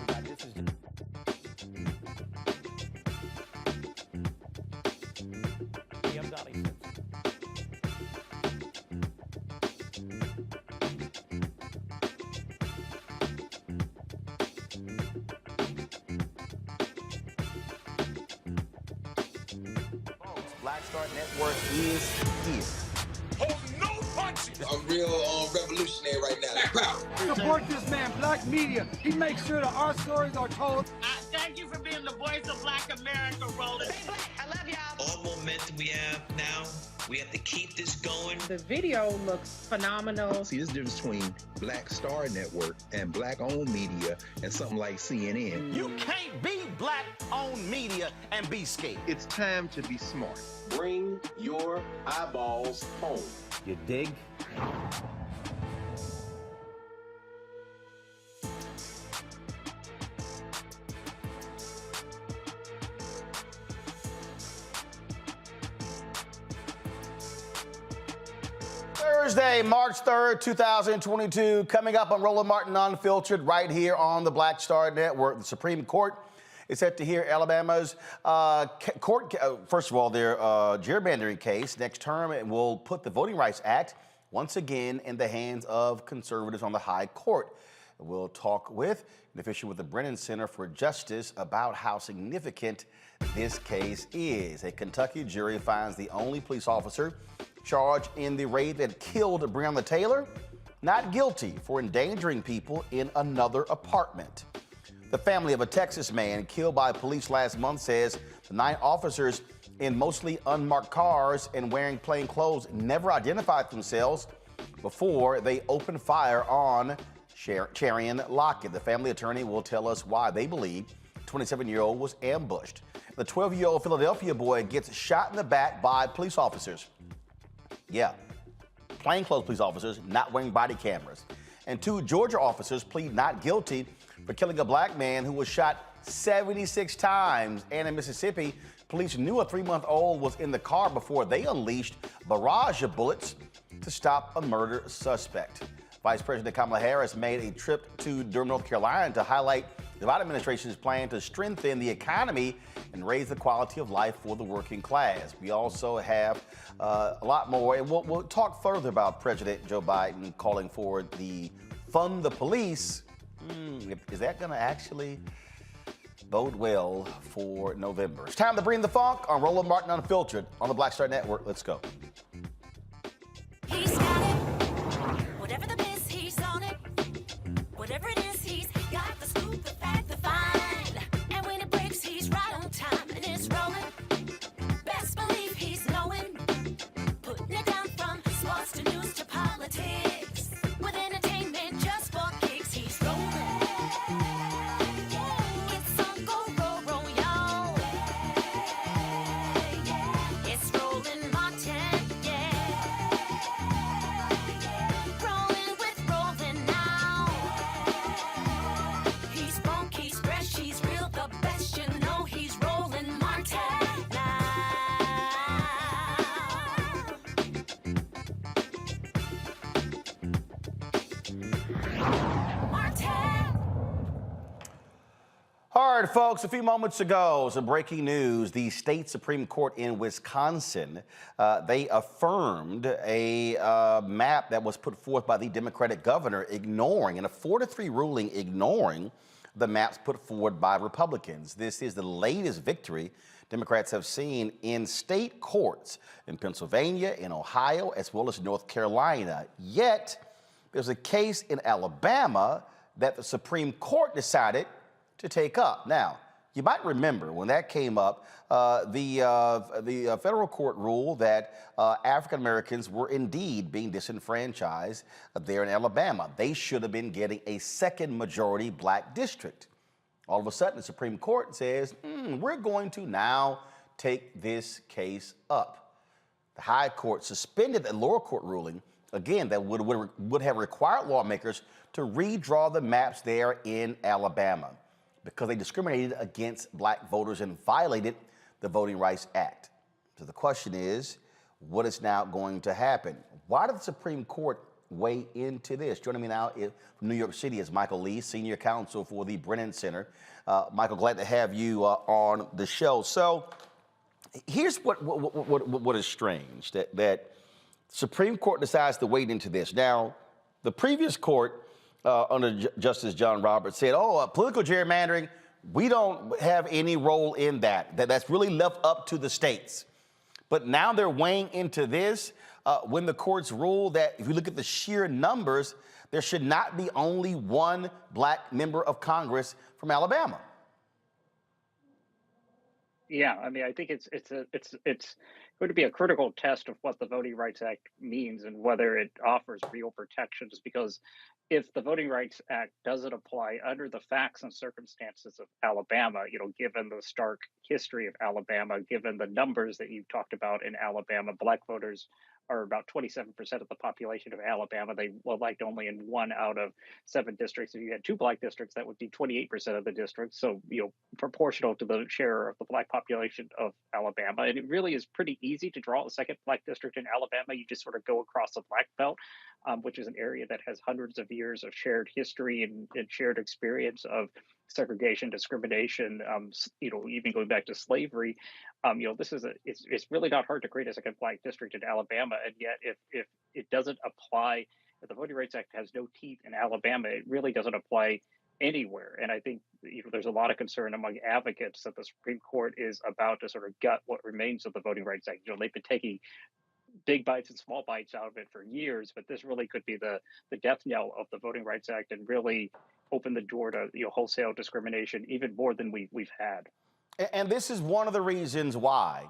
This is Dolly Simpson. Black Star Network is here. Hold no punches. I'm real revolutionary right now. Support this man, Black Media. He makes sure that our stories are told. Thank you for being the voice of Black America, Roland. I love y'all. All momentum we have now, we have to keep this going. The video looks phenomenal. See, this difference between Black Star Network and Black-owned media and something like CNN. You can't be Black-owned media and be scared. It's time to be smart. Bring your eyeballs home. You dig? Thursday, March 3rd, 2022, coming up on Roland Martin Unfiltered right here on the Black Star Network. The Supreme Court is set to hear Alabama's first of all, their gerrymandering case next term. It will put the Voting Rights Act once again in the hands of conservatives on the high court. We'll talk with an official with the Brennan Center for Justice about how significant this case is. A Kentucky jury finds the only police officer charged in the raid that killed Breonna Taylor not guilty for endangering people in another apartment. The family of a Texas man killed by police last month says the 9 officers in mostly unmarked cars and wearing plain clothes never identified themselves before they opened fire on Charion Lockett. The family attorney will tell us why they believe the 27-year-old was ambushed. The 12-year-old Philadelphia boy gets shot in the back by police officers. Yeah, plainclothes police officers not wearing body cameras. And 2 Georgia officers plead not guilty for killing a black man who was shot 76 times. And in Mississippi, police knew a 3-month-old was in the car before they unleashed a barrage of bullets to stop a murder suspect. Vice President Kamala Harris made a trip to Durham, North Carolina to highlight the Biden administration's plan to strengthen the economy and raise the quality of life for the working class. We also have a lot more, and we'll talk further about President Joe Biden calling for the fund the police. Is that going to actually bode well for November? It's time to bring the funk on Roland Martin Unfiltered on the Black Star Network. Let's go. He's got it. Whatever the biz, he's on it. Whatever it is, he's got the scoop, the fact, the find. And when it breaks, he's right on time and it's rolling. Best believe he's knowing. Putting it down from sports to news to politics. With entertainment just for kicks, he's rolling. It's on go, roll, y'all. It's Roland Martin, rolling with Roland now. He's funk, he's fresh, he's real, the best, you know he's Roland Martin now. All right, folks, a few moments ago, some breaking news. The state Supreme Court in Wisconsin, they affirmed a map that was put forth by the Democratic governor, ignoring, in a 4-3 ruling, ignoring the maps put forward by Republicans. This is the latest victory Democrats have seen in state courts in Pennsylvania, in Ohio, as well as North Carolina. Yet, there's a case in Alabama that the Supreme Court decided to take up. Now, you might remember when that came up, the federal court ruled that African Americans were indeed being disenfranchised there in Alabama. They should have been getting a second majority black district. All of a sudden, the Supreme Court says, we're going to now take this case up. The high court suspended the lower court ruling, again, that would have required lawmakers to redraw the maps there in Alabama because they discriminated against black voters and violated the Voting Rights Act. So the question is, what is now going to happen? Why did the Supreme Court weigh into this. Joining me now from New York City is Michael Lee, Senior Counsel for the Brennan Center. Michael, glad to have you on the show. So here's what is strange, that Supreme Court decides to wade into this. Now, the previous court under Justice John Roberts said, political gerrymandering, we don't have any role in that. That's really left up to the states. But now they're weighing into this when the courts rule that if you look at the sheer numbers, there should not be only one black member of Congress from Alabama. Yeah, I mean, I think it's going to be a critical test of what the Voting Rights Act means and whether it offers real protections, because if the Voting Rights Act doesn't apply under the facts and circumstances of Alabama, given the stark history of Alabama, given the numbers that you've talked about in Alabama, black voters are about 27% of the population of Alabama. They were elected only in 1 out of 7 districts. If you had 2 black districts, that would be 28% of the districts. So, proportional to the share of the black population of Alabama. And it really is pretty easy to draw a second black district in Alabama. You just sort of go across the Black Belt, which is an area that has hundreds of years of shared history and shared experience of segregation, discrimination, even going back to slavery. It's really not hard to create a second black district in Alabama. And yet if it doesn't apply, if the Voting Rights Act has no teeth in Alabama, it really doesn't apply anywhere. And I think there's a lot of concern among advocates that the Supreme Court is about to sort of gut what remains of the Voting Rights Act. They've been taking big bites and small bites out of it for years, but this really could be the death knell of the Voting Rights Act and really open the door to wholesale discrimination even more than we've had. And this is one of the reasons why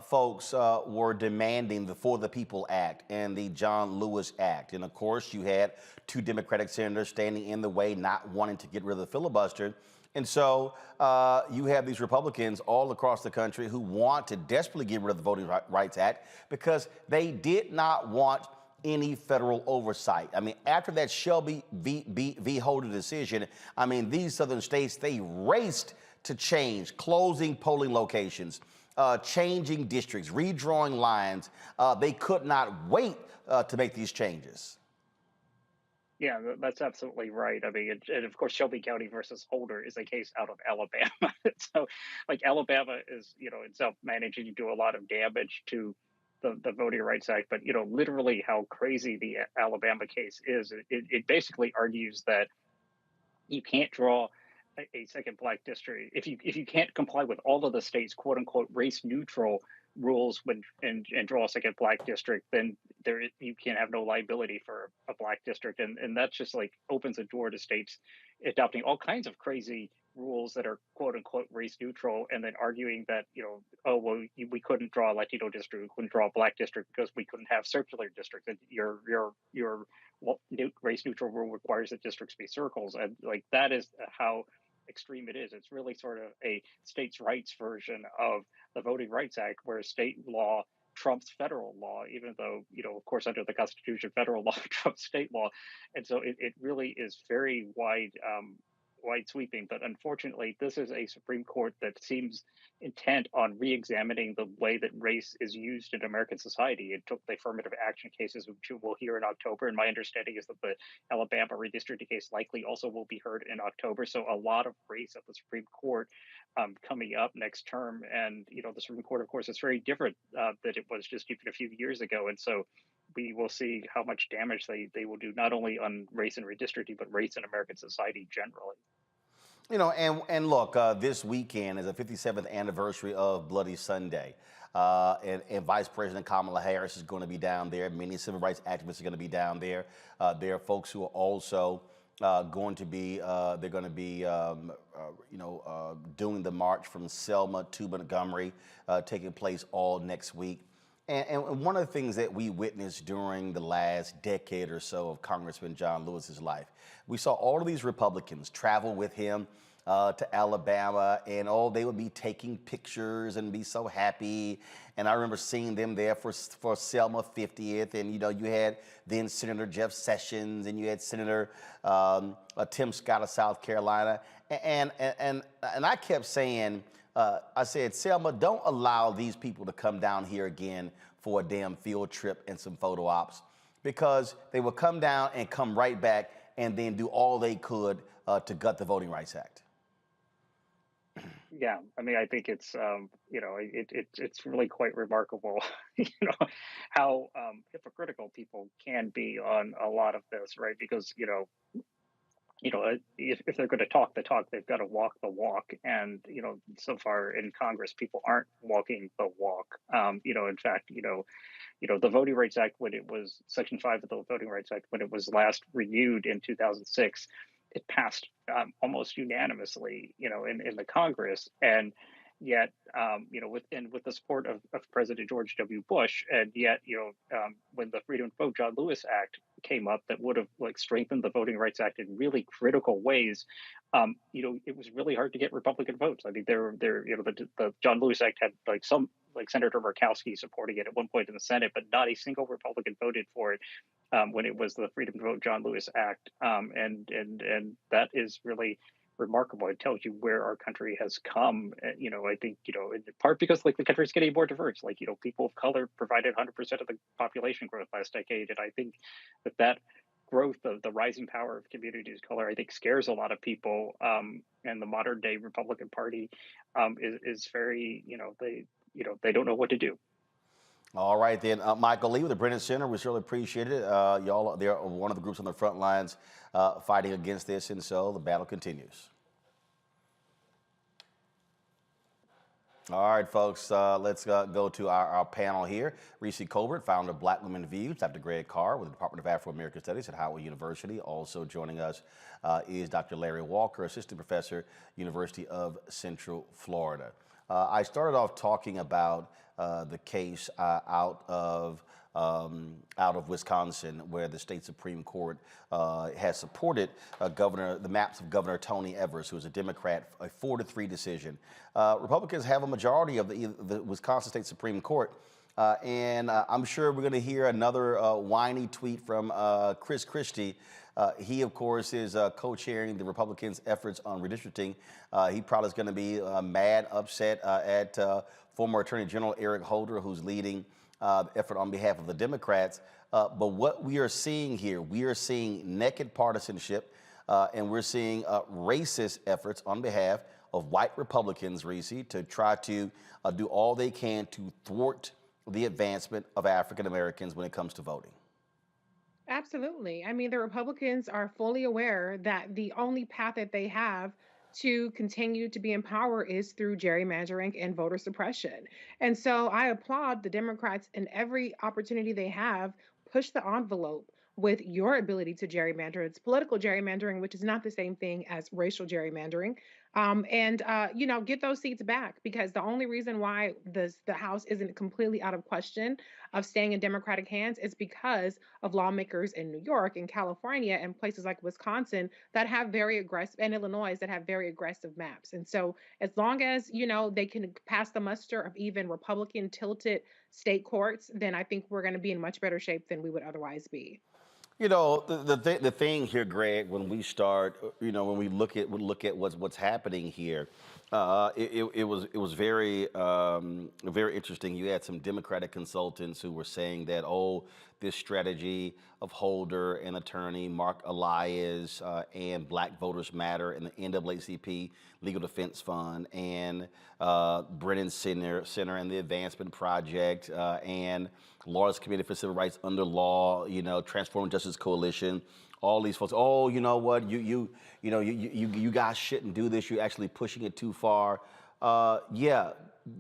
folks were demanding the For the People Act and the John Lewis Act. And of course, you had 2 Democratic senators standing in the way, not wanting to get rid of the filibuster. And so you have these Republicans all across the country who want to desperately get rid of the Voting Rights Act because they did not want any federal oversight. I mean, after that Shelby v. Holder decision, I mean, these southern states, they raced to change, closing polling locations, changing districts, redrawing lines. They could not wait to make these changes. Yeah, that's absolutely right. I mean, and of course, Shelby County versus Holder is a case out of Alabama. So, Alabama is, itself managing to do a lot of damage to the Voting Rights Act. But, literally how crazy the Alabama case is, it basically argues that you can't draw a second black district if you can't comply with all of the state's quote unquote race neutral rules and draw a second black district, then you can have no liability for a black district, and that just opens a door to states adopting all kinds of crazy rules that are quote unquote race neutral, and then arguing that we couldn't draw a Latino district, we couldn't draw a black district because we couldn't have circular districts, and your race neutral rule requires that districts be circles, and that is how extreme it is. It's really sort of a states' rights version of the Voting Rights Act, where state law trumps federal law, even though, of course, under the Constitution, federal law trumps state law. And so it really is very wide sweeping. But unfortunately, this is a Supreme Court that seems intent on re-examining the way that race is used in American society. It took the affirmative action cases, which we'll hear in October. And my understanding is that the Alabama redistricting case likely also will be heard in October. So a lot of race at the Supreme Court coming up next term. And, the Supreme Court, of course, is very different than it was just even a few years ago. And so we will see how much damage they will do, not only on race and redistricting, but race in American society generally. And look, this weekend is the 57th anniversary of Bloody Sunday. And Vice President Kamala Harris is going to be down there. Many civil rights activists are going to be down there. There are folks who are also going to be, doing the march from Selma to Montgomery, taking place all next week. And one of the things that we witnessed during the last decade or so of Congressman John Lewis's life, we saw all of these Republicans travel with him to Alabama, and they would be taking pictures and be so happy. And I remember seeing them there for Selma 50th, and you had then Senator Jeff Sessions, and you had Senator Tim Scott of South Carolina, and I kept saying, I said, Selma, don't allow these people to come down here again for a damn field trip and some photo ops, because they would come down and come right back and then do all they could to gut the Voting Rights Act. Yeah, I mean, I think it's it's really quite remarkable, how hypocritical people can be on a lot of this, right? Because if they're going to talk the talk, they've got to walk the walk, and so far in Congress, people aren't walking the walk. In fact, the Voting Rights Act, when it was Section 5 of the Voting Rights Act, when it was last renewed in 2006, it passed almost unanimously, in the Congress, and yet, with the support of President George W. Bush, and yet, when the Freedom to Vote John Lewis Act came up, that would have strengthened the Voting Rights Act in really critical ways. It was really hard to get Republican votes. I mean, the John Lewis Act had some Senator Murkowski supporting it at one point in the Senate, but not a single Republican voted for it when it was the Freedom to Vote John Lewis Act, and that is really remarkable. It tells you where our country has come. I think in part because the country's getting more diverse. People of color provided 100% of the population growth last decade, and I think that growth of the rising power of communities of color, I think, scares a lot of people. And the modern day Republican Party is very they don't know what to do. All right, then, Michael Lee with the Brennan Center, we certainly appreciate it. Y'all, they're one of the groups on the front lines fighting against this, and so the battle continues. All right, folks, let's go to our panel here. Reese Colbert, founder of Black Women Views, Dr. Greg Carr with the Department of Afro-American Studies at Howard University. Also joining us is Dr. Larry Walker, assistant professor, University of Central Florida. I started off talking about the case out of Wisconsin, where the state Supreme Court has supported the maps of Governor Tony Evers, who is a Democrat, a 4-3 decision. Republicans have a majority of the Wisconsin State Supreme Court, and I'm sure we're going to hear another whiny tweet from Chris Christie. He, of course, is co-chairing the Republicans' efforts on redistricting. He probably is going to be mad, upset at former Attorney General Eric Holder, who's leading the effort on behalf of the Democrats. But what we are seeing here, we are seeing naked partisanship, and we're seeing racist efforts on behalf of white Republicans, Reese, to try to do all they can to thwart the advancement of African Americans when it comes to voting. Absolutely. I mean, the Republicans are fully aware that the only path that they have to continue to be in power is through gerrymandering and voter suppression. And so I applaud the Democrats in every opportunity they have, push the envelope with your ability to gerrymander. It's political gerrymandering, which is not the same thing as racial gerrymandering. Get those seats back, because the only reason why the House isn't completely out of question of staying in Democratic hands is because of lawmakers in New York and California and places like Wisconsin that have very aggressive, and Illinois that have very aggressive maps. And so as long as, they can pass the muster of even Republican tilted state courts, then I think we're going to be in much better shape than we would otherwise be. The thing here, Greg, when we start, when we look at what's happening here, it was very very interesting. You had some Democratic consultants who were saying that, this strategy of Holder and attorney Mark Elias and Black Voters Matter and the NAACP Legal Defense Fund and Brennan Center and the Advancement Project and Lawyers Committee for Civil Rights Under Law, Transforming Justice Coalition, all these folks. You know what? You guys shouldn't do this. You're actually pushing it too far. Yeah,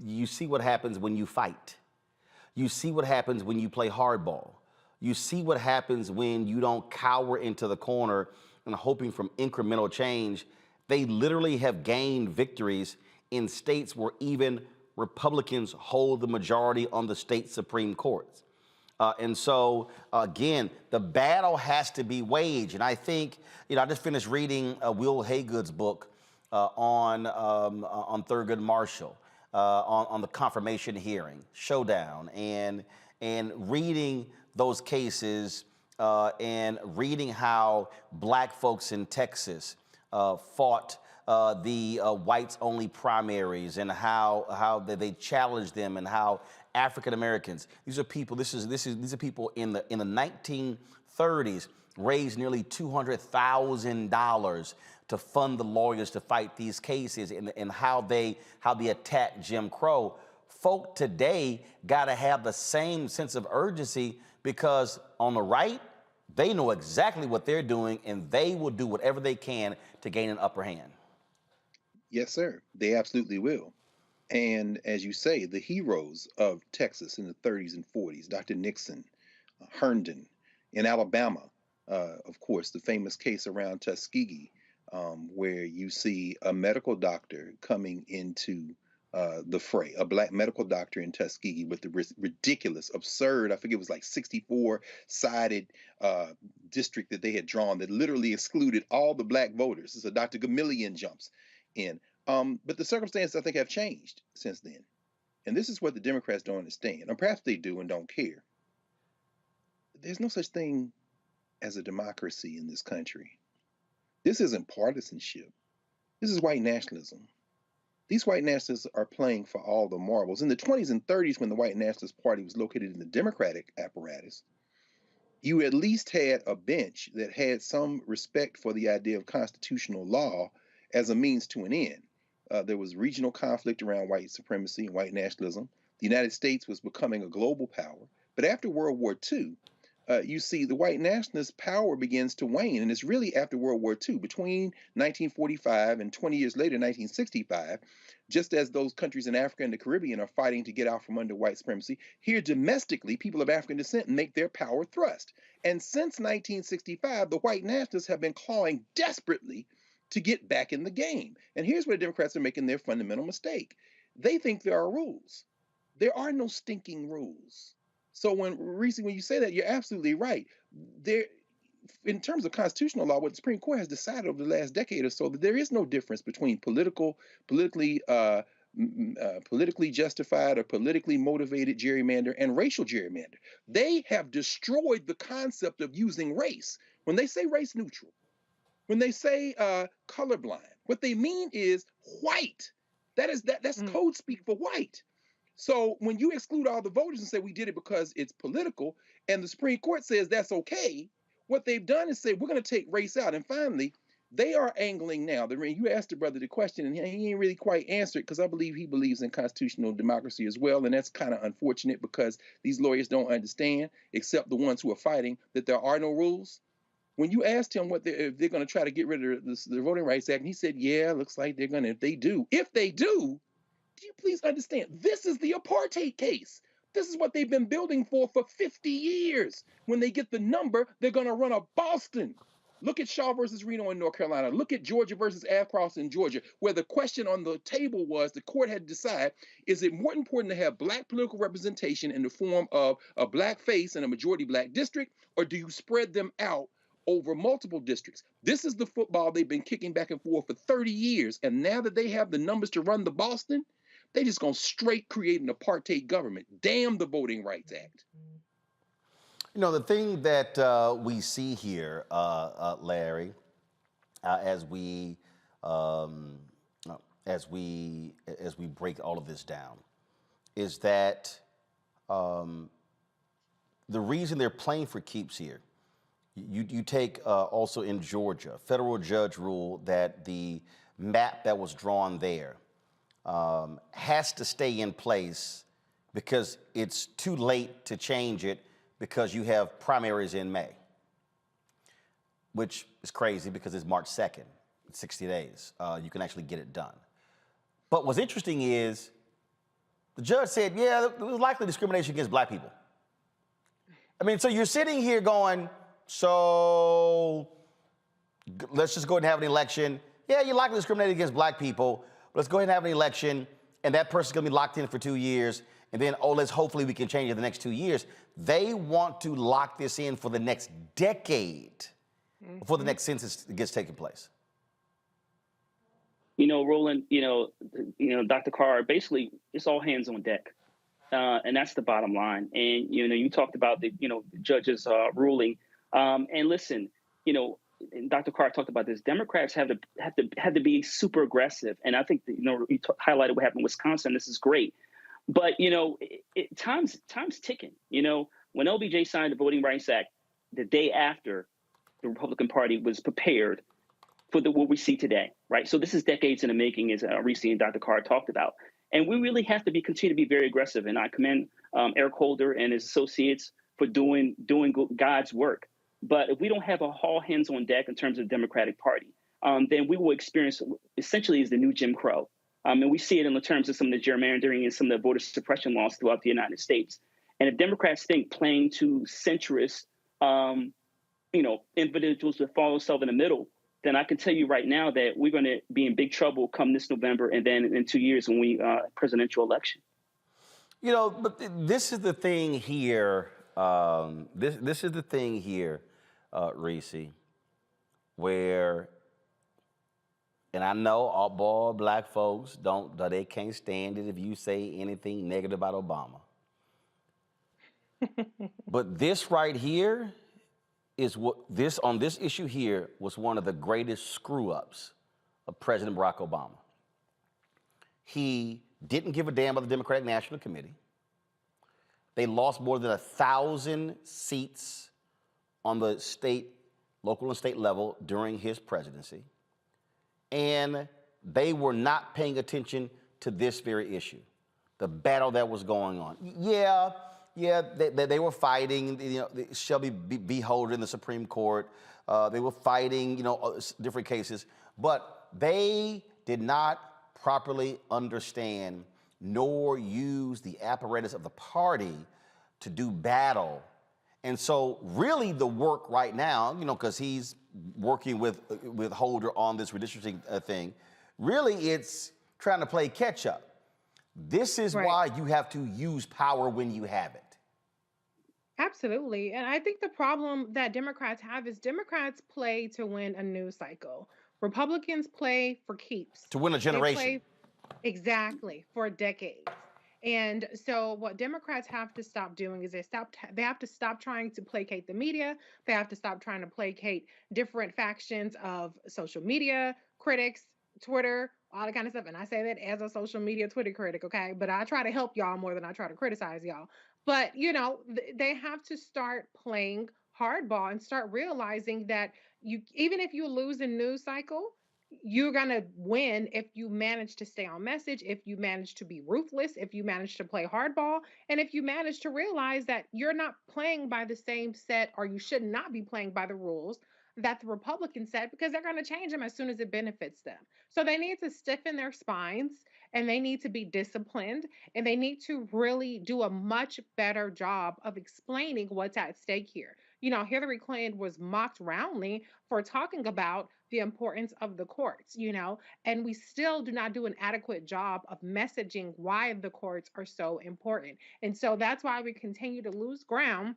you see what happens when you fight. You see what happens when you play hardball. You see what happens when you don't cower into the corner and hoping for incremental change. They literally have gained victories in states where even Republicans hold the majority on the state Supreme Courts. And so, again, the battle has to be waged. And I think, I just finished reading Will Haygood's book on Thurgood Marshall, on the confirmation hearing, showdown, and reading those cases and reading how Black folks in Texas fought the whites-only primaries and how they challenged them and how African Americans. These are people. These are people in the 1930s raised nearly $200,000 to fund the lawyers to fight these cases and how they attack Jim Crow. Folk today got to have the same sense of urgency, because on the right, they know exactly what they're doing, and they will do whatever they can to gain an upper hand. Yes, sir. They absolutely will. And as you say, the heroes of Texas in the 30s and 40s, Dr. Nixon, Herndon, in Alabama, of course, the famous case around Tuskegee, where you see a medical doctor coming into the fray, a black medical doctor in Tuskegee with the ridiculous, absurd, I forget it was like 64-sided district that they had drawn that literally excluded all the black voters. So Dr. Gamillion jumps in. But the circumstances, I think, have changed since then. And this is what the Democrats don't understand, or perhaps they do and don't care. There's no such thing as a democracy in this country. This isn't partisanship. This is white nationalism. These white nationalists are playing for all the marbles. In the 20s and 30s, when the White Nationalist Party was located in the Democratic apparatus, you at least had a bench that had some respect for the idea of constitutional law as a means to an end. There was regional conflict around white supremacy and white nationalism. The United States was becoming a global power. But after World War II, you see the white nationalist power begins to wane. And it's really after World War II, between 1945 and 20 years later, 1965, just as those countries in Africa and the Caribbean are fighting to get out from under white supremacy, here domestically, people of African descent make their power thrust. And since 1965, the white nationalists have been clawing desperately to get back in the game. And here's where the Democrats are making their fundamental mistake. They think there are rules. There are no stinking rules. So when you say that, you're absolutely right. There, in terms of constitutional law, what the Supreme Court has decided over the last decade or so, that there is no difference between politically justified or politically motivated gerrymander and racial gerrymander. They have destroyed the concept of using race. When they say race neutral, when they say colorblind, what they mean is white. That's code speak for white. So when you exclude all the voters and say we did it because it's political, and the Supreme Court says that's okay, what they've done is say we're going to take race out. And finally, they are angling now. You asked the brother the question, and he ain't really quite answered, because I believe he believes in constitutional democracy as well. And that's kind of unfortunate, because these lawyers don't understand, except the ones who are fighting, that there are no rules. When you asked him if they're going to try to get rid of the Voting Rights Act, and he said, yeah, looks like they're going to. If they do, do you please understand? This is the apartheid case. This is what they've been building for 50 years. When they get the number, they're going to run a Boston. Look at Shaw versus Reno in North Carolina. Look at Georgia versus Avcross in Georgia, where the question on the table was, the court had to decide, is it more important to have black political representation in the form of a black face in a majority black district, or do you spread them out over multiple districts? This is the football they've been kicking back and forth for 30 years. And now that they have the numbers to run the Boston, they just gonna straight create an apartheid government. Damn the Voting Rights Act. You know, the thing that we see here, Larry, as we break all of this down, is that the reason they're playing for keeps here. You take also in Georgia, federal judge ruled that the map that was drawn there has to stay in place because it's too late to change it, because you have primaries in May, which is crazy because it's March 2nd, 60 days. You can actually get it done. But what's interesting is the judge said, yeah, there was likely discrimination against black people. I mean, so you're sitting here going, so let's just go ahead and have an election. Yeah, you're likely discriminating against black people. Let's go ahead and have an election, and that person's gonna be locked in for 2 years, and then, hopefully we can change it the next 2 years. They want to lock this in for the next decade before the next census gets taken place. You know, Roland, Dr. Carr, basically it's all hands on deck. And that's the bottom line. And, you talked about the judge's ruling. And listen, and Dr. Carr talked about this. Democrats have to be super aggressive. And I think, you highlighted what happened in Wisconsin. This is great. But time's ticking. When LBJ signed the Voting Rights Act, the day after, the Republican Party was prepared for what we see today, right? So this is decades in the making, as Reese and Dr. Carr talked about. And we really have to continue to be very aggressive. And I commend Eric Holder and his associates for doing God's work. But if we don't have all hands on deck in terms of the Democratic Party, then we will experience essentially is the new Jim Crow. And we see it in the terms of some of the gerrymandering and some of the voter suppression laws throughout the United States. And if Democrats think playing to centrist, individuals that follow themselves in the middle, then I can tell you right now that we're going to be in big trouble come this November and then in 2 years when we presidential election. But this is the thing here. This is the thing here, Reese, where, and I know all black folks they can't stand it if you say anything negative about Obama. But this right here is on this issue here was one of the greatest screw-ups of President Barack Obama. He didn't give a damn about the Democratic National Committee. They lost more than 1,000 seats on the local and state level during his presidency. And they were not paying attention to this very issue, the battle that was going on. Yeah, they were fighting, Shelby B. Holder in the Supreme Court. They were fighting, different cases. But they did not properly understand nor use the apparatus of the party to do battle. And so really the work right now, because he's working with Holder on this redistricting thing, really it's trying to play catch up. This is why you have to use power when you have it. Absolutely. And I think the problem that Democrats have is Democrats play to win a news cycle. Republicans play for keeps. To win a generation. Exactly, for decades. And so what Democrats have to stop doing is they have to stop trying to placate the media. They have to stop trying to placate different factions of social media critics, Twitter, all that kind of stuff. And I say that as a social media Twitter critic, okay? But I try to help y'all more than I try to criticize y'all. But, they have to start playing hardball and start realizing that even if you lose a news cycle, you're going to win if you manage to stay on message, if you manage to be ruthless, if you manage to play hardball, and if you manage to realize that you're not playing by the same set, or you should not be playing by the rules that the Republicans set, because they're going to change them as soon as it benefits them. So they need to stiffen their spines, and they need to be disciplined, and they need to really do a much better job of explaining what's at stake here. Hillary Clinton was mocked roundly for talking about the importance of the courts, and we still do not do an adequate job of messaging why the courts are so important. And so that's why we continue to lose ground,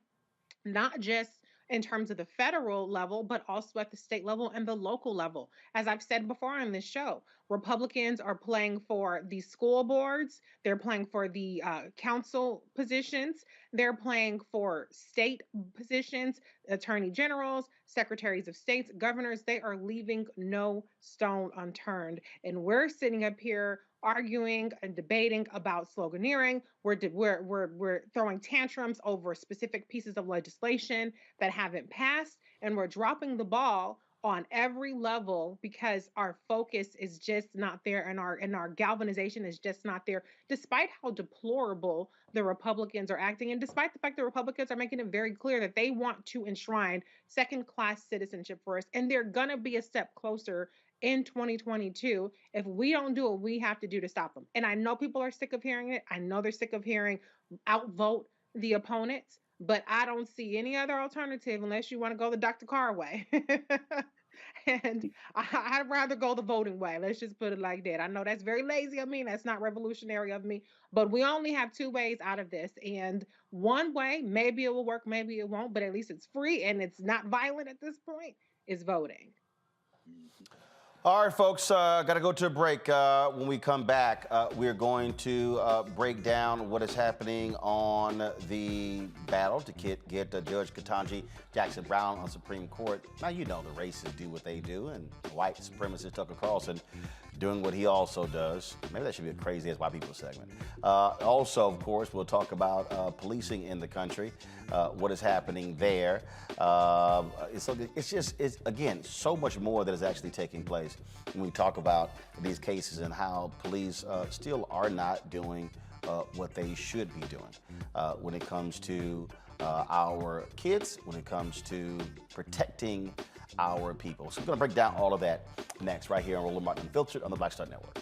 not just in terms of the federal level, but also at the state level and the local level. As I've said before on this show, Republicans are playing for the school boards. They're playing for the council positions. They're playing for state positions, attorney generals, secretaries of states, governors. They are leaving no stone unturned. And we're sitting up here arguing and debating about sloganeering. We're throwing tantrums over specific pieces of legislation that haven't passed, and we're dropping the ball on every level because our focus is just not there, and our galvanization is just not there, despite how deplorable the Republicans are acting, and despite the fact that Republicans are making it very clear that they want to enshrine second-class citizenship for us, and they're gonna be a step closer in 2022 if we don't do what we have to do to stop them. And I know people are sick of hearing it. I know they're sick of hearing outvote the opponents, but I don't see any other alternative unless you want to go the Dr. Carr way. And I'd rather go the voting way. Let's just put it like that. I know that's very lazy of me. That's not revolutionary of me. But we only have two ways out of this. And one way, maybe it will work, maybe it won't, but at least it's free and it's not violent at this point, is voting. All right, folks, got to go to a break. When we come back, we're going to break down what is happening on the battle to get Judge Ketanji Jackson Brown on Supreme Court. Now, you know the racists do what they do, and white supremacist Tucker Carlson doing what he also does. Maybe that should be a crazy as white people segment. Also, of course, we'll talk about policing in the country, what is happening there. It's again, so much more that is actually taking place when we talk about these cases and how police still are not doing what they should be doing when it comes to our kids, when it comes to protecting our people. So we're going to break down all of that next, right here on Roland Martin Unfiltered on the Black Star Network.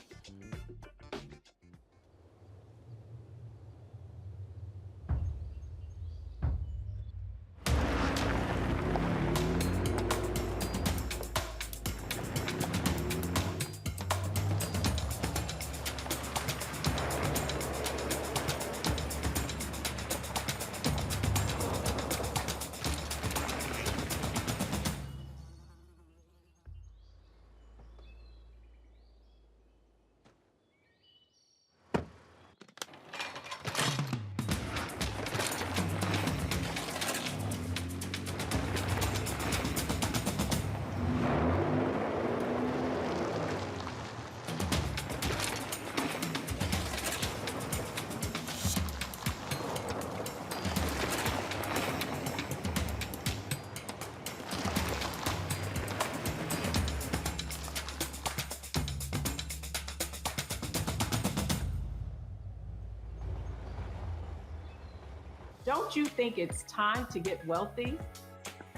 Don't you think it's time to get wealthy?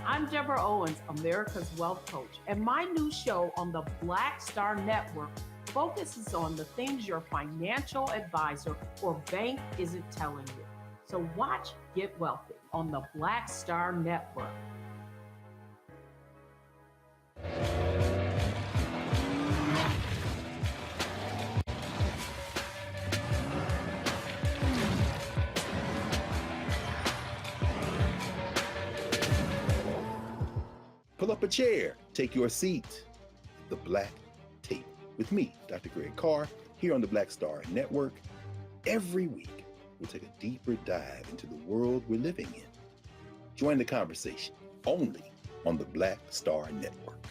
I'm Deborah Owens, America's Wealth Coach, and my new show on the Black Star Network focuses on the things your financial advisor or bank isn't telling you. So watch Get Wealthy on the Black Star Network. Pull up a chair, take your seat. The Black Tape with me, Dr. Greg Carr, here on the Black Star Network. Every week, we'll take a deeper dive into the world we're living in. Join the conversation only on the Black Star Network.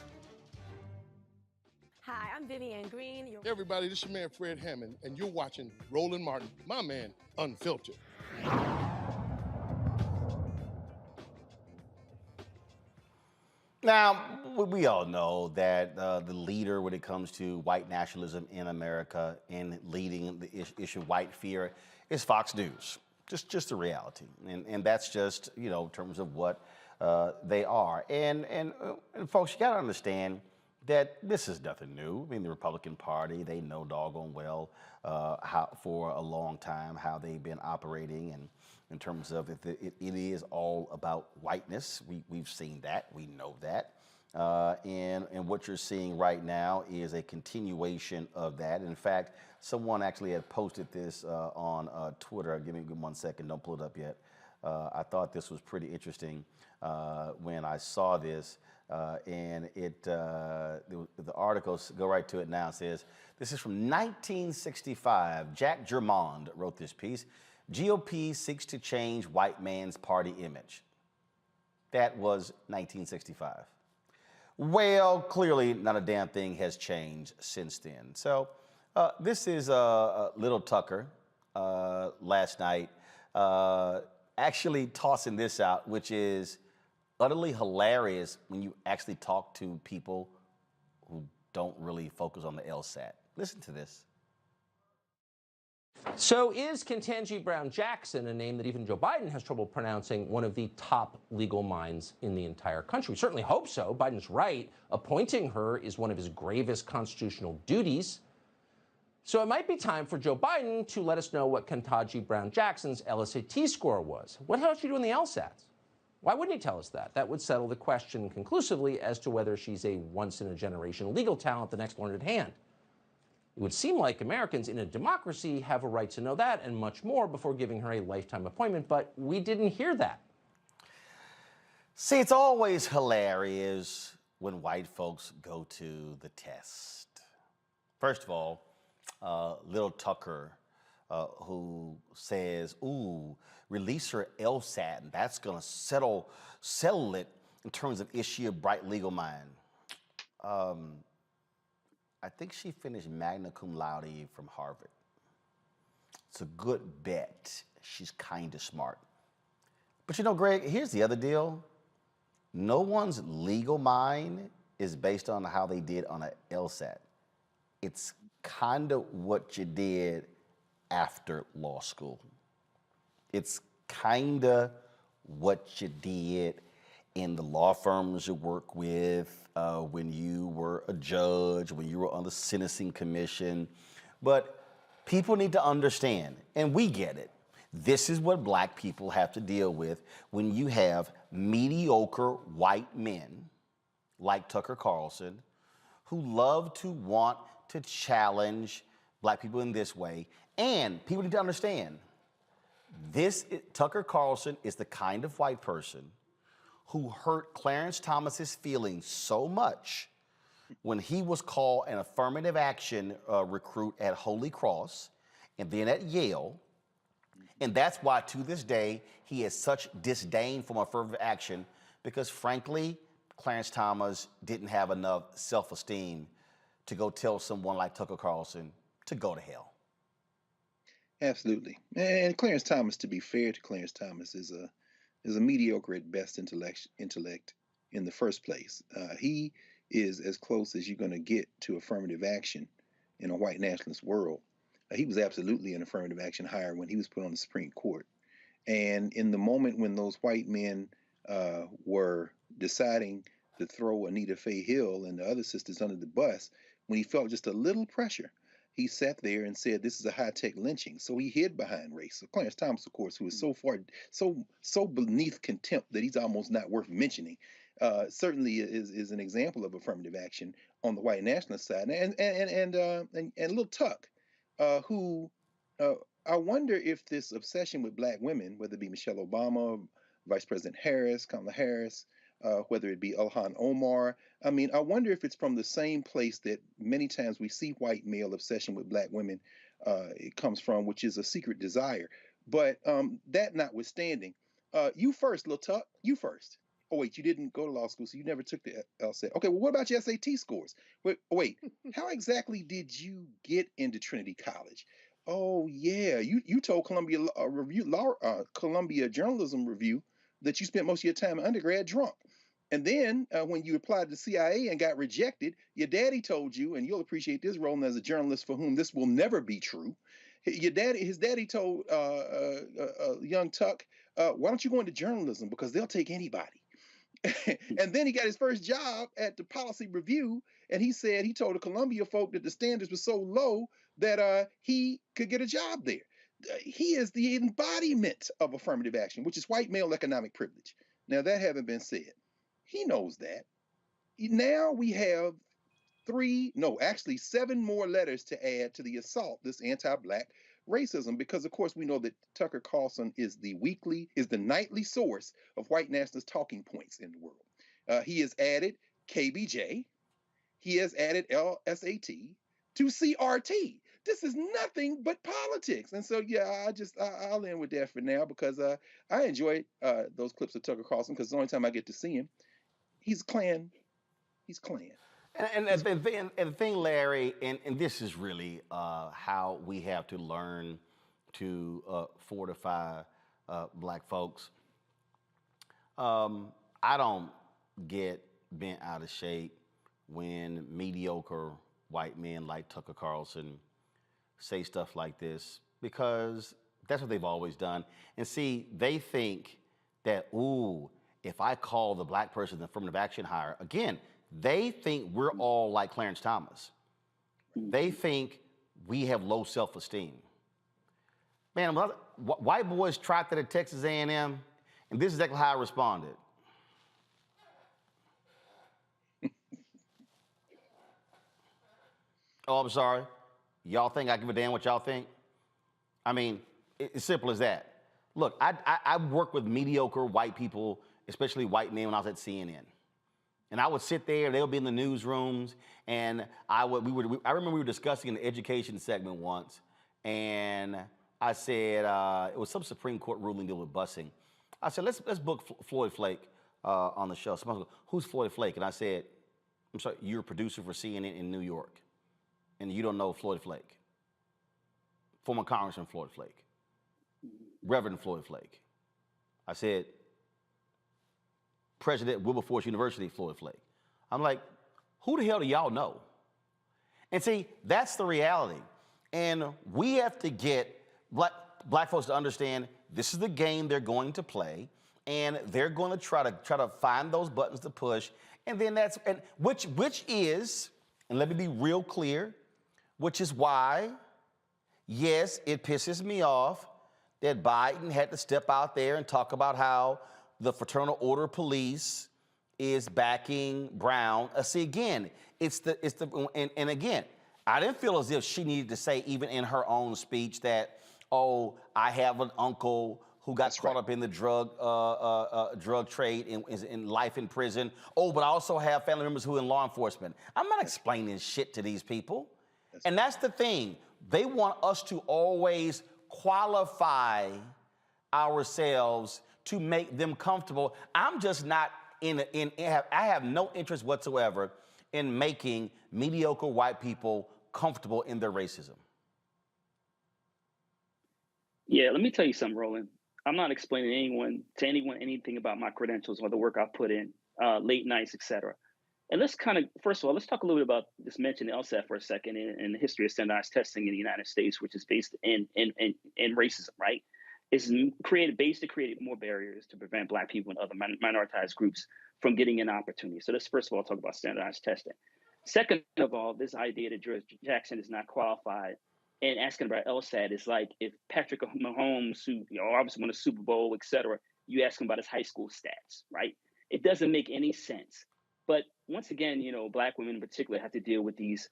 Hi, I'm Vivian Green. Hey everybody, this is your man Fred Hammond, and you're watching Roland Martin, my man, Unfiltered. Now, we all know that the leader when it comes to white nationalism in America and leading the issue of white fear is Fox News. Just the reality. And that's just, you know, in terms of what they are. And folks, you got to understand that this is nothing new. I mean, the Republican Party, they know doggone well how for a long time how they've been operating, and in terms of it is all about whiteness. We've seen that. We know that. And what you're seeing right now is a continuation of that. In fact, someone actually had posted this on Twitter. Give me 1 second. Don't pull it up yet. I thought this was pretty interesting when I saw this. And the articles go right to it now. It says, this is from 1965. Jack Germond wrote this piece. GOP seeks to change white man's party image. That was 1965. Well, clearly not a damn thing has changed since then. So this is Little Tucker last night actually tossing this out, which is utterly hilarious when you actually talk to people who don't really focus on the LSAT. Listen to this. So is Ketanji Brown Jackson, a name that even Joe Biden has trouble pronouncing, one of the top legal minds in the entire country? We certainly hope so. Biden's right. Appointing her is one of his gravest constitutional duties. So it might be time for Joe Biden to let us know what Ketanji Brown Jackson's LSAT score was. What the hell did she do in the LSATs? Why wouldn't he tell us that? That would settle the question conclusively as to whether she's a once-in-a-generation legal talent, the next learned hand. It would seem like Americans in a democracy have a right to know that and much more before giving her a lifetime appointment, but we didn't hear that. See, it's always hilarious when white folks go to the test. First of all, Little Tucker, who says, ooh, release her LSAT, and that's going to settle it in terms of issue of bright legal mind. I think she finished magna cum laude from Harvard. It's a good bet. She's kind of smart. But you know, Greg, here's the other deal. No one's legal mind is based on how they did on an LSAT. It's kind of what you did after law school. It's kind of what you did in the law firms you work with, when you were a judge, when you were on the sentencing commission. But people need to understand, and we get it, this is what black people have to deal with when you have mediocre white men like Tucker Carlson who love to want to challenge black people in this way. And people need to understand, Tucker Carlson is the kind of white person who hurt Clarence Thomas's feelings so much when he was called an affirmative action recruit at Holy Cross and then at Yale. And that's why to this day, he has such disdain for affirmative action, because frankly, Clarence Thomas didn't have enough self-esteem to go tell someone like Tucker Carlson to go to hell. Absolutely. And Clarence Thomas, to be fair to Clarence Thomas, is a mediocre at best intellect in the first place. He is as close as you're going to get to affirmative action in a white nationalist world. He was absolutely an affirmative action hire when he was put on the Supreme Court. And in the moment when those white men were deciding to throw Anita Faye Hill and the other sisters under the bus, when he felt just a little pressure, he sat there and said, this is a high-tech lynching. So he hid behind race. So Clarence Thomas, of course, who is so beneath contempt that he's almost not worth mentioning, certainly is an example of affirmative action on the white nationalist side. And Lil Tuck, who I wonder if this obsession with black women, whether it be Michelle Obama, Vice President Harris, Kamala Harris, whether it be Ilhan Omar, I mean, I wonder if it's from the same place that many times we see white male obsession with black women it comes from, which is a secret desire. But that notwithstanding, you first, Lil Tuck, you first. Oh, wait, you didn't go to law school, so you never took the LSAT. Okay, well, what about your SAT scores? Wait, how exactly did you get into Trinity College? Oh, yeah, you told Columbia Columbia Journalism Review that you spent most of your time in undergrad drunk. And then when you applied to the CIA and got rejected, your daddy told you, and you'll appreciate this, Roland, as a journalist for whom this will never be true. His daddy told young Tuck, why don't you go into journalism? Because they'll take anybody. And then he got his first job at the Policy Review, and he told the Columbia folk that the standards were so low that he could get a job there. He is the embodiment of affirmative action, which is white male economic privilege. Now, that having been said, he knows that. Now we have 7 more letters to add to the assault, this anti-black racism, because of course we know that Tucker Carlson is the nightly source of white nationalist talking points in the world. He has added KBJ, he has added LSAT to CRT. This is nothing but politics. And so, yeah, I'll end with that for now, because I enjoy those clips of Tucker Carlson, because the only time I get to see him, he's Klan. And the thing, Larry, and this is really how we have to learn to fortify black folks. I don't get bent out of shape when mediocre white men like Tucker Carlson say stuff like this, because that's what they've always done. And see, they think that, ooh, if I call the black person an affirmative action hire, again, they think we're all like Clarence Thomas. They think we have low self-esteem. Man, white boys tried that at Texas A&M, and this is exactly how I responded. Oh, I'm sorry. Y'all think I give a damn what y'all think? I mean, it's simple as that. Look, I worked with mediocre white people, especially white men, when I was at CNN. And I would sit there, they'll be in the newsrooms, and I remember we were discussing in the education segment once, and I said, it was some Supreme Court ruling dealing with busing. I said, let's book Floyd Flake on the show. Somebody goes, who's Floyd Flake? And I said, I'm sorry, you're a producer for CNN in New York, and you don't know Floyd Flake. Former Congressman Floyd Flake. Reverend Floyd Flake. I said, President Wilberforce University, Floyd Flake. I'm like, who the hell do y'all know? And see, that's the reality. And we have to get black folks to understand this is the game they're going to play, and they're going to try to find those buttons to push. And then which is, and let me be real clear, which is why, yes, it pisses me off that Biden had to step out there and talk about how the Fraternal Order of Police is backing Brown. See, again, and again, I didn't feel as if she needed to say, even in her own speech, that, oh, I have an uncle who got caught up in the drug trade and is in life in prison. Oh, but I also have family members who are in law enforcement. I'm not explaining shit to these people. And that's the thing. They want us to always qualify ourselves to make them comfortable. I'm just not I have no interest whatsoever in making mediocre white people comfortable in their racism. Yeah, let me tell you something, Roland. I'm not explaining to anyone anything about my credentials or the work I've put in, late nights, et cetera. And let's first of all, let's talk a little bit about this mentioned LSAT for a second in the history of standardized testing in the United States, which is based in racism, right? It's to create more barriers to prevent Black people and other minoritized groups from getting an opportunity. So let's first of all talk about standardized testing. Second of all, this idea that George Jackson is not qualified and asking about LSAT is like if Patrick Mahomes, who obviously won a Super Bowl, et cetera, you ask him about his high school stats, right? It doesn't make any sense. But once again, Black women in particular have to deal with these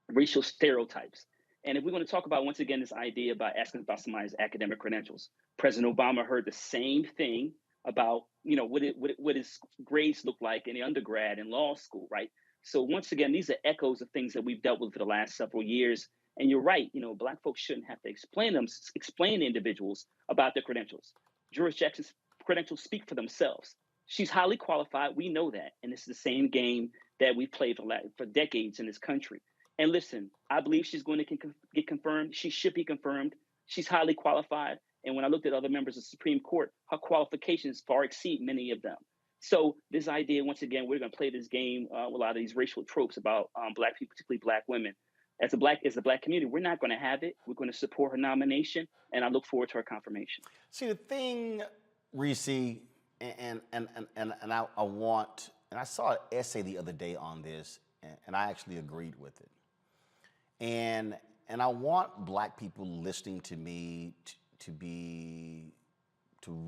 racial stereotypes. And if we're going to talk about, once again, this idea about asking about somebody's academic credentials, President Obama heard the same thing about, what his grades look like in the undergrad and law school, right? So once again, these are echoes of things that we've dealt with for the last several years. And you're right, Black folks shouldn't have to explain to individuals about their credentials. George Jackson's credentials speak for themselves. She's highly qualified. We know that. And it's the same game that we played for decades in this country. And listen, I believe she's going to get confirmed. She should be confirmed. She's highly qualified. And when I looked at other members of the Supreme Court, her qualifications far exceed many of them. So this idea, once again, we're going to play this game with a lot of these racial tropes about Black people, particularly Black women. As the Black community, we're not going to have it. We're going to support her nomination, and I look forward to her confirmation. See, the thing, Reese, and I saw an essay the other day on this, and I actually agreed with it. And I want Black people listening to me to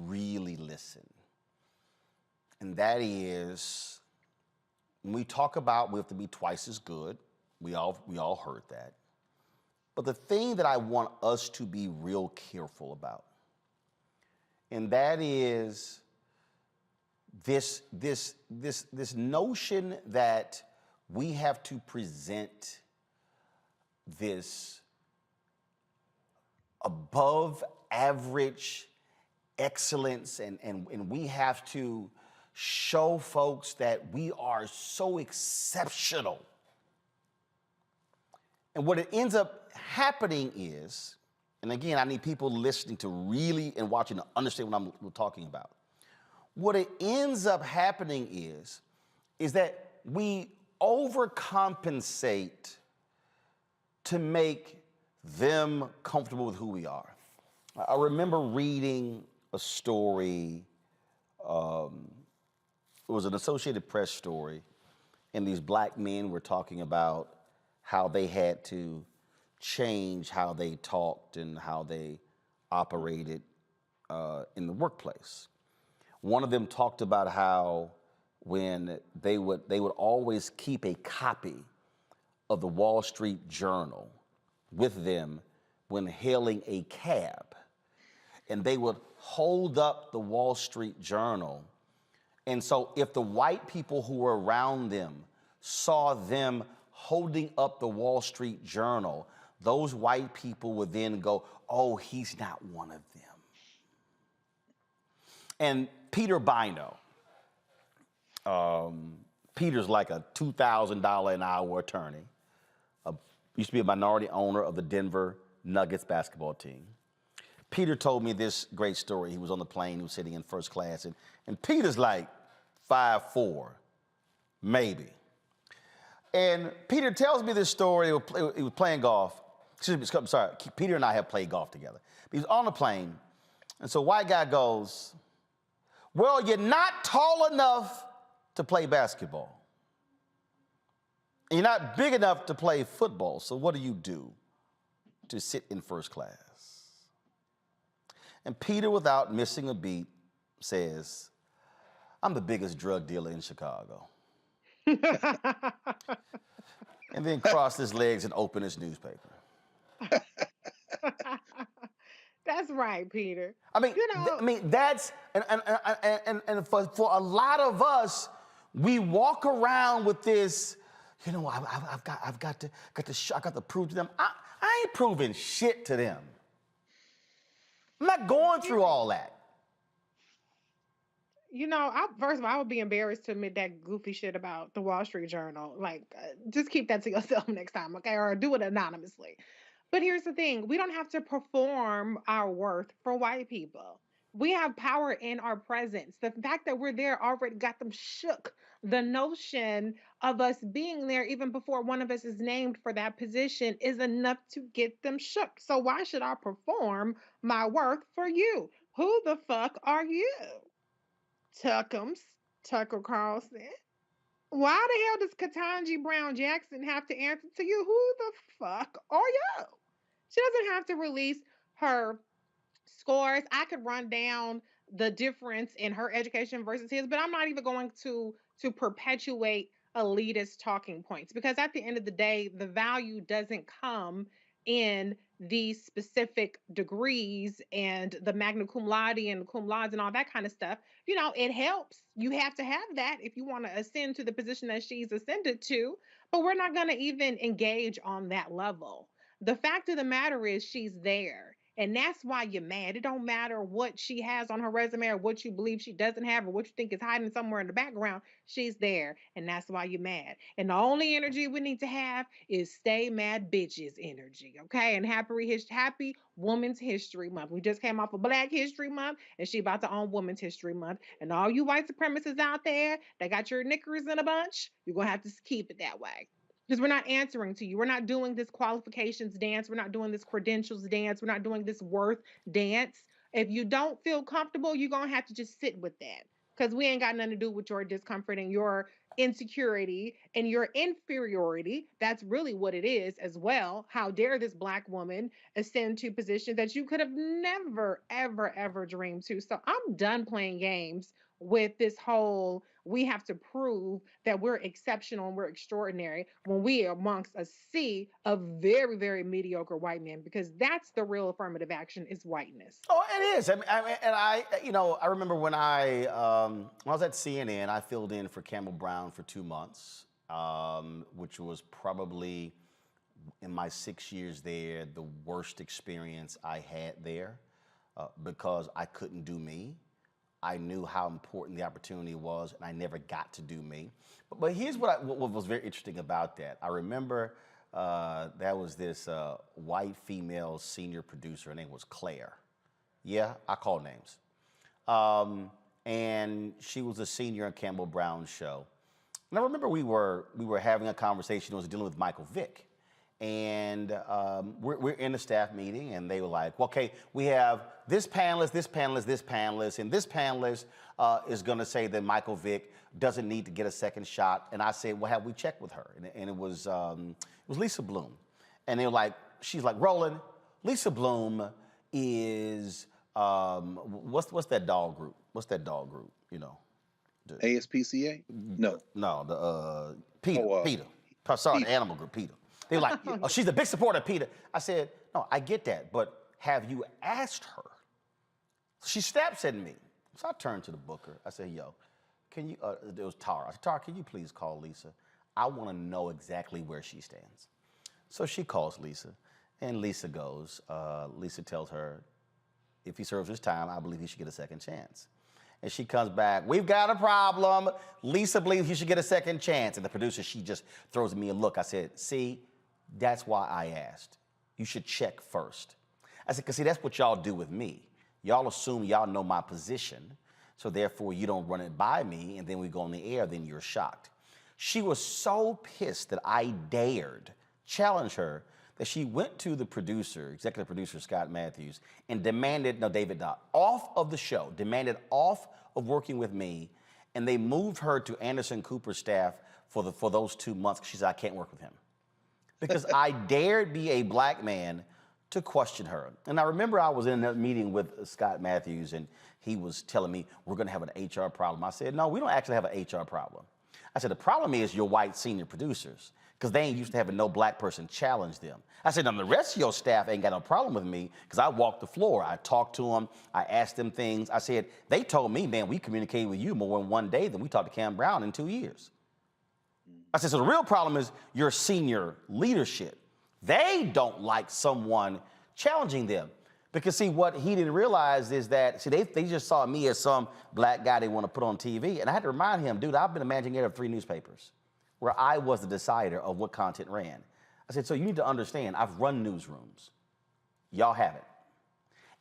really listen. And that is, when we talk about we have to be twice as good, we all heard that. But the thing that I want us to be real careful about, and that is this notion that we have to present this above average excellence and we have to show folks that we are so exceptional. And what it ends up happening is, and again, I need people listening to really and watching to understand what I'm talking about. What it ends up happening is that we overcompensate to make them comfortable with who we are. I remember reading a story, it was an Associated Press story, and these Black men were talking about how they had to change how they talked and how they operated in the workplace. One of them talked about how when they would always keep a copy of the Wall Street Journal with them when hailing a cab. And they would hold up the Wall Street Journal And so if the white people who were around them saw them holding up the Wall Street Journal, those white people would then go, oh, he's not one of them. And Peter Bino, Peter's like a $2,000 an hour attorney, used to be a minority owner of the Denver Nuggets basketball team. Peter told me this great story. He was on the plane, he was sitting in first class, and Peter's like 5'4", maybe. And Peter tells me this story. He was playing golf. Excuse me, I'm sorry. Peter and I have played golf together. He's on the plane, and so white guy goes, well, you're not tall enough to play basketball. You're not big enough to play football, so what do you do to sit in first class? And Peter, without missing a beat, says, I'm the biggest drug dealer in Chicago. And then crossed his legs and opened his newspaper. That's right, Peter. I mean, that's, and for a lot of us, we walk around with this, you know, I've got to prove to them. I ain't proving shit to them. I'm not going through all that. You know, first of all, I would be embarrassed to admit that goofy shit about the Wall Street Journal. Like, just keep that to yourself next time, okay? Or do it anonymously. But here's the thing. We don't have to perform our worth for white people. We have power in our presence. The fact that we're there already got them shook. The notion of us being there even before one of us is named for that position is enough to get them shook. So why should I perform my worth for you? Who the fuck are you? Tucker Carlson. Why the hell does Ketanji Brown Jackson have to answer to you? Who the fuck are you? She doesn't have to release her scores. I could run down the difference in her education versus his, but I'm not even going to perpetuate elitist talking points, because at the end of the day, the value doesn't come in these specific degrees and the magna cum laude and cum laudes and all that kind of stuff. You know, it helps. You have to have that if you want to ascend to the position that she's ascended to, but we're not going to even engage on that level. The fact of the matter is she's there. And that's why you're mad. It don't matter what she has on her resume or what you believe she doesn't have or what you think is hiding somewhere in the background. She's there. And that's why you're mad. And the only energy we need to have is stay mad bitches energy. Okay? And happy Women's History Month. We just came off of Black History Month, and she about to own Women's History Month. And all you white supremacists out there that got your knickers in a bunch, you're going to have to keep it that way. Because we're not answering to you. We're not doing this qualifications dance. We're not doing this credentials dance. We're not doing this worth dance. If you don't feel comfortable, you're going to have to just sit with that. Because we ain't got nothing to do with your discomfort and your insecurity and your inferiority. That's really what it is as well. How dare this Black woman ascend to positions that you could have never, ever, ever dreamed to. So I'm done playing games with this whole, we have to prove that we're exceptional and we're extraordinary when we are amongst a sea of very, very mediocre white men, because that's the real affirmative action, is whiteness. Oh, it is. I remember when I was at CNN, I filled in for Campbell Brown for 2 months, which was probably, in my 6 years there, the worst experience I had there, because I couldn't do me. I knew how important the opportunity was, and I never got to do me. But here's what was very interesting about that. I remember there was this white female senior producer. Her name was Claire. Yeah, I call names. And she was a senior on Campbell Brown's show. And I remember we were having a conversation. It was dealing with Michael Vick. And we're in a staff meeting, and they were like, well, okay, we have this panelist, this panelist, this panelist, and this panelist is going to say that Michael Vick doesn't need to get a second shot. And I said, well, have we checked with her? And it was Lisa Bloom. And they were like, she's like, Roland, Lisa Bloom is, what's that dog group? What's that dog group, you know? ASPCA? No. No, the PETA. Sorry, the animal group, PETA. They were like, oh, she's a big supporter of PETA. I said, no, I get that, but have you asked her? She snaps at me. So I turned to the booker. I said, yo, can you, it was Tara. I said, Tara, can you please call Lisa? I want to know exactly where she stands. So she calls Lisa, and Lisa goes, Lisa tells her, if he serves his time, I believe he should get a second chance. And she comes back, we've got a problem. Lisa believes he should get a second chance. And the producer, she just throws me a look. I said, see, that's why I asked. You should check first. I said, because see, that's what y'all do with me. Y'all assume y'all know my position, so therefore you don't run it by me, and then we go on the air, then you're shocked. She was so pissed that I dared challenge her that she went to the producer, executive producer Scott Matthews, and demanded, no, David Dodd, off of the show, demanded off of working with me, and they moved her to Anderson Cooper's staff for those 2 months. She said, I can't work with him. Because I dared be a black man to question her. And I remember I was in a meeting with Scott Matthews, and he was telling me, we're gonna have an HR problem. I said, no, we don't actually have an HR problem. I said, the problem is your white senior producers, because they ain't used to having no black person challenge them. I said, now the rest of your staff ain't got no problem with me, because I walked the floor. I talked to them, I asked them things. I said, they told me, man, we communicated with you more in one day than we talked to Cam Brown in 2 years. I said, so the real problem is your senior leadership. They don't like someone challenging them. Because see, what he didn't realize is that, see, they just saw me as some black guy they want to put on TV. And I had to remind him, dude, I've been a managing editor of 3 newspapers where I was the decider of what content ran. I said, so you need to understand, I've run newsrooms. Y'all haven't.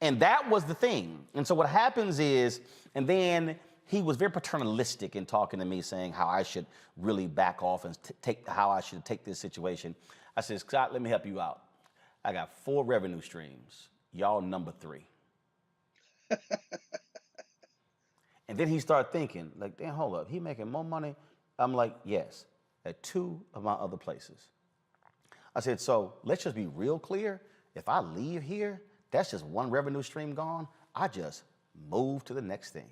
And that was the thing. And so what happens is, and then he was very paternalistic in talking to me, saying how I should really back off and how I should take this situation. I said, Scott, let me help you out. I got 4 revenue streams. Y'all number 3. And then he started thinking, like, damn, hold up, he making more money? I'm like, yes, at 2 of my other places. I said, so let's just be real clear. If I leave here, that's just 1 revenue stream gone. I just move to the next thing.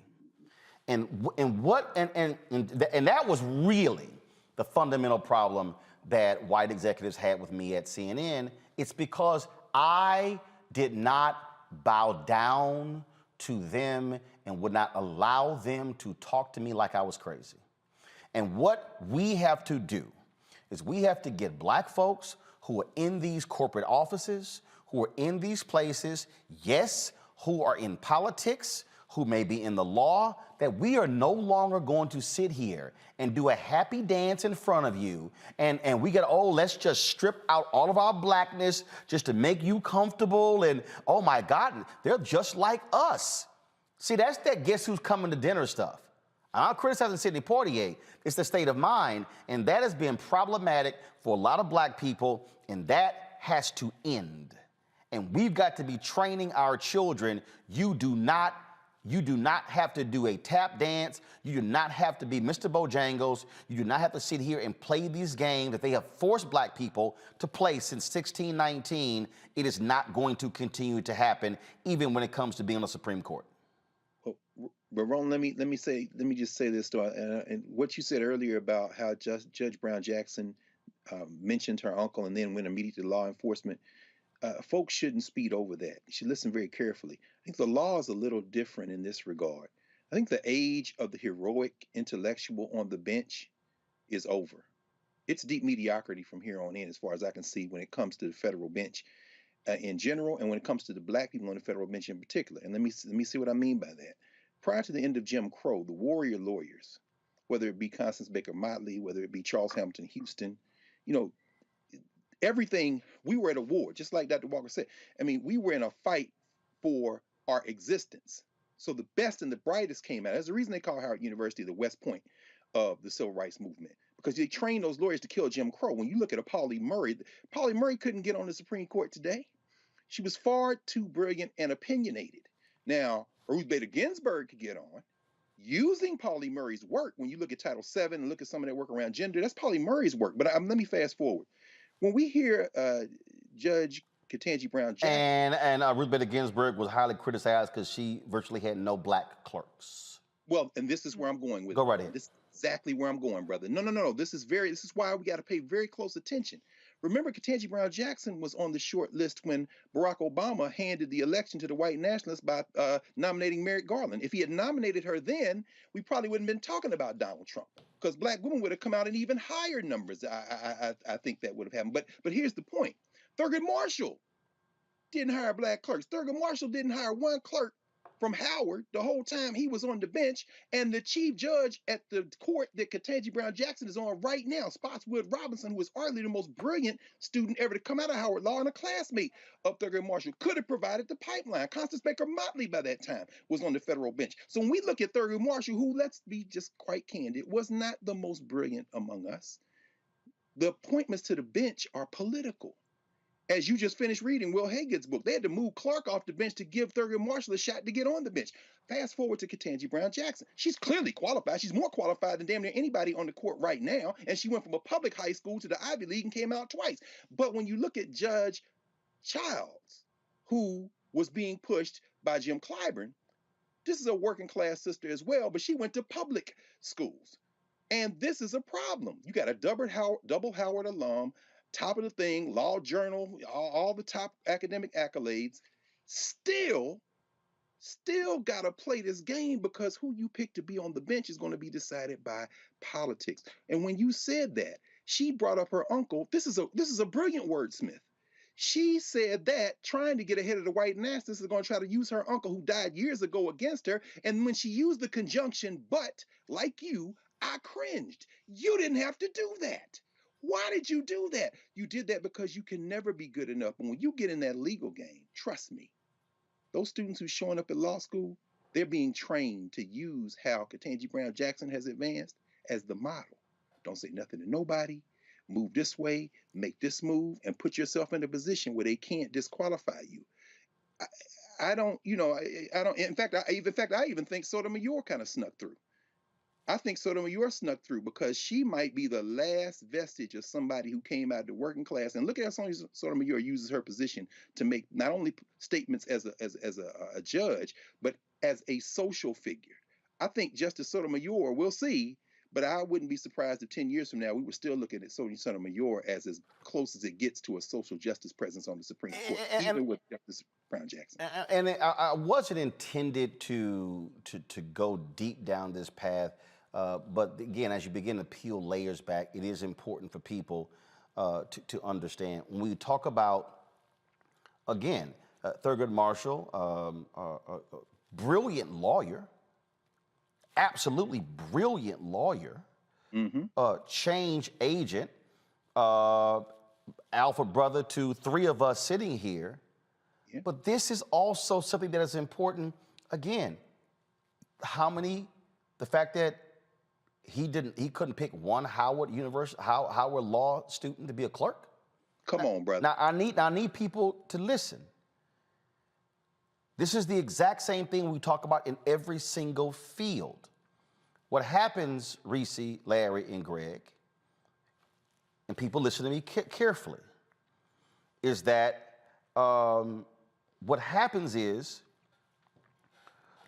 And that was really the fundamental problem that white executives had with me at CNN. It's because I did not bow down to them and would not allow them to talk to me like I was crazy. And what we have to do is we have to get black folks who are in these corporate offices, who are in these places, yes, who are in politics, who may be in the law, that we are no longer going to sit here and do a happy dance in front of you and we get, oh, let's just strip out all of our blackness just to make you comfortable and, oh my God, they're just like us. See, that's that guess who's coming to dinner stuff. I'm not criticizing Sidney Poitier, it's the state of mind, and that has been problematic for a lot of black people, and that has to end. And we've got to be training our children. You do not have to do a tap dance. You do not have to be Mr. Bojangles. You do not have to sit here and play these games that they have forced black people to play since 1619. It is not going to continue to happen, even when it comes to being on the Supreme Court. But Ron, let me just say this though, and what you said earlier about how Judge Brown Jackson mentioned her uncle and then went immediately to law enforcement. Folks shouldn't speed over that. You should listen very carefully. I think the law is a little different in this regard. I think the age of the heroic intellectual on the bench is over. It's deep mediocrity from here on in, as far as I can see, when it comes to the federal bench in general, and when it comes to the black people on the federal bench in particular. And let me see what I mean by that. Prior to the end of Jim Crow, the warrior lawyers, whether it be Constance Baker Motley, whether it be Charles Hamilton Houston, everything, we were at a war, just like Dr. Walker said. I mean, we were in a fight for our existence. So the best and the brightest came out. There's a reason they call Howard University the West Point of the civil rights movement, because they trained those lawyers to kill Jim Crow. When you look at a Pauli Murray couldn't get on the Supreme Court today. She was far too brilliant and opinionated. Now, Ruth Bader Ginsburg could get on using Pauli Murray's work. When you look at Title VII and look at some of that work around gender, that's Pauli Murray's work. But let me fast forward. When we hear Judge Ketanji Brown Jackson, and Ruth Bader Ginsburg was highly criticized because she virtually had no black clerks. Well, and this is where I'm going with Go right ahead. This is exactly where I'm going, brother. No. This is why we got to pay very close attention. Remember, Ketanji Brown Jackson was on the short list when Barack Obama handed the election to the white nationalists by nominating Merrick Garland. If he had nominated her then, we probably wouldn't have been talking about Donald Trump, because black women would have come out in even higher numbers. I think that would have happened. But here's the point. Thurgood Marshall didn't hire black clerks. Thurgood Marshall didn't hire one clerk from Howard the whole time he was on the bench. And the chief judge at the court that Ketanji Brown Jackson is on right now, Spotswood Robinson, who was arguably the most brilliant student ever to come out of Howard Law and a classmate of Thurgood Marshall, could have provided the pipeline. Constance Baker Motley by that time was on the federal bench. So when we look at Thurgood Marshall, who, let's be just quite candid, was not the most brilliant among us, the appointments to the bench are political. As you just finished reading Will Hagen's book, they had to move Clark off the bench to give Thurgood Marshall a shot to get on the bench. Fast forward to Ketanji Brown Jackson. She's clearly qualified. She's more qualified than damn near anybody on the court right now. And she went from a public high school to the Ivy League and came out twice. But when you look at Judge Childs, who was being pushed by Jim Clyburn, this is a working class sister as well, but she went to public schools. And this is a problem. You got a double Howard alum, top of the thing, law journal, all the top academic accolades, still got to play this game, because who you pick to be on the bench is going to be decided by politics. And when you said that, she brought up her uncle. This is a brilliant wordsmith. She said that trying to get ahead of the white nationalists is going to try to use her uncle who died years ago against her. And when she used the conjunction, but like you, I cringed. You didn't have to do that. Why did you do that? You did that because you can never be good enough. And when you get in that legal game, trust me, those students who's showing up at law school, they're being trained to use how Ketanji Brown Jackson has advanced as the model. Don't say nothing to nobody. Move this way, make this move, and put yourself in a position where they can't disqualify you. I don't. In fact, I even think Sotomayor kind of snuck through. I think Sotomayor snuck through because she might be the last vestige of somebody who came out of the working class. And look at how Sotomayor uses her position to make not only statements as a judge, but as a social figure. I think Justice Sotomayor, we'll see, but I wouldn't be surprised if 10 years from now we were still looking at Sotomayor as close as it gets to a social justice presence on the Supreme Court, even with Justice Brown Jackson. And I wasn't intended to go deep down this path. But again, as you begin to peel layers back, it is important for people to understand. When we talk about, again, Thurgood Marshall, brilliant lawyer, absolutely brilliant lawyer, change agent, alpha brother to three of us sitting here. Yeah. But this is also something that is important. Again, the fact that he couldn't pick one Howard Law student to be a clerk. Come on, brother. Now I need people to listen. This is the exact same thing we talk about in every single field. What happens, Reese, Larry, and Greg, and people listen to me carefully, is that what happens is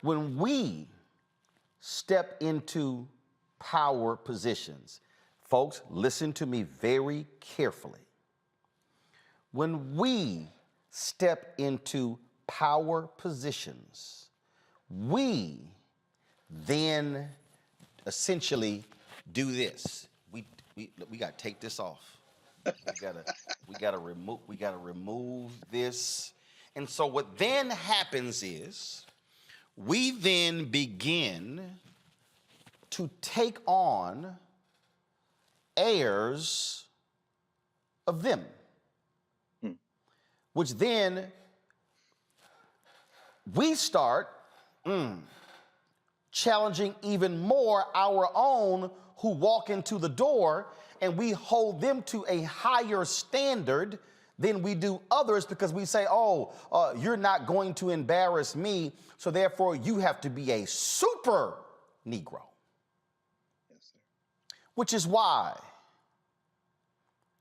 when we step into power positions. Folks, listen to me very carefully. When we step into power positions, we then essentially do this. We got to take this off. We got to remove this. And so what then happens is we then begin to take on heirs of them, which then we start challenging even more our own who walk into the door, and we hold them to a higher standard than we do others, because we say, you're not going to embarrass me, so therefore you have to be a super Negro. Which is why,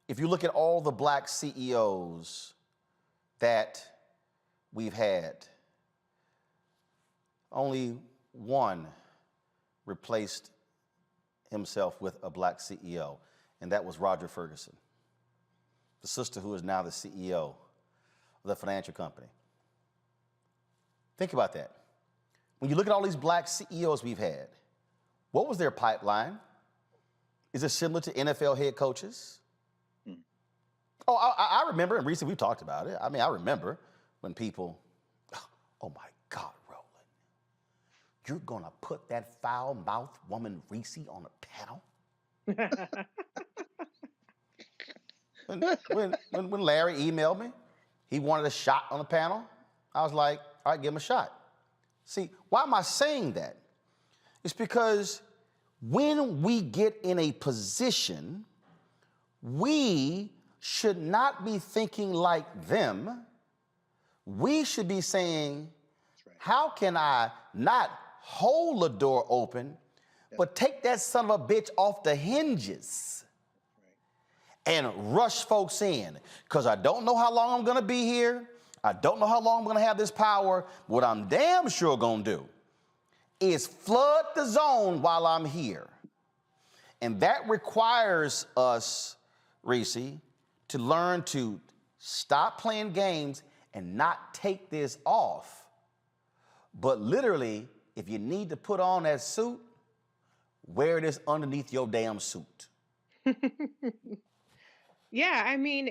if you look at all the black CEOs that we've had, only one replaced himself with a black CEO, and that was Roger Ferguson. the sister who is now the CEO of the financial company. Think about that. When you look at all these black CEOs we've had, what was their pipeline? Is it similar to NFL head coaches? Oh, I remember, and recently we've talked about it. I mean, I remember when people, oh my God, Roland, you're gonna put that foul-mouthed woman Reese on a panel? when Larry emailed me, he wanted a shot on the panel. I was like, all right, give him a shot. See, why am I saying that? It's because when we get in a position, we should not be thinking like them. We should be saying, how can I not hold the door open, but take that son of a bitch off the hinges and rush folks in? Because I don't know how long I'm gonna be here. I don't know how long I'm gonna have this power. What I'm damn sure gonna do is flood the zone while I'm here. And that requires us, Reese, to learn to stop playing games and not take this off. But literally, if you need to put on that suit, wear this underneath your damn suit. Yeah, I mean,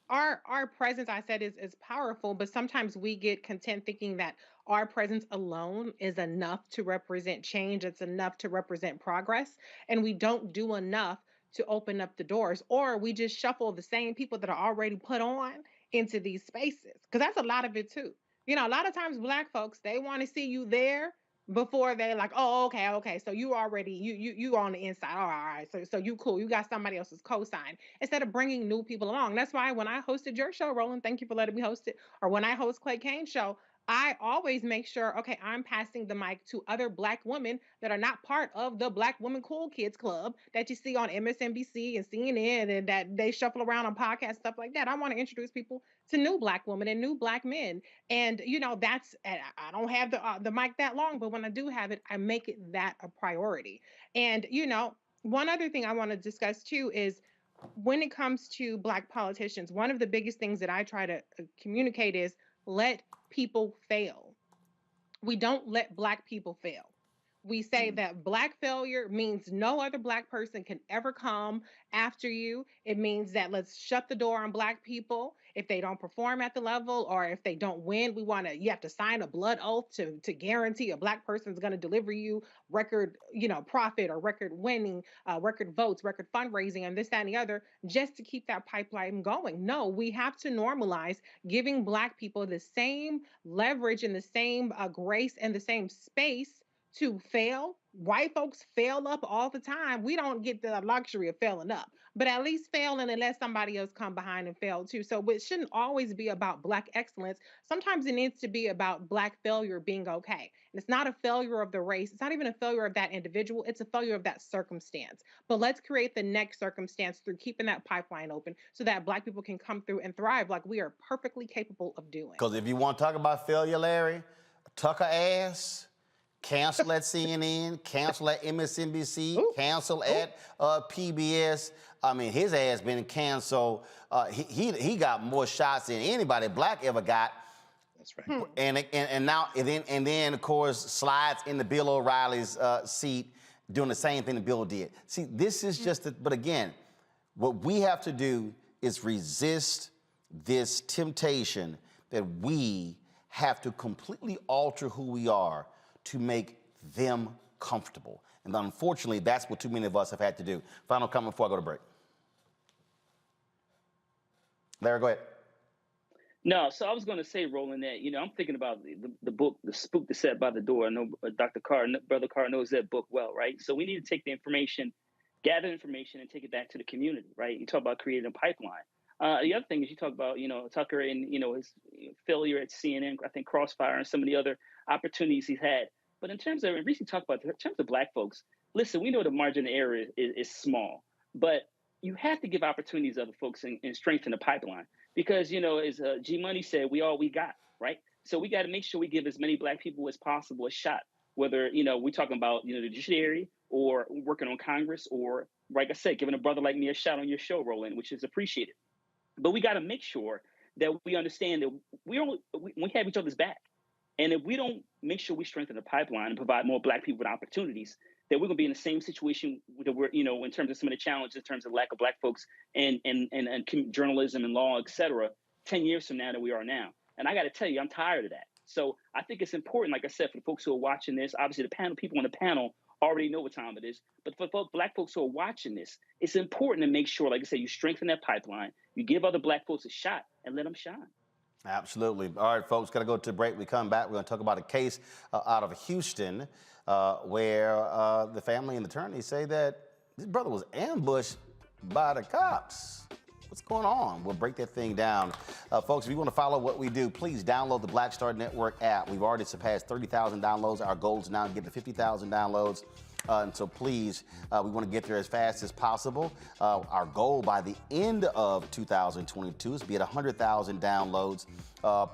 our presence, I said, is powerful, but sometimes we get content thinking that our presence alone is enough to represent change. It's enough to represent progress, and we don't do enough to open up the doors, or we just shuffle the same people that are already put on into these spaces. Because that's a lot of it too. A lot of times black folks, they want to see you there before they like, oh, okay. So you already, you on the inside. All right. So you cool. You got somebody else's cosign instead of bringing new people along. That's why when I hosted your show, Roland, thank you for letting me host it. Or when I host Clay Kane's show, I always make sure, okay, I'm passing the mic to other black women that are not part of the Black Women Cool Kids Club that you see on MSNBC and CNN and that they shuffle around on podcasts, stuff like that. I want to introduce people to new black women and new black men. And, I don't have the mic that long, but when I do have it, I make it that a priority. And, one other thing I want to discuss too is when it comes to black politicians, one of the biggest things that I try to communicate is let people fail. We don't let black people fail. We say that black failure means no other black person can ever come after you. It means that let's shut the door on black people if they don't perform at the level or if they don't win. You have to sign a blood oath to guarantee a black person is going to deliver you record, profit or record winning, record votes, record fundraising, and this, that, and the other, just to keep that pipeline going. No, we have to normalize giving black people the same leverage and the same grace and the same space to fail. White folks fail up all the time. We don't get the luxury of failing up, but at least failing and let somebody else come behind and fail too. So it shouldn't always be about black excellence. Sometimes it needs to be about black failure being okay. And it's not a failure of the race. It's not even a failure of that individual. It's a failure of that circumstance. But let's create the next circumstance through keeping that pipeline open so that black people can come through and thrive like we are perfectly capable of doing. Because if you want to talk about failure, Larry, Tucker ass, cancel at CNN, cancel at MSNBC, cancel at PBS. I mean, his ass been canceled. He got more shots than anybody black ever got. That's right. And then of course slides into Bill O'Reilly's seat, doing the same thing that Bill did. See, this is but again, what we have to do is resist this temptation that we have to completely alter who we are to make them comfortable. And unfortunately, that's what too many of us have had to do. Final comment before I go to break. Larry, go ahead. No, so I was going to say, Roland, that, I'm thinking about the book, The Spook That Sat by the Door. I know Dr. Carr, Brother Carr knows that book well, right? So we need to take the information, gather information, and take it back to the community, right? You talk about creating a pipeline. The other thing is you talk about, Tucker and, his failure at CNN, I think Crossfire and some of the other opportunities he's had. But in terms of, black folks, listen, we know the margin of error is small, but you have to give opportunities to other folks and strengthen the pipeline because, as G Money said, we all we got, right? So we got to make sure we give as many black people as possible a shot, whether, we're talking about, the judiciary or working on Congress or like I said, giving a brother like me a shout on your show, Roland, which is appreciated. But we got to make sure that we understand that we have each other's back. And if we don't make sure we strengthen the pipeline and provide more Black people with opportunities, that we're going to be in the same situation that we're, in terms of some of the challenges, in terms of lack of Black folks and journalism and law, et cetera, 10 years from now than we are now. And I got to tell you, I'm tired of that. So I think it's important, like I said, for the folks who are watching this, obviously people on the panel already know what time it is. But for Black folks who are watching this, it's important to make sure, like I said, you strengthen that pipeline, you give other Black folks a shot, and let them shine. Absolutely. All right, folks, got to go to a break. We come back. We're going to talk about a case out of Houston where the family and the attorney say that this brother was ambushed by the cops. What's going on? We'll break that thing down. Folks, if you want to follow what we do, please download the Black Star Network app. We've already surpassed 30,000 downloads. Our goal is now to get to 50,000 downloads. And so please, we want to get there as fast as possible. Our goal by the end of 2022 is to be at 100,000 downloads.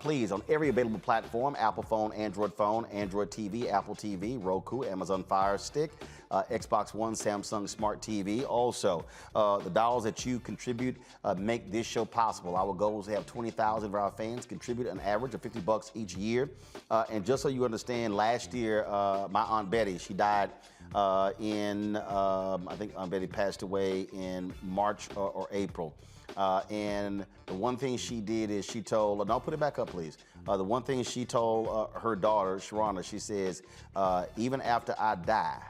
Please, on every available platform, Apple phone, Android TV, Apple TV, Roku, Amazon Fire Stick, Xbox One, Samsung Smart TV. Also, the dollars that you contribute make this show possible. Our goal is to have 20,000 of our fans contribute an average of $50 each year. And just so you understand, last year, my Aunt Betty, she died I think Aunt Betty passed away in March or April. And the one thing she did is she told, no, put it back up, please. The one thing she told her daughter, Sharona, she says, even after I die,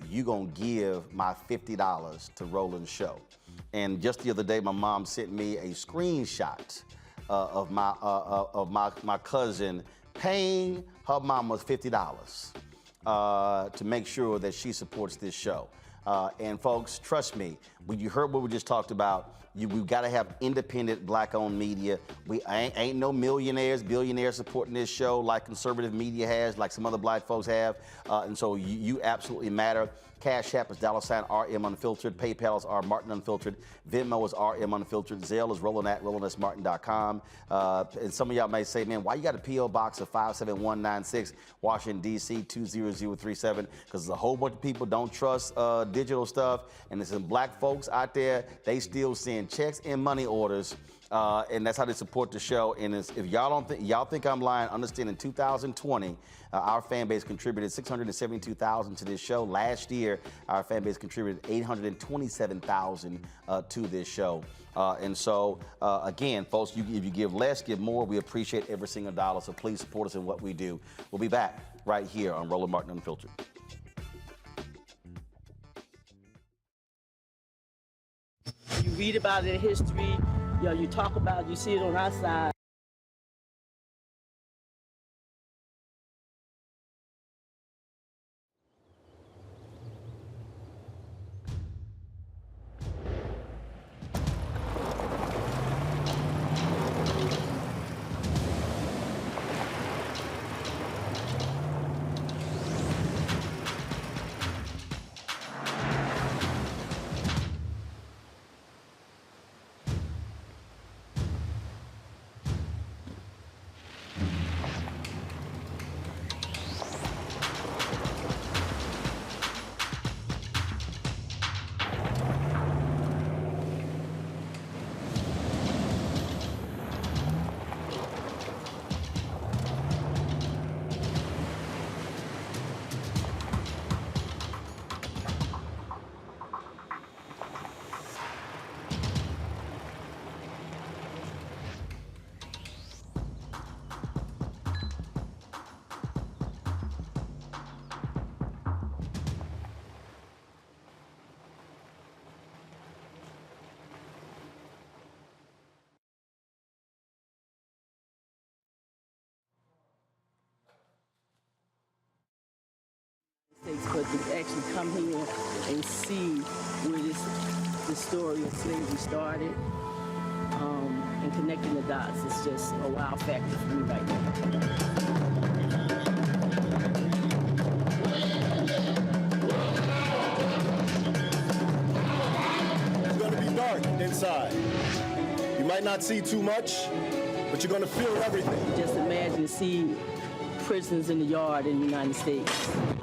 you gonna give my $50 to Roland's show. And just the other day, my mom sent me a screenshot of my cousin paying her mama $50 to make sure that she supports this show. And folks, trust me, when you heard what we just talked about, we've got to have independent Black-owned media. We ain't no millionaires, billionaires supporting this show like conservative media has, like some other Black folks have. And so you absolutely matter. Cash App is $RM Unfiltered. PayPal is R Martin Unfiltered. Venmo is RM Unfiltered. Zelle is Roland@RolandSMartin.com. And some of y'all may say, man, why you got a P.O. Box of 57196, Washington, D.C. 20037? Because a whole bunch of people don't trust digital stuff. And there's some Black folks out there, they still send checks and money orders. And that's how they support the show. And if y'all think I'm lying, understand in 2020, our fan base contributed $672,000 to this show. Last year, our fan base contributed $827,000 to this show. And so, again, folks, if you give less, give more. We appreciate every single dollar. So please support us in what we do. We'll be back right here on Roland Martin Unfiltered. You read about it in history. You talk about it, you see it on our side. But to actually come here and see where this story of slavery started and connecting the dots is just a wow factor for me right now. It's going to be dark inside. You might not see too much, but you're going to feel everything. Just imagine to see prisons in the yard in the United States.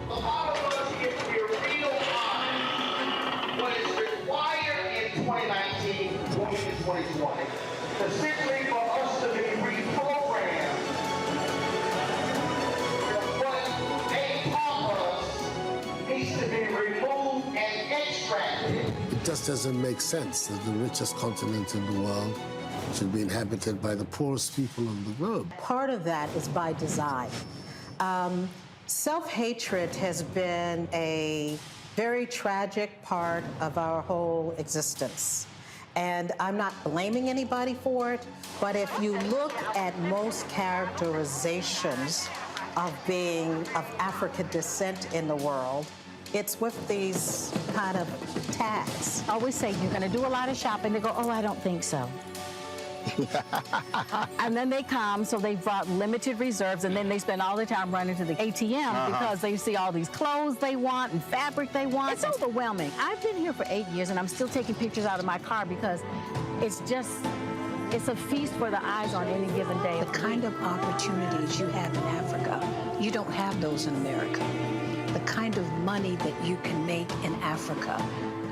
A lot of us get to be a real what is 2020 is simply for us to be reprogrammed. What they taught us needs to be removed and extracted. It just doesn't make sense that the richest continent in the world should be inhabited by the poorest people on the globe. Part of that is by design. Self-hatred has been a very tragic part of our whole existence. And I'm not blaming anybody for it, but if you look at most characterizations of being of African descent in the world, it's with these kind of tags. Always say, you're gonna do a lot of shopping. They go, oh, I don't think so. And then they come, so they brought limited reserves, and then they spend all the time running to the ATM because they see all these clothes they want and fabric they want. It's overwhelming. I've been here for 8 years, and I'm still taking pictures out of my car because it's a feast for the eyes on any given day. The kind of opportunities you have in Africa, you don't have those in America. The kind of money that you can make in Africa,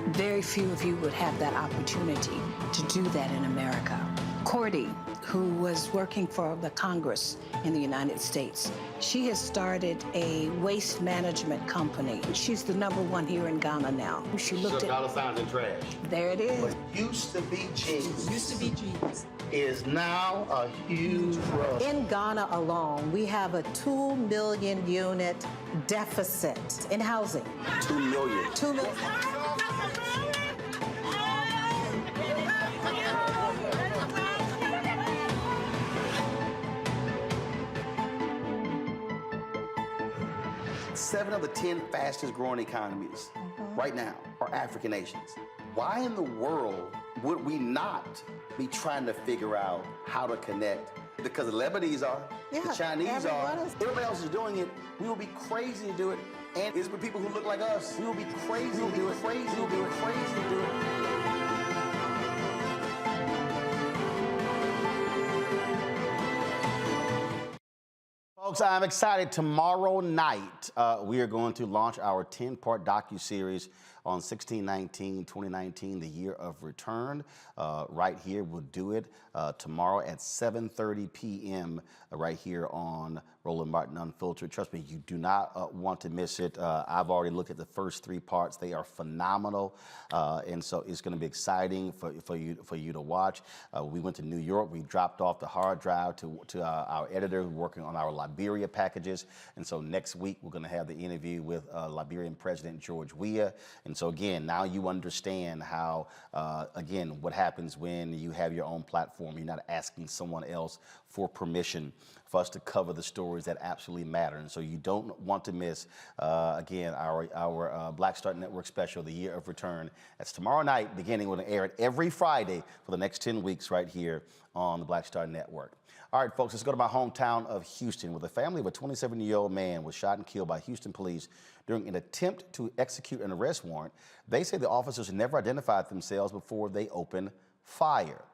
very few of you would have that opportunity to do that in America. Cordy, who was working for the Congress in the United States, she has started a waste management company. She's the #1 here in Ghana now. She looked at dollar signs and trash. There it is. What used to be jeans. Used to be jeans. Is now a huge rub. In Ghana alone, we have a 2 million unit deficit in housing. 2 million. 2 million. Seven of the 10 fastest growing economies right now are African nations. Why in the world would we not be trying to figure out how to connect? Because the Lebanese are, the Chinese are, everybody else is doing it. We will be crazy to do it. And it's with people who look like us. We will be crazy to do it. Crazy to do it. Crazy to do it. Folks, I'm excited. Tomorrow night, we are going to launch our 10-part docuseries on 1619-2019, the year of return. Right here, we'll do it tomorrow at 7:30 p.m. Right here on Roland Martin Unfiltered. Trust me, you do not want to miss it. I've already looked at the first 3 parts. They are phenomenal, and so it's going to be exciting for you to watch. We went to New York. We dropped off the hard drive to our editor who's working on our Liberia packages, and so next week we're going to have the interview with Liberian President George Weah. And so again, now you understand how, again, what happens when you have your own platform. You're not asking someone else for permission for us to cover the stories that absolutely matter. And so you don't want to miss, again, our Black Star Network special, The Year of Return. That's tomorrow night, beginning. We're going to air it every Friday for the next 10 weeks right here on the Black Star Network. All right, folks, let's go to my hometown of Houston, where the family of a 27-year-old man was shot and killed by Houston police during an attempt to execute an arrest warrant. They say the officers never identified themselves before they opened fire.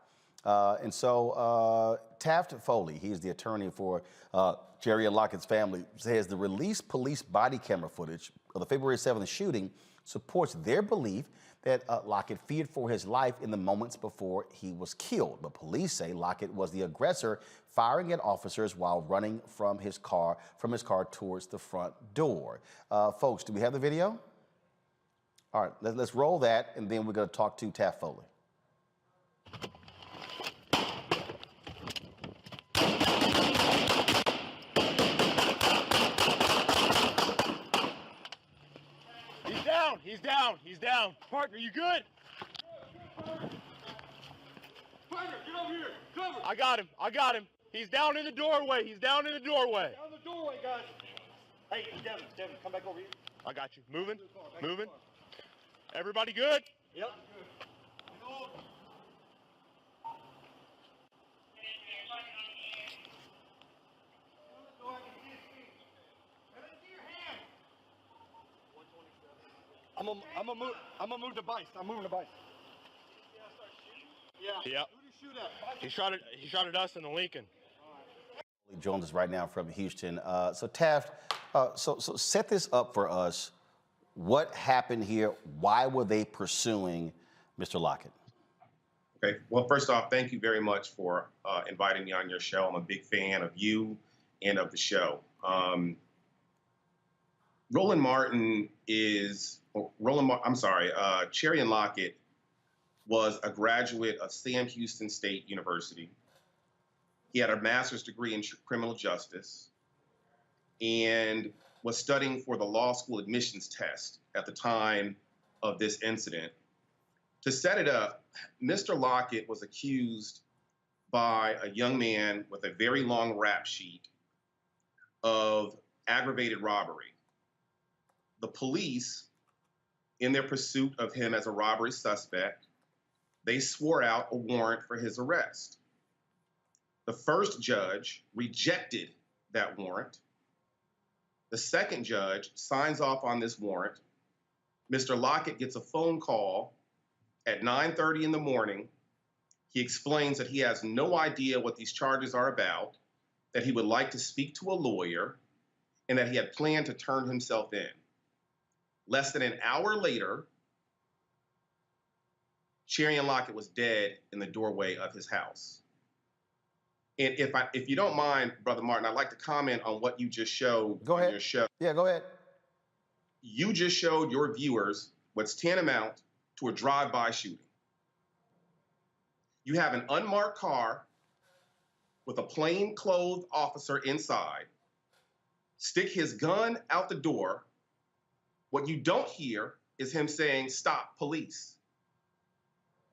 And so Taft Foley, he's the attorney for Charion Lockett's family, says the released police body camera footage of the February 7th shooting supports their belief that Lockett feared for his life in the moments before he was killed. But police say Lockett was the aggressor, firing at officers while running from his car towards the front door. Folks, do we have the video? All right, let's roll that, and then we're going to talk to Taft Foley. He's down. He's down. Partner, you good? Partner, get over here. Cover. I got him. He's down in the doorway. Down in the doorway, guys. Hey, Devin, come back over here. I got you. Moving. Everybody good? Yep. I'm gonna move the bike. I'm moving the bike. Yeah. Yep. Who did he shoot at? He shot at us in the Lincoln. He joins us right now from Houston. So Taft, so set this up for us. What happened here? Why were they pursuing Mr. Lockett? Okay. Well, first off, thank you very much for inviting me on your show. I'm a big fan of you and of the show. Charion Lockett was a graduate of Sam Houston State University. He had a master's degree in criminal justice and was studying for the law school admissions test at the time of this incident. To set it up, Mr. Lockett was accused by a young man with a very long rap sheet of aggravated robbery. The police, in their pursuit of him as a robbery suspect, they swore out a warrant for his arrest. The first judge rejected that warrant. The second judge signs off on this warrant. Mr. Lockett gets a phone call at 9:30 in the morning. He explains that he has no idea what these charges are about, that he would like to speak to a lawyer, and that he had planned to turn himself in. Less than an hour later, Charion Lockett was dead in the doorway of his house. And if you don't mind, Brother Martin, I'd like to comment on what you just showed on your show. Yeah, go ahead. You just showed your viewers what's tantamount to a drive-by shooting. You have an unmarked car with a plain-clothed officer inside, stick his gun out the door. What you don't hear is him saying, "Stop, police.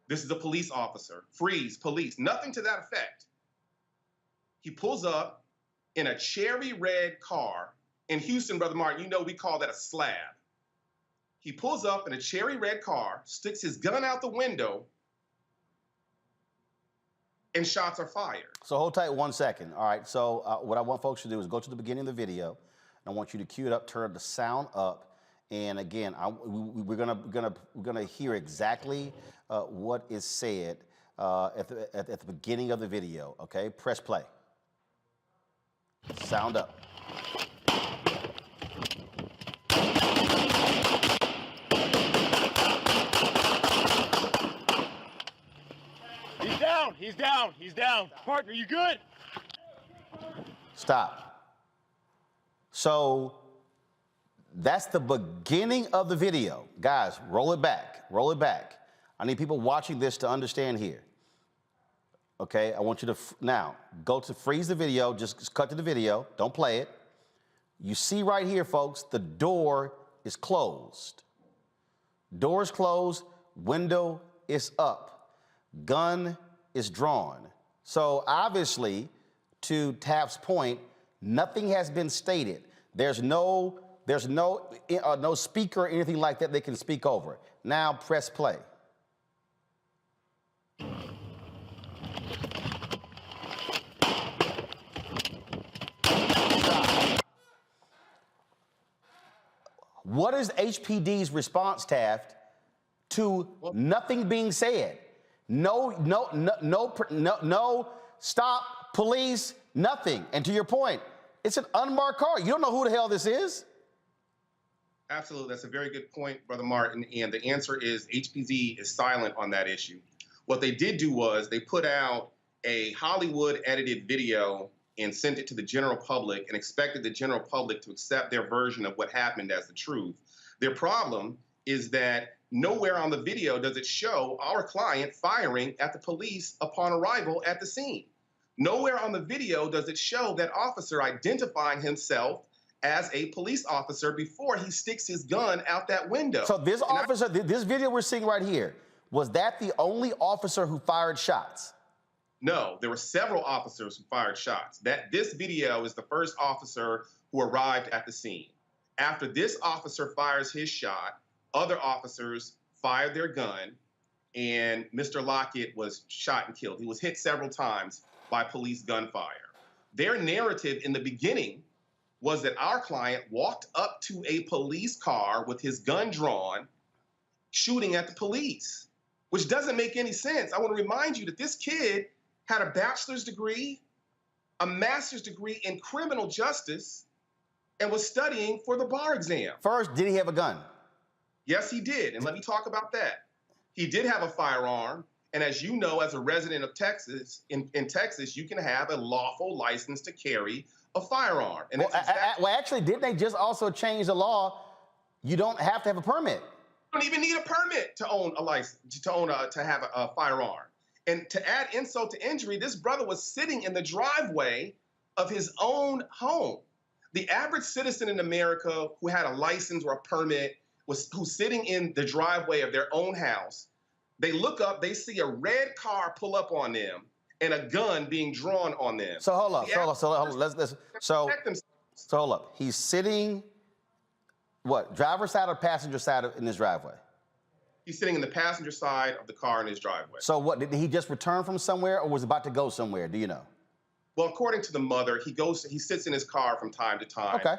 This is a police officer. Freeze, police." Nothing to that effect. He pulls up in a cherry red car. In Houston, Brother Martin, you know we call that a slab. He pulls up in a cherry red car, sticks his gun out the window, and shots are fired. So hold tight 1 second. All right, so what I want folks to do is go to the beginning of the video. And I want you to cue it up, turn the sound up. And again, we're gonna hear exactly what is said at the beginning of the video, okay? Press play. Sound up. He's down, he's down, he's down. Partner, you good? Stop. So that's the beginning of the video. Guys, roll it back, roll it back. I need people watching this to understand here. Okay, I want you to now go to freeze the video, just cut to the video, don't play it. You see right here, folks, the door is closed. Door is closed, window is up, gun is drawn. So obviously, to Taft's point, nothing has been stated. There's no speaker or anything like that they can speak over. Now press play. What is HPD's response, Taft, to nothing being said? No, stop, police, nothing. And to your point, it's an unmarked car. You don't know who the hell this is. Absolutely, that's a very good point, Brother Martin. And the answer is HPD is silent on that issue. What they did do was they put out a Hollywood edited video and sent it to the general public and expected the general public to accept their version of what happened as the truth. Their problem is that nowhere on the video does it show our client firing at the police upon arrival at the scene. Nowhere on the video does it show that officer identifying himself as a police officer before he sticks his gun out that window. So this officer, this video we're seeing right here, was that the only officer who fired shots? No, there were several officers who fired shots. This video is the first officer who arrived at the scene. After this officer fires his shot, other officers fired their gun, and Mr. Lockett was shot and killed. He was hit several times by police gunfire. Their narrative in the beginning was that our client walked up to a police car with his gun drawn, shooting at the police, which doesn't make any sense. I want to remind you that this kid had a bachelor's degree, a master's degree in criminal justice, and was studying for the bar exam. First, did he have a gun? Yes, he did, and let me talk about that. He did have a firearm, And as you know, as a resident of Texas, in Texas, you can have a lawful license to carry a firearm. And well, actually, didn't they just also change the law? You don't have to have a permit. You don't even need a permit to own a license, to have a firearm. And to add insult to injury, this brother was sitting in the driveway of his own home. The average citizen in America who had a license or a permit who's sitting in the driveway of their own house. They look up, they see a red car pull up on them and a gun being drawn on them. So hold up, so hold up. He's sitting, what, driver's side or passenger side in his driveway? He's sitting in the passenger side of the car in his driveway. So what, did he just return from somewhere or was about to go somewhere? Do you know? Well, according to the mother, he sits in his car from time to time. Okay.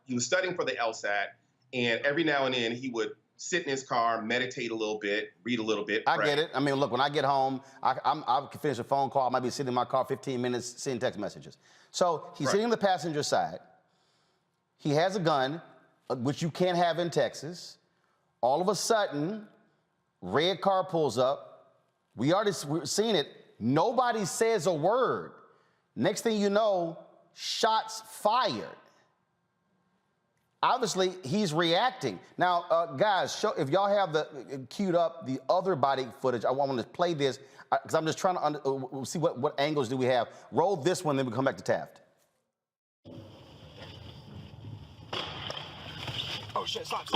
He was studying for the LSAT, and every now and then he would sit in his car, meditate a little bit, read a little bit. I get it. I mean, look, when I get home, I can finish a phone call. I might be sitting in my car 15 minutes, sending text messages. So he's sitting on the passenger side. He has a gun, which you can't have in Texas. All of a sudden, red car pulls up. We've seen it. Nobody says a word. Next thing you know, shots fired. Obviously, he's reacting. Now, guys, if y'all have queued up the other body footage, I want to play this because I'm just trying to see what angles do we have. Roll this one, then we come back to Taft. Oh, shit, stop.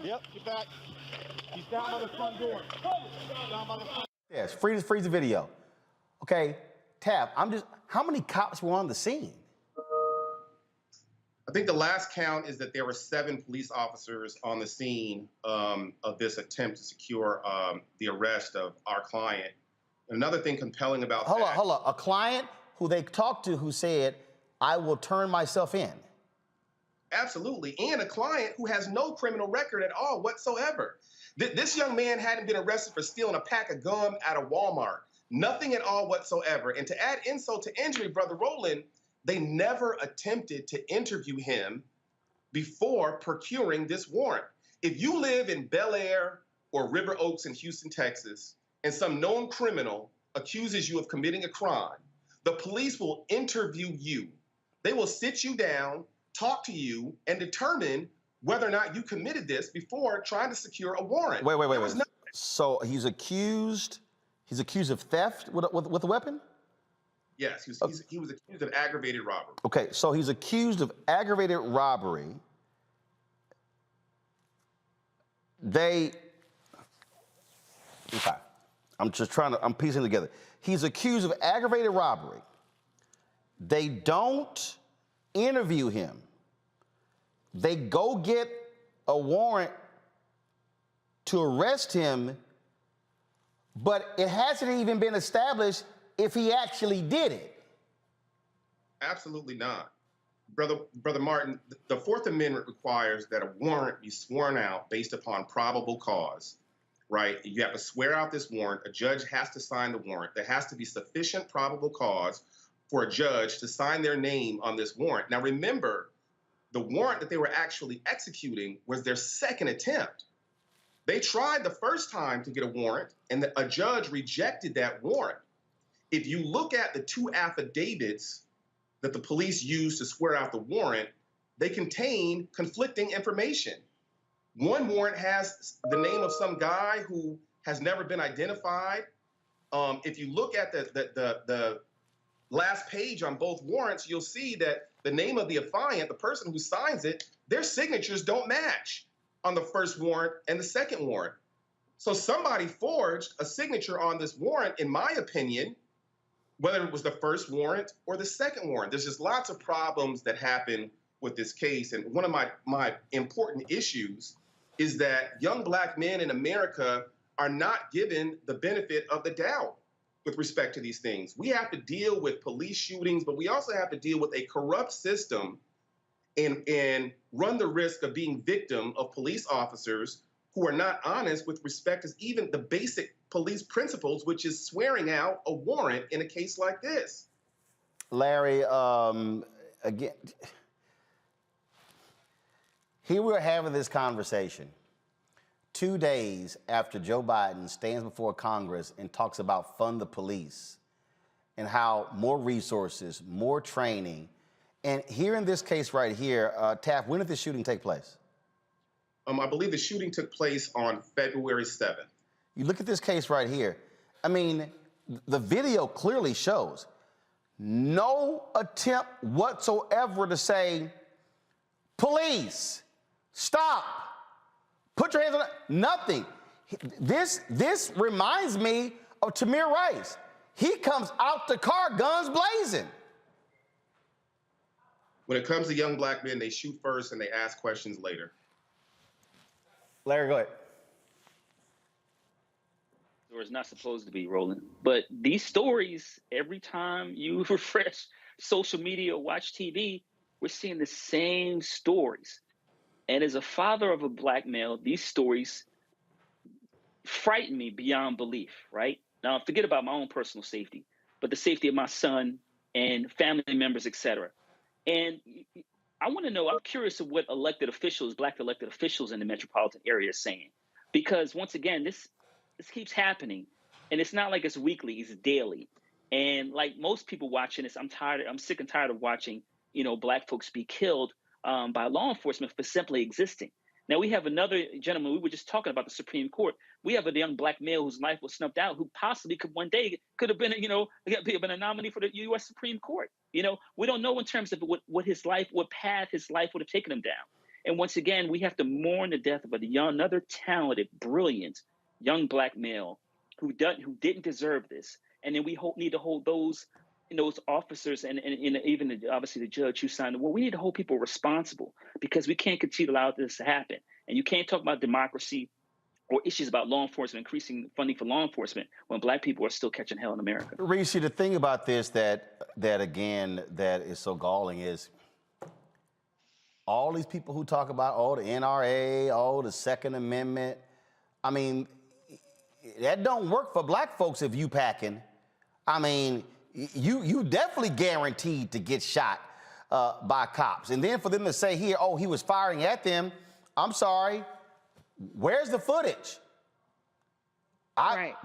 Yep, get back. He's down by the front door. Down by the front. Yes, freeze the video. Okay, Taft, how many cops were on the scene? I think the last count is that there were 7 police officers on the scene of this attempt to secure the arrest of our client. Another thing compelling about Hold on. A client who they talked to who said, I will turn myself in. Absolutely. And a client who has no criminal record at all whatsoever. This young man hadn't been arrested for stealing a pack of gum at a Walmart. Nothing at all whatsoever. And to add insult to injury, Brother Roland, they never attempted to interview him before procuring this warrant. If you live in Bel Air or River Oaks in Houston, Texas, and some known criminal accuses you of committing a crime, the police will interview you. They will sit you down, talk to you, and determine whether or not you committed this before trying to secure a warrant. Wait. So he's accused of theft with a weapon? Yes, he was accused of aggravated robbery. Okay, so he's accused of aggravated robbery. Okay. I'm piecing together. He's accused of aggravated robbery. They don't interview him. They go get a warrant to arrest him, but it hasn't even been established if he actually did it. Absolutely not. Brother Martin, the Fourth Amendment requires that a warrant be sworn out based upon probable cause, right? You have to swear out this warrant. A judge has to sign the warrant. There has to be sufficient probable cause for a judge to sign their name on this warrant. Now remember, the warrant that they were actually executing was their second attempt. They tried the first time to get a warrant, and a judge rejected that warrant. If you look at the 2 affidavits that the police used to swear out the warrant, they contain conflicting information. One warrant has the name of some guy who has never been identified. If you look at the last page on both warrants, you'll see that the name of the affiant, the person who signs it, their signatures don't match on the first warrant and the second warrant. So somebody forged a signature on this warrant, in my opinion, whether it was the first warrant or the second warrant. There's just lots of problems that happen with this case. And one of my important issues is that young Black men in America are not given the benefit of the doubt with respect to these things. We have to deal with police shootings, but we also have to deal with a corrupt system and run the risk of being victim of police officers who are not honest with respect to even the basic police principles, which is swearing out a warrant in a case like this. Larry, again, here we're having this conversation 2 days after Joe Biden stands before Congress and talks about fund the police and how more resources, more training. And here in this case right here, Taft, when did this shooting take place? I believe the shooting took place on February 7th. You look at this case right here. I mean, the video clearly shows no attempt whatsoever to say, police, stop, put your hands on it, nothing. This reminds me of Tamir Rice. He comes out the car, guns blazing. When it comes to young black men, they shoot first and they ask questions later. Larry, go ahead. Or it's not supposed to be, Roland. But these stories, every time you refresh social media or watch TV, we're seeing the same stories. And as a father of a black male, these stories frighten me beyond belief, right? Now, forget about my own personal safety, but the safety of my son and family members, et cetera. And I want to know, I'm curious of what elected officials, black elected officials in the metropolitan area are saying. Because once again, this keeps happening, and it's not like it's weekly, it's daily. And like most people watching this, I'm sick and tired of watching, black folks be killed by law enforcement for simply existing. Now, we have another gentleman, we were just talking about the Supreme Court. We have a young black male whose life was snuffed out, who possibly could one day could have been, been a nominee for the U.S. Supreme Court. We don't know in terms of what path his life would have taken him down. And once again, we have to mourn the death of another talented, brilliant young black male who didn't deserve this. And then we need to hold those officers and even obviously the judge who signed the warrant. We need to hold people responsible, because we can't continue to allow this to happen. And you can't talk about democracy or issues about law enforcement, increasing funding for law enforcement, when black people are still catching hell in America. Reese, the thing about this that is so galling is all these people who talk about, the NRA, the Second Amendment. I mean, that don't work for black folks if you packing. I mean, you definitely guaranteed to get shot by cops. And then for them to say here, he was firing at them, I'm sorry, where's the footage?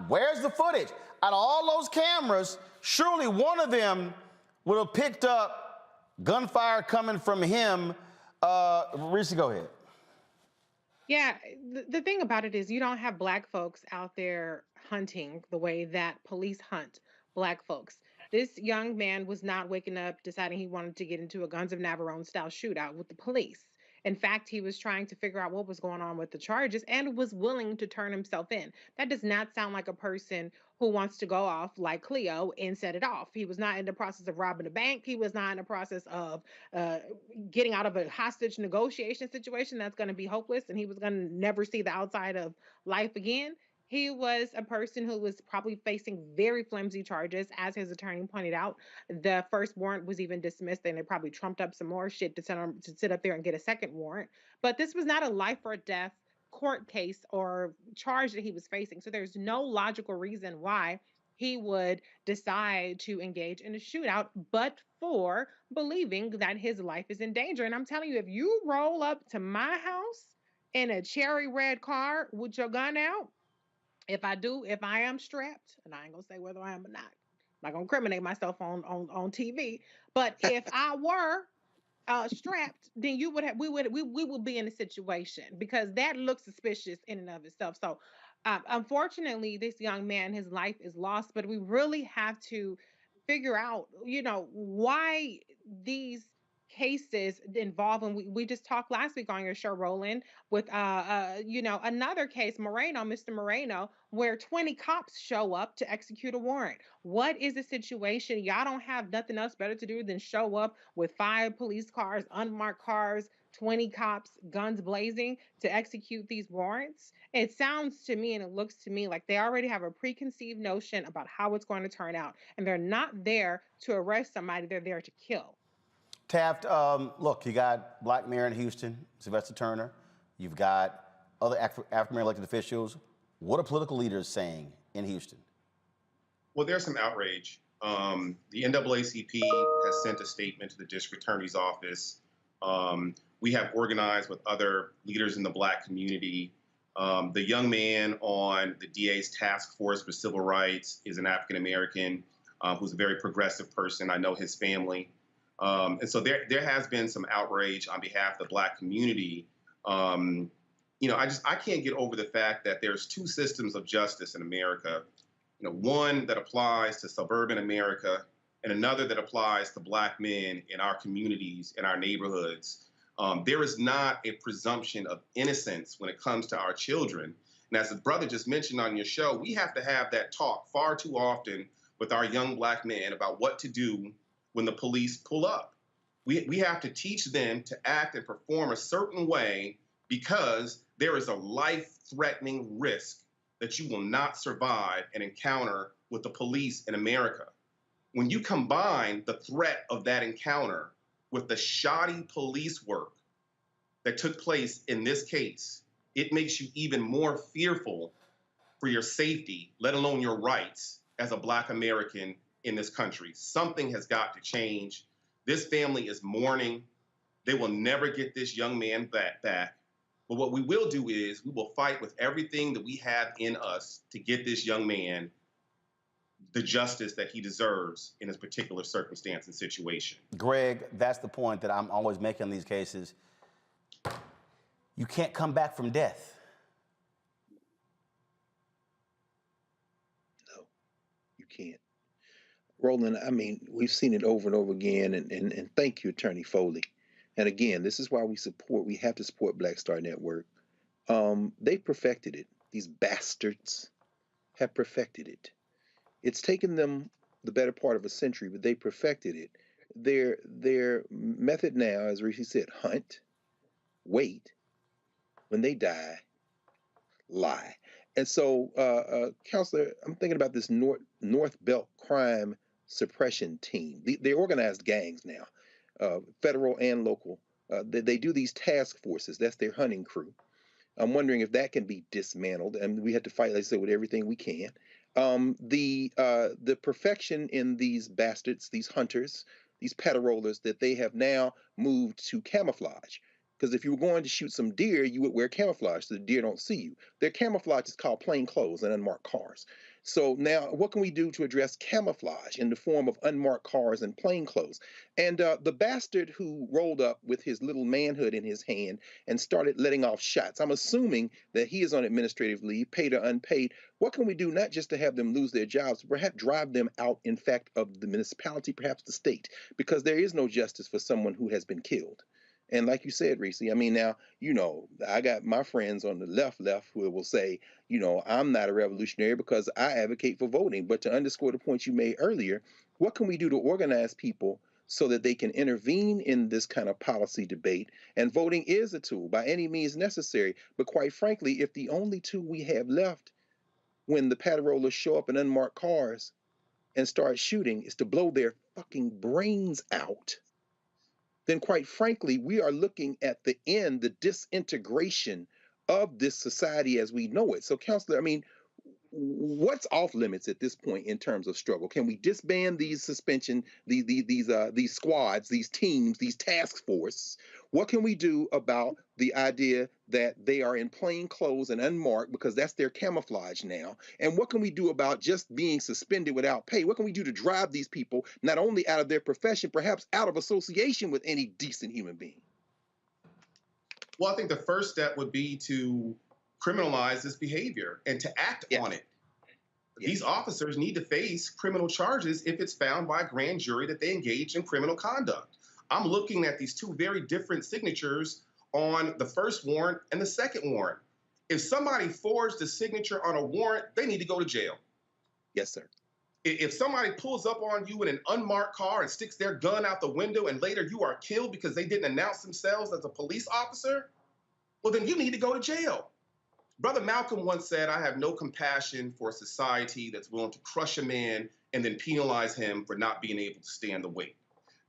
Where's the footage? Out of all those cameras, surely one of them would have picked up gunfire coming from him. Reese, go ahead. Yeah, the thing about it is you don't have black folks out there hunting the way that police hunt black folks. This young man was not waking up deciding he wanted to get into a Guns of Navarone style shootout with the police. In fact, he was trying to figure out what was going on with the charges and was willing to turn himself in. That does not sound like a person who wants to go off like Cleo and set it off. He was not in the process of robbing a bank. He was not in the process of getting out of a hostage negotiation situation that's going to be hopeless, and he was going to never see the outside of life again. He was a person who was probably facing very flimsy charges, as his attorney pointed out. The first warrant was even dismissed, and they probably trumped up some more shit to sit up there and get a second warrant. But this was not a life or death court case or charge that he was facing. So there's no logical reason why he would decide to engage in a shootout, but for believing that his life is in danger. And I'm telling you, if you roll up to my house in a cherry red car with your gun out, if I am strapped, and I ain't gonna say whether I am or not, I'm not gonna incriminate myself on TV, but if I were strapped, then we would be in a situation, because that looks suspicious in and of itself. So unfortunately, this young man, his life is lost, but we really have to figure out, why these cases involve, and we just talked last week on your show, Roland, with another case, Mr. Moreno, where 20 cops show up to execute a warrant. What is the situation? Y'all don't have nothing else better to do than show up with 5 police cars, unmarked cars, 20 cops, guns blazing to execute these warrants? It sounds to me and it looks to me like they already have a preconceived notion about how it's going to turn out, and they're not there to arrest somebody, they're there to kill. Taft, look, you got Black Mayor in Houston, Sylvester Turner. You've got other African-American elected officials. What are political leaders saying in Houston? Well, there's some outrage The NAACP has sent a statement to the district attorney's office. We have organized with other leaders in the Black community. The young man on the DA's task force for civil rights is an African American who's a very progressive person. I know his family. And so there has been some outrage on behalf of the Black community. You know, I can't get over the fact that there's two systems of justice in America. You know, one that applies to suburban America and another that applies to Black men in our communities, in our neighborhoods. There is not a presumption of innocence when it comes to our children. And as the brother just mentioned on your show, we have to have that talk far too often with our young Black men about what to do when the police pull up. We have to teach them to act and perform a certain way because there is a life-threatening risk that you will not survive an encounter with the police in America. When you combine the threat of that encounter with the shoddy police work that took place in this case, it makes you even more fearful for your safety, let alone your rights as a Black American in this country. Something has got to change. This family is mourning. They will never get this young man back. But what we will do is we will fight with everything that we have in us to get this young man the justice that he deserves in his particular circumstance and situation. Greg, that's the point that I'm always making in these cases. You can't come back from death. No, you can't. Roland, I mean, we've seen it over and over again, and thank you, Attorney Foley. And again, this is why we have to support Black Star Network. They perfected it. These bastards have perfected it. It's taken them the better part of a century, but they perfected it. Their method now, as Rishi said, hunt, wait, when they die, lie. And so, Counselor, I'm thinking about this North Belt crime suppression team. They're organized gangs now, federal and local. They do these task forces. That's their hunting crew. I'm wondering if that can be dismantled, and we have to fight, like I said, with everything we can. The perfection in these bastards, these hunters, these patrollers, that they have now moved to camouflage. Because if you were going to shoot some deer, you would wear camouflage so the deer don't see you. Their camouflage is called plain clothes and unmarked cars. So now what can we do to address camouflage in the form of unmarked cars and plain clothes? And the bastard who rolled up with his little manhood in his hand and started letting off shots, I'm assuming that he is on administrative leave, paid or unpaid. What can we do not just to have them lose their jobs, but perhaps drive them out, in fact, of the municipality, perhaps the state? Because there is no justice for someone who has been killed. And like you said, Reese, I mean, now, you know, I got my friends on the left who will say, you know, I'm not a revolutionary because I advocate for voting. But to underscore the point you made earlier, what can we do to organize people so that they can intervene in this kind of policy debate? And voting is a tool by any means necessary. But quite frankly, if the only tool we have left when the patrollers show up in unmarked cars and start shooting is to blow their fucking brains out, then quite frankly, we are looking at the end, the disintegration of this society as we know it. So, Counselor, I mean, what's off limits at this point in terms of struggle? Can we disband these suspension, these squads, these teams, these task forces? What can we do about the idea that they are in plain clothes and unmarked because that's their camouflage now? And what can we do about just being suspended without pay? What can we do to drive these people not only out of their profession, perhaps out of association with any decent human being? Well, I think the first step would be to criminalize this behavior and to act on it. These officers need to face criminal charges if it's found by a grand jury that they engaged in criminal conduct. I'm looking at these two very different signatures on the first warrant and the second warrant. If somebody forged a signature on a warrant, they need to go to jail. Yes, sir. If somebody pulls up on you in an unmarked car and sticks their gun out the window and later you are killed because they didn't announce themselves as a police officer, well, then you need to go to jail. Brother Malcolm once said, I have no compassion for a society that's willing to crush a man and then penalize him for not being able to stand the weight.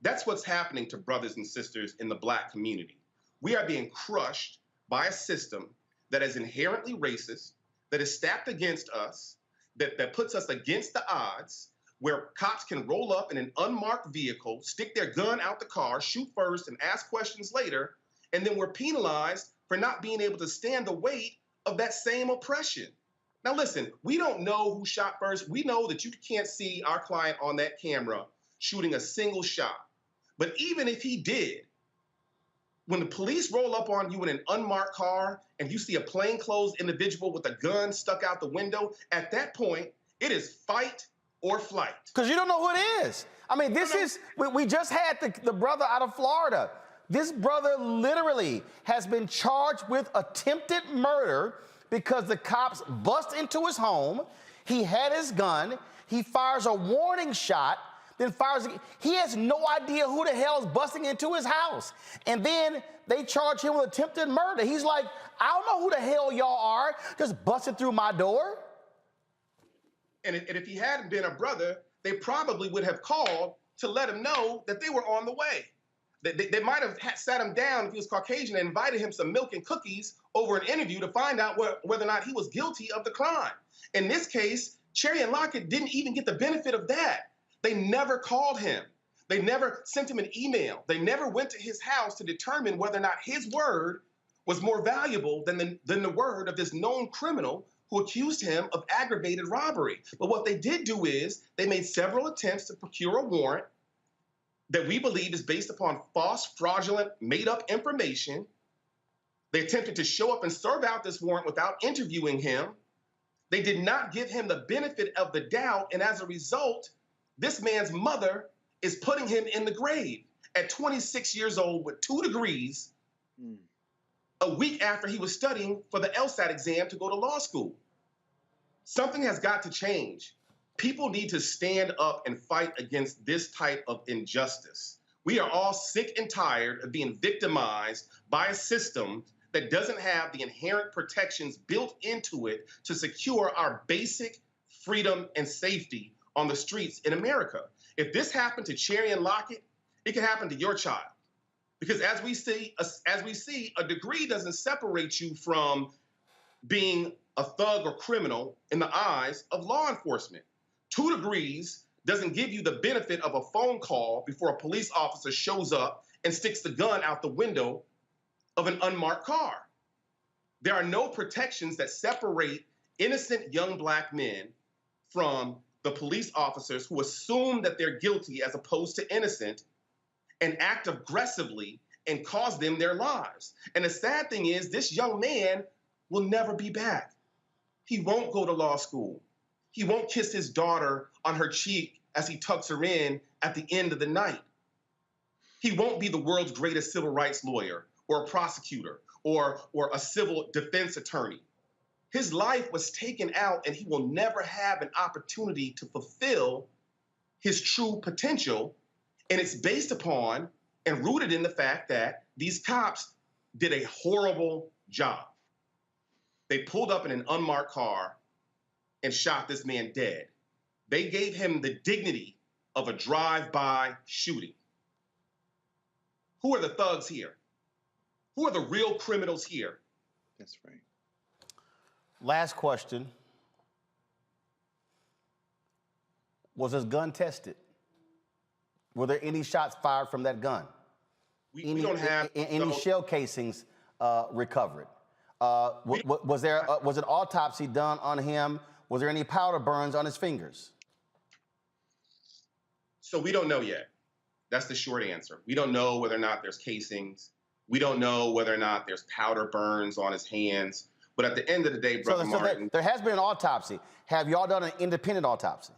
That's what's happening to brothers and sisters in the Black community. We are being crushed by a system that is inherently racist, that is stacked against us, that puts us against the odds. where cops can roll up in an unmarked vehicle, stick their gun out the car, shoot first, and ask questions later, and then we're penalized for not being able to stand the weight of that same oppression. Now listen, we don't know who shot first. We know that you can't see our client on that camera shooting a single shot. But even if he did, when the police roll up on you in an unmarked car and you see a plainclothes individual with a gun stuck out the window, at that point, it is fight or flight. Because you don't know who it is. I mean, we just had the brother out of Florida. This brother literally has been charged with attempted murder because the cops bust into his home. He had his gun. He fires a warning shot, then fires. He has no idea who the hell is busting into his house. And then they charge him with attempted murder. He's like, I don't know who the hell y'all are, just busting through my door. And if he hadn't been a brother, they probably would have called to let him know that they were on the way. They might have sat him down if he was Caucasian and invited him some milk and cookies over an interview to find out whether or not he was guilty of the crime. In this case, Charion Lockett didn't even get the benefit of that. They never called him. They never sent him an email. They never went to his house to determine whether or not his word was more valuable than the word of this known criminal who accused him of aggravated robbery. But what they did do is they made several attempts to procure a warrant that we believe is based upon false, fraudulent, made-up information. They attempted to show up and serve out this warrant without interviewing him. They did not give him the benefit of the doubt, and as a result, this man's mother is putting him in the grave at 26 years old with 2 degrees, a week after he was studying for the LSAT exam to go to law school. Something has got to change. People need to stand up and fight against this type of injustice. We are all sick and tired of being victimized by a system that doesn't have the inherent protections built into it to secure our basic freedom and safety on the streets in America. If this happened to Charion Lockett, it can happen to your child. Because as we see, a degree doesn't separate you from being a thug or criminal in the eyes of law enforcement. 2 degrees doesn't give you the benefit of a phone call before a police officer shows up and sticks the gun out the window of an unmarked car. There are no protections that separate innocent young black men from the police officers who assume that they're guilty as opposed to innocent and act aggressively and cost them their lives. And the sad thing is, this young man will never be back. He won't go to law school. He won't kiss his daughter on her cheek as he tucks her in at the end of the night. He won't be the world's greatest civil rights lawyer or a prosecutor or a civil defense attorney. His life was taken out, and he will never have an opportunity to fulfill his true potential. And it's based upon and rooted in the fact that these cops did a horrible job. They pulled up in an unmarked car and shot this man dead. They gave him the dignity of a drive-by shooting. Who are the thugs here? Who are the real criminals here? That's right. Last question. Was his gun tested? Were there any shots fired from that gun? We don't have any shell casings recovered. Was an autopsy done on him? Was there any powder burns on his fingers? So we don't know yet. That's the short answer. We don't know whether or not there's casings. We don't know whether or not there's powder burns on his hands. But at the end of the day, Brother Martin, there has been an autopsy. Have y'all done an independent autopsy?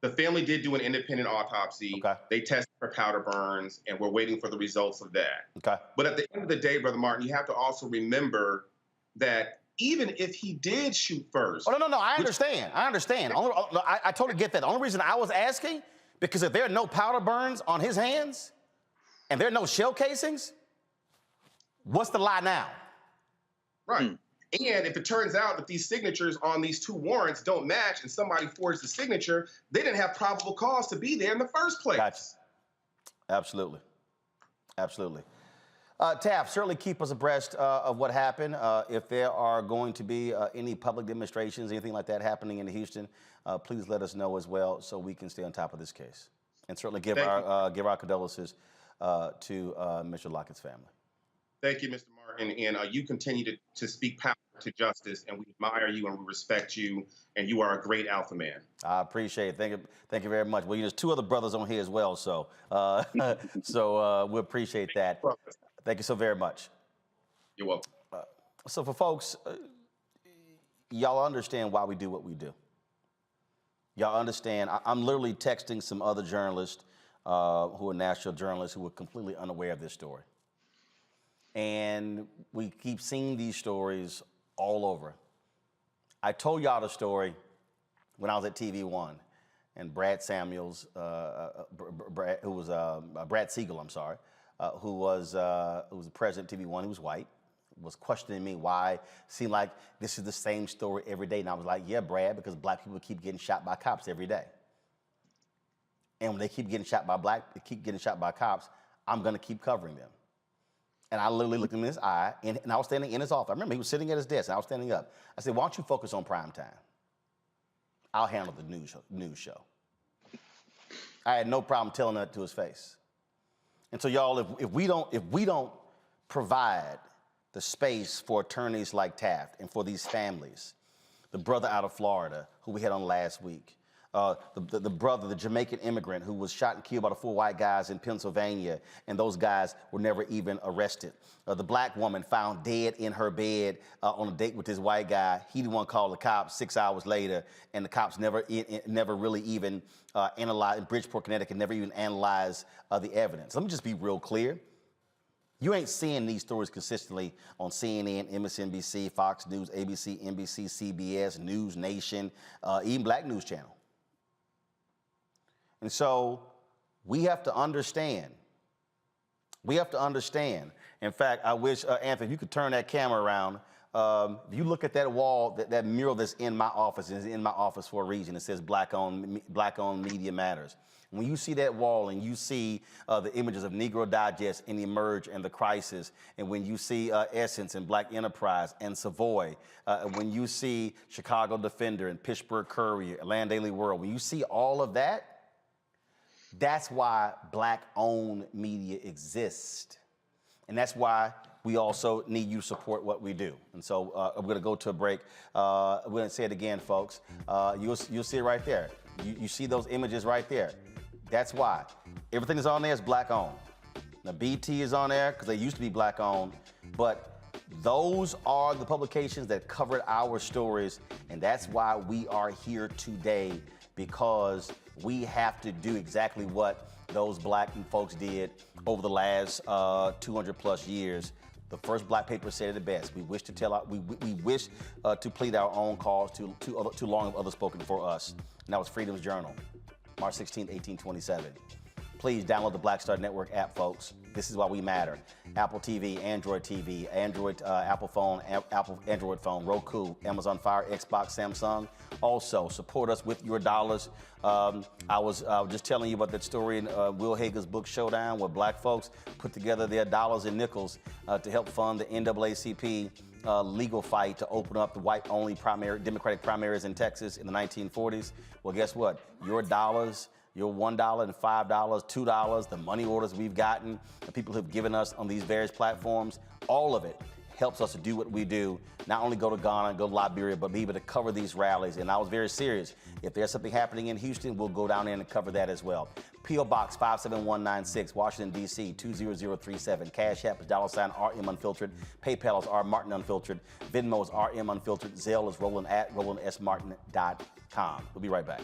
The family did do an independent autopsy. Okay. They tested for powder burns, and we're waiting for the results of that. Okay. But at the end of the day, Brother Martin, you have to also remember that even if he did shoot first. Oh, no, I understand. I totally get that. The only reason I was asking, because if there are no powder burns on his hands and there are no shell casings, what's the lie now? Right. And if it turns out that these signatures on these 2 warrants don't match and somebody forged the signature, they didn't have probable cause to be there in the first place. Gotcha. Absolutely. Absolutely. Taft, certainly keep us abreast of what happened. If there are going to be any public demonstrations, anything like that happening in Houston, please let us know as well so we can stay on top of this case. And certainly give our condolences to Mr. Lockett's family. Thank you, Mr. Martin. And you continue to speak power to justice, and we admire you and we respect you, and you are a great alpha man. I appreciate it. Thank you very much. Well, there's two other brothers on here as well, so we appreciate that. Thank you so very much. You're welcome. So for folks, y'all understand why we do what we do. Y'all understand, I'm literally texting some other journalists who are national journalists who are completely unaware of this story. And we keep seeing these stories all over. I told y'all the story when I was at TV One, and Brad Samuels, Brad Siegel, I'm sorry, who was the president of TV One, who was white, was questioning me why it seemed like this is the same story every day. And I was like, yeah, Brad, because black people keep getting shot by cops every day. And when they keep getting shot by cops, I'm gonna keep covering them. And I literally looked him in his eye, and I was standing in his office. I remember he was sitting at his desk, and I was standing up. I said, why don't you focus on prime time? I'll handle the news show. I had no problem telling that to his face. And so y'all, if we don't provide the space for attorneys like Taft and for these families, the brother out of Florida who we had on last week, the brother, the Jamaican immigrant who was shot and killed by the 4 white guys in Pennsylvania, and those guys were never even arrested. The black woman found dead in her bed on a date with this white guy. He didn't want to call the cops 6 hours later, and the cops never really even analyzed, in Bridgeport, Connecticut, never even analyzed the evidence. Let me just be real clear. You ain't seeing these stories consistently on CNN, MSNBC, Fox News, ABC, NBC, CBS, News Nation, even Black News Channel. And so we have to understand. We have to understand. In fact, I wish, Anthony, if you could turn that camera around. If you look at that wall, that mural that's in my office, is in my office for a reason. It says Black-owned Media Matters. When you see that wall and you see the images of Negro Digest and Emerge and The Crisis, and when you see Essence and Black Enterprise and Savoy, when you see Chicago Defender and Pittsburgh Courier, Atlanta Daily World, when you see all of that, that's why Black-owned media exists. And that's why we also need you to support what we do. And so I'm going to go to a break. We're going to say it again, folks. You'll see it right there. You see those images right there. That's why. Everything that's on there is Black-owned. Now, BT is on there because they used to be Black-owned, but those are the publications that covered our stories, and that's why we are here today, because we have to do exactly what those Black folks did over the last 200 plus years. The first Black paper said it the best. We wish to to plead our own cause. Too long have others spoken for us. And that was Freedom's Journal, March 16, 1827. Please download the Black Star Network app, folks. This is why we matter. Apple TV, Apple phone, Apple Android phone, Roku, Amazon Fire, Xbox, Samsung. Also, support us with your dollars. I was just telling you about that story in Will Hager's book Showdown, where Black folks put together their dollars and nickels to help fund the NAACP legal fight to open up the white-only Democratic primaries in Texas in the 1940s. Well, guess what? Your dollars, your $1 and $5, $2, the money orders we've gotten, the people who've given us on these various platforms, all of it helps us to do what we do, not only go to Ghana, go to Liberia, but be able to cover these rallies. And I was very serious. If there's something happening in Houston, we'll go down there and cover that as well. P.O. Box 57196, Washington, D.C. 20037. Cash App is $RM Unfiltered. PayPal is R Martin Unfiltered. Venmo is RM Unfiltered. Zelle is Roland at RolandSMartin.com. We'll be right back.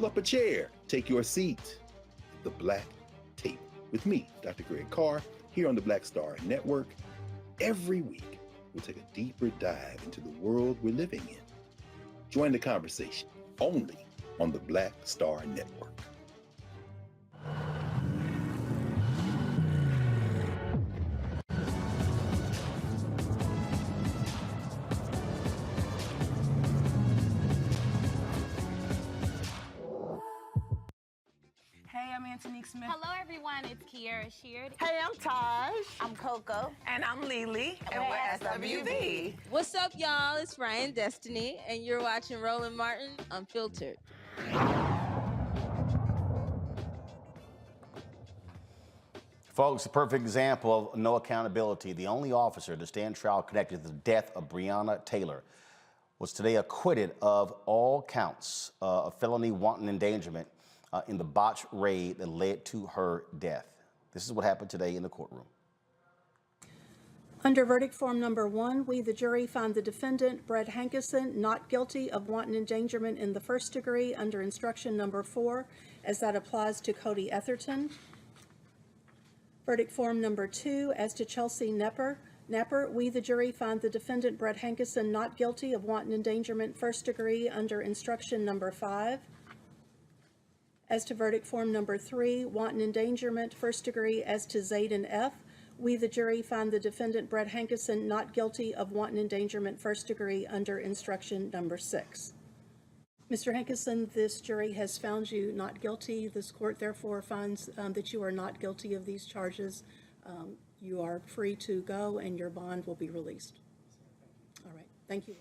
Pull up a chair, take your seat at the Black Table with me, Dr. Greg Carr, here on the Black Star Network. Every week, we'll take a deeper dive into the world we're living in. Join the conversation only on the Black Star Network. Hey, I'm Antonique Smith. Hello, everyone. It's Kiara Sheard. Hey, I'm Taj. I'm Coco. And I'm Lily. And we're SWV. What's up, y'all? It's Ryan Destiny, and you're watching Roland Martin Unfiltered. Folks, a perfect example of no accountability. The only officer to stand trial connected to the death of Breonna Taylor was today acquitted of all counts of felony wanton endangerment in the botched raid that led to her death. This is what happened today in the courtroom. Under verdict form number 1, we, the jury, find the defendant, Brett Hankison, not guilty of wanton endangerment in the first degree under instruction number 4, as that applies to Cody Etherton. Verdict form number 2, as to Chelsea Nepper, we, the jury, find the defendant, Brett Hankison, not guilty of wanton endangerment first degree under instruction number 5. As to verdict form number 3, wanton endangerment first degree as to Zayden F., we, the jury, find the defendant, Brett Hankison, not guilty of wanton endangerment first degree under instruction number 6. Mr. Hankison, this jury has found you not guilty. This court therefore finds that you are not guilty of these charges. You are free to go and your bond will be released. All right, thank you.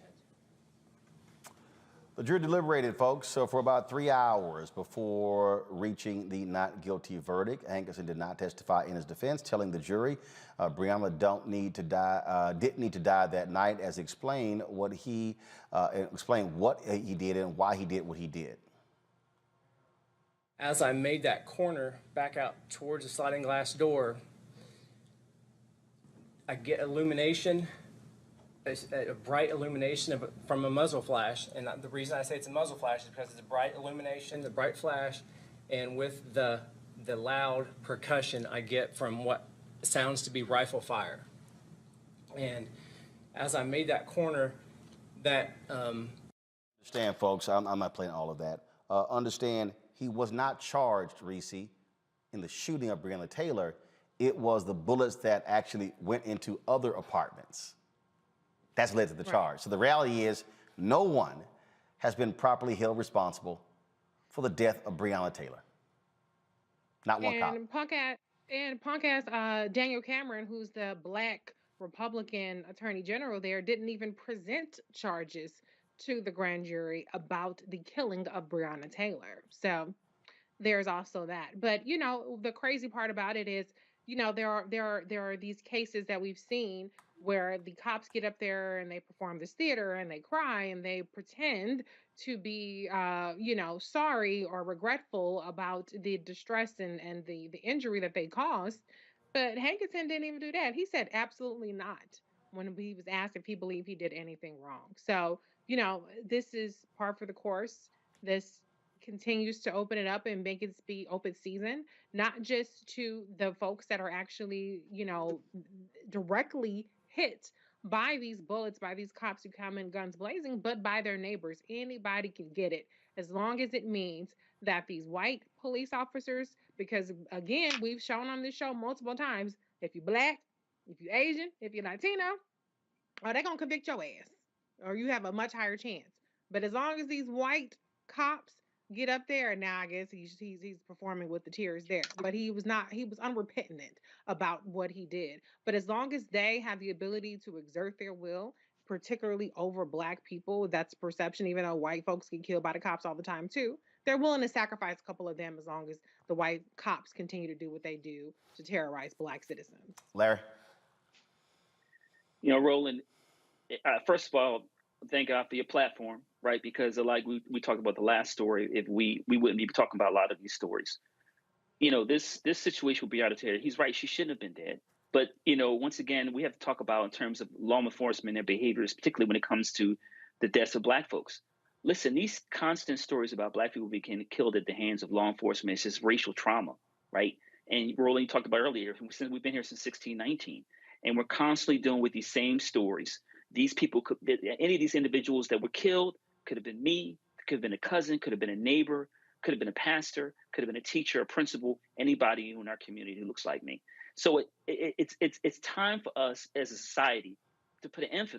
The jury deliberated, folks, for about 3 hours before reaching the not guilty verdict. Hankison did not testify in his defense, telling the jury Breonna didn't need to die that night, as explained what he did and why he did what he did. As I made that corner back out towards the sliding glass door, I get illumination. A bright illumination from a muzzle flash, and the reason I say it's a muzzle flash is because it's a bright illumination, the bright flash, and with the loud percussion I get from what sounds to be rifle fire. And as I made that corner, that understand, folks, I'm not playing all of that. Understand, he was not charged, Reese, in the shooting of Breonna Taylor. It was the bullets that actually went into other apartments. That's led to the charge. Right. So the reality is no one has been properly held responsible for the death of Breonna Taylor. Not one cop. Punk ass Daniel Cameron, who's the black Republican attorney general there, didn't even present charges to the grand jury about the killing of Breonna Taylor. So there's also that. But, you know, the crazy part about it is, you know, there are these cases that we've seen where the cops get up there and they perform this theater and they cry and they pretend to be, you know, sorry or regretful about the distress and the injury that they caused. But Hankison didn't even do that. He said absolutely not when he was asked if he believed he did anything wrong. So, you know, this is par for the course. This continues to open it up and make it be open season, not just to the folks that are actually, you know, directly hit by these bullets, by these cops who come in guns blazing, but by their neighbors. Anybody can get it, as long as it means that these white police officers, because again, we've shown on this show multiple times, if you're black, if you're Asian, if you're Latino, they're going to convict your ass, or you have a much higher chance. But as long as these white cops get up there, now I guess he's performing with the tears there. But he was unrepentant about what he did. But as long as they have the ability to exert their will, particularly over black people, that's perception, even though white folks get killed by the cops all the time too, they're willing to sacrifice a couple of them as long as the white cops continue to do what they do to terrorize black citizens. Larry? You know, Roland, first of all, thank God for your platform, right? Because like we talked about the last story, if we wouldn't be talking about a lot of these stories. You know, this situation with Breonna Taylor, he's right, she shouldn't have been dead. But, you know, once again, we have to talk about in terms of law enforcement and behaviors, particularly when it comes to the deaths of black folks. listen, these constant stories about Black people being killed at the hands of law enforcement is just racial trauma, right? And Roland talked about earlier, since we've been here since 1619, and we're constantly dealing with these same stories. These people, any of these individuals that were killed, could have been me, could have been a cousin, could have been a neighbor, could have been a pastor, could have been a teacher, a principal, anybody in our community who looks like me. So it's time for us as a society to put an end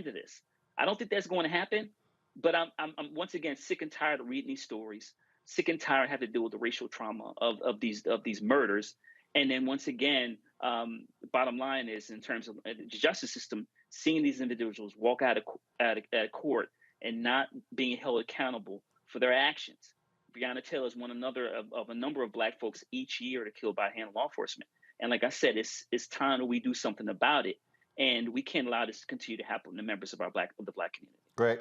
to this. I don't think that's going to happen, but I'm once again sick and tired of reading these stories, sick and tired of having to deal with the racial trauma of these murders. And then once again, bottom line is, in terms of the justice system, seeing these individuals walk out of court and not being held accountable for their actions. Breonna Taylor is one of a number of Black folks each year to killed by hand of law enforcement. And like I said, it's time that we do something about it. And we can't allow this to continue to happen to members of the Black community. Great.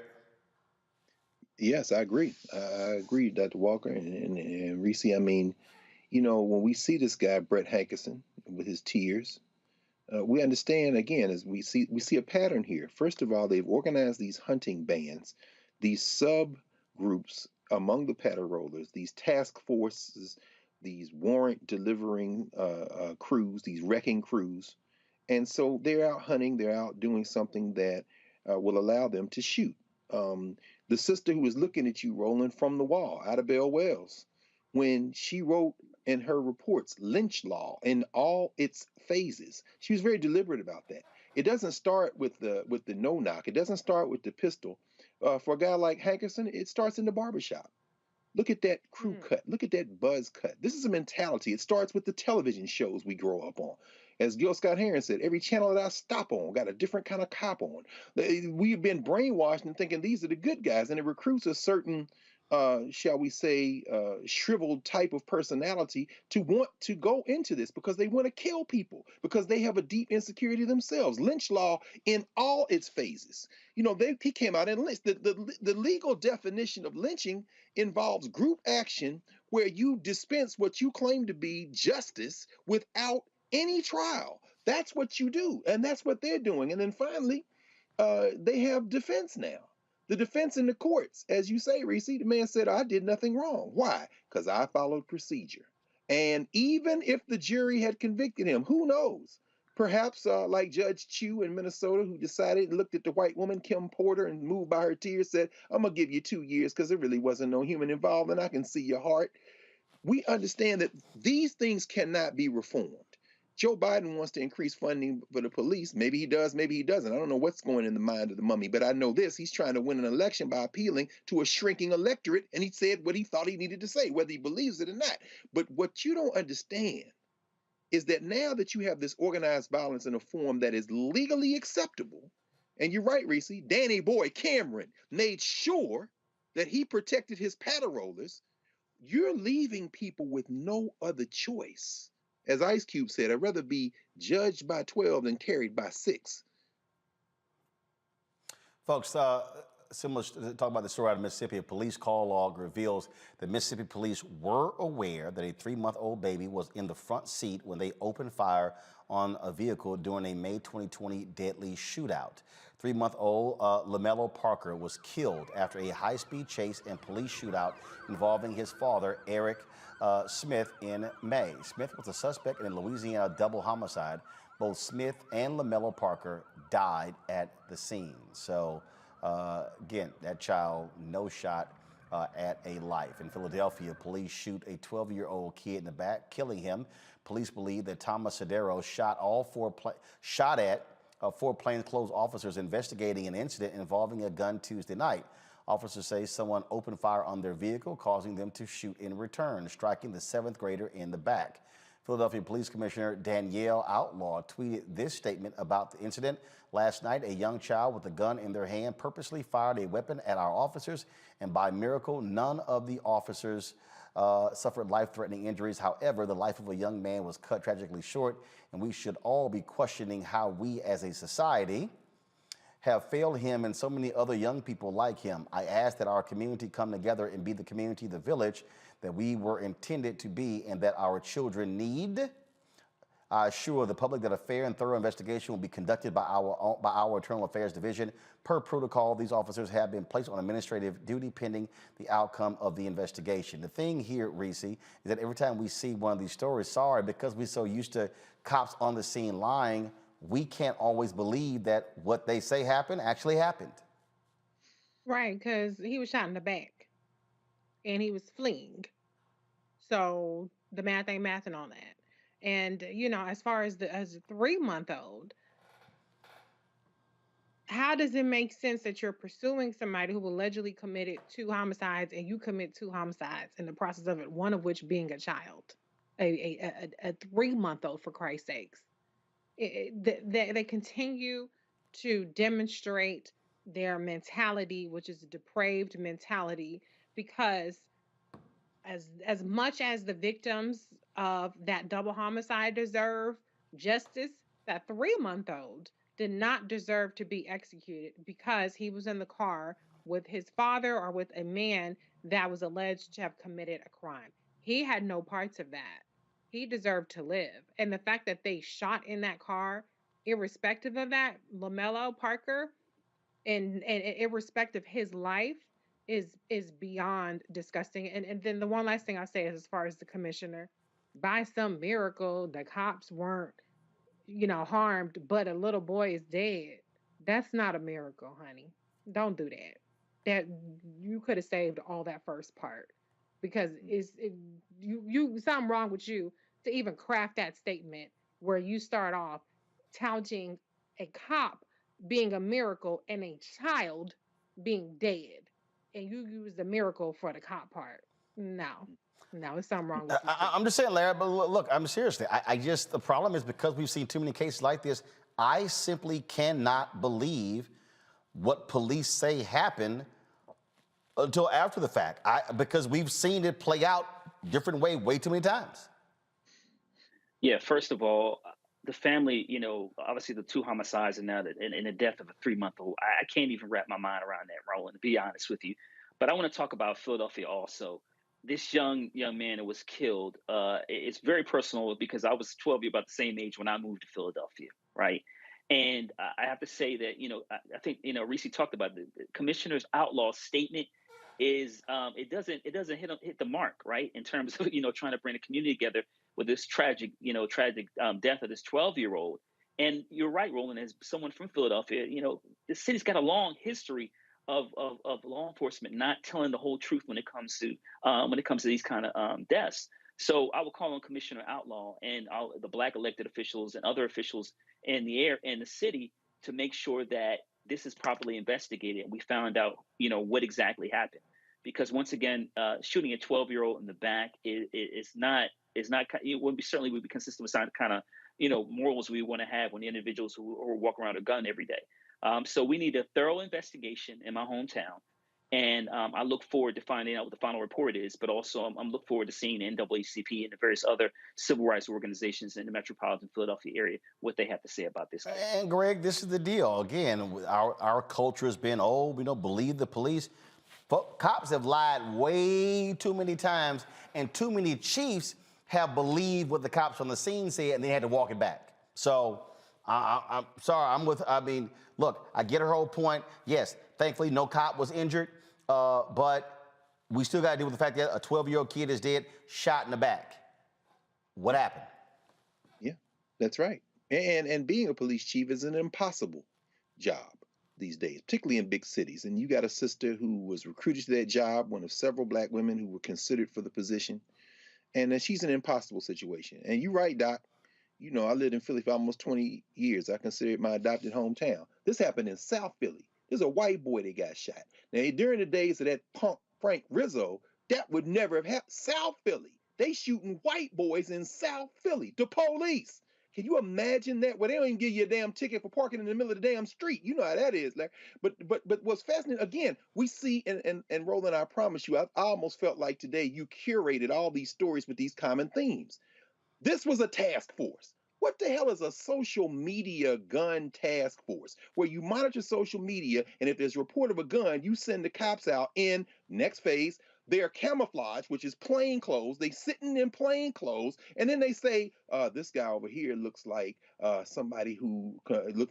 Yes, I agree. I agree, Dr. Walker and Reese. I mean, you know, when we see this guy, Brett Hankerson, with his tears, we understand, again, as we see a pattern here. First of all, they've organized these hunting bands, these subgroups among the patter rollers, these task forces, these warrant delivering crews, these wrecking crews. And so they're out hunting, they're out doing something that will allow them to shoot. The sister who was looking at you, Roland, from the wall, Idabelle Wells, when she wrote in her reports lynch law in all its phases, she was very deliberate about that. It doesn't start with the no knock. It doesn't start with the pistol. For a guy like Hankerson, it starts in the barbershop. Look at that crew cut. Look at that buzz cut. This is a mentality. It starts with the television shows we grow up on. As Gil Scott-Heron said, every channel that I stop on got a different kind of cop on. We've been brainwashed and thinking these are the good guys, and it recruits a certain, shall we say, shriveled type of personality to want to go into this because they want to kill people, because they have a deep insecurity themselves. Lynch law in all its phases. You know, he came out and lynched. The legal definition of lynching involves group action where you dispense what you claim to be justice without any trial. That's what you do, and that's what they're doing. And then finally, they have defense now. The defense in the courts, as you say, Reese, the man said, I did nothing wrong. Why? Because I followed procedure. And even if the jury had convicted him, who knows? Perhaps like Judge Chu in Minnesota, who decided and looked at the white woman, Kim Porter, and moved by her tears, said, I'm going to give you 2 years because there really wasn't no human involvement. I can see your heart. We understand that these things cannot be reformed. Joe Biden wants to increase funding for the police. Maybe he does, maybe he doesn't. I don't know what's going in the mind of the mummy, but I know this. He's trying to win an election by appealing to a shrinking electorate, and he said what he thought he needed to say, whether he believes it or not. But what you don't understand is that now that you have this organized violence in a form that is legally acceptable, and you're right, Reese, Danny Boy Cameron made sure that he protected his patter rollers, you're leaving people with no other choice. As Ice Cube said, I'd rather be judged by 12 than carried by 6. Folks, similar to talk about the story out of Mississippi, a police call log reveals that Mississippi police were aware that a 3-month-old baby was in the front seat when they opened fire on a vehicle during a May 2020 deadly shootout. 3-month-old LaMelo Parker was killed after a high-speed chase and police shootout involving his father, Eric Smith, in May. Smith was a suspect in a Louisiana double homicide. Both Smith and LaMelo Parker died at the scene. So, again, that child, no shot at a life. In Philadelphia, police shoot a 12-year-old kid in the back, killing him. Police believe that Thomas Sedero shot at 4 plainclothes officers investigating an incident involving a gun Tuesday night. Officers say someone opened fire on their vehicle, causing them to shoot in return, striking the 7th grader in the back. Philadelphia Police Commissioner Danielle Outlaw tweeted this statement about the incident. Last night, a young child with a gun in their hand purposely fired a weapon at our officers, and by miracle, none of the officers suffered life-threatening injuries. However, the life of a young man was cut tragically short, and we should all be questioning how we as a society have failed him and so many other young people like him. I ask that our community come together and be the community, the village that we were intended to be, and that our children need. I assure the public that a fair and thorough investigation will be conducted by our Internal Affairs Division. Per protocol, these officers have been placed on administrative duty pending the outcome of the investigation. The thing here, Reese, is that every time we see one of these stories, sorry, because we're so used to cops on the scene lying, we can't always believe that what they say happened actually happened. Right, because he was shot in the back and he was fleeing. So the math ain't mathing on that. And as far as as a 3-month-old, how does it make sense that you're pursuing somebody who allegedly committed 2 homicides and you commit 2 homicides in the process of it, one of which being a child, a 3-month-old, for Christ's sakes? They continue to demonstrate their mentality, which is a depraved mentality, because as much as the victims of that double homicide deserve justice, that 3-month-old did not deserve to be executed because he was in the car with his father or with a man that was alleged to have committed a crime. He had no parts of that. He deserved to live. And the fact that they shot in that car, irrespective of that, LaMelo Parker, and irrespective of his life, is beyond disgusting. And then the one last thing I'll say is, as far as the commissioner, by some miracle, the cops weren't, harmed, but a little boy is dead. That's not a miracle, honey. Don't do that. That you could have saved all that first part, because you something wrong with you to even craft that statement where you start off touting a cop being a miracle and a child being dead, and you use the miracle for the cop part. No, it's something wrong with you. I'm just saying, Larry, but look, I'm seriously. I just, the problem is because we've seen too many cases like this, I simply cannot believe what police say happened until after the fact. Because we've seen it play out different way too many times. Yeah, first of all, the family, obviously the 2 homicides and now and the death of a 3-month-old, I can't even wrap my mind around that, Roland, to be honest with you. But I want to talk about Philadelphia also. This young man that was killed, it's very personal because I was 12, about the same age when I moved to Philadelphia, right? And I have to say that, I think, Reese talked about the commissioner's outlaw statement is it doesn't hit the mark, right? In terms of, trying to bring the community together with this tragic death of this 12-year-old. And you're right, Roland, as someone from Philadelphia, the city's got a long history of law enforcement not telling the whole truth when it comes to these kind of deaths. So I will call on Commissioner Outlaw and the Black elected officials and other officials in the city to make sure that this is properly investigated and we found out, what exactly happened. Because once again, shooting a 12-year-old in the back is not. It would be consistent with some kind of morals we want to have when the individuals who walk around a gun every day. So we need a thorough investigation in my hometown, and I look forward to finding out what the final report is. But also, I'm looking forward to seeing the NAACP and the various other civil rights organizations in the metropolitan Philadelphia area what they have to say about this. And Greg, this is the deal. Again, our culture has been, we don't believe the police. Cops have lied way too many times, and too many chiefs have believed what the cops on the scene said, and they had to walk it back. So I'm sorry. Look, I get her whole point. Yes, thankfully no cop was injured, but we still got to deal with the fact that a 12-year-old kid is dead, shot in the back. What happened? Yeah, that's right. And being a police chief is an impossible job these days, particularly in big cities. And you got a sister who was recruited to that job, one of several Black women who were considered for the position. And she's an impossible situation. And you're right, Doc. I lived in Philly for almost 20 years. I consider it my adopted hometown. This happened in South Philly. There's a white boy that got shot. Now, during the days of that punk Frank Rizzo, that would never have happened. South Philly. They shooting white boys in South Philly. The police. Can you imagine that? Well, they don't even give you a damn ticket for parking in the middle of the damn street. You know how that is, Larry. But what's fascinating, again, we see, and Roland, I promise you, I almost felt like today you curated all these stories with these common themes. This was a task force. What the hell is a social media gun task force? Where you monitor social media, and if there's a report of a gun, you send the cops out in, next phase, They're camouflage, which is plain clothes. They sitting in plain clothes, and then they say, this guy over here looks like somebody who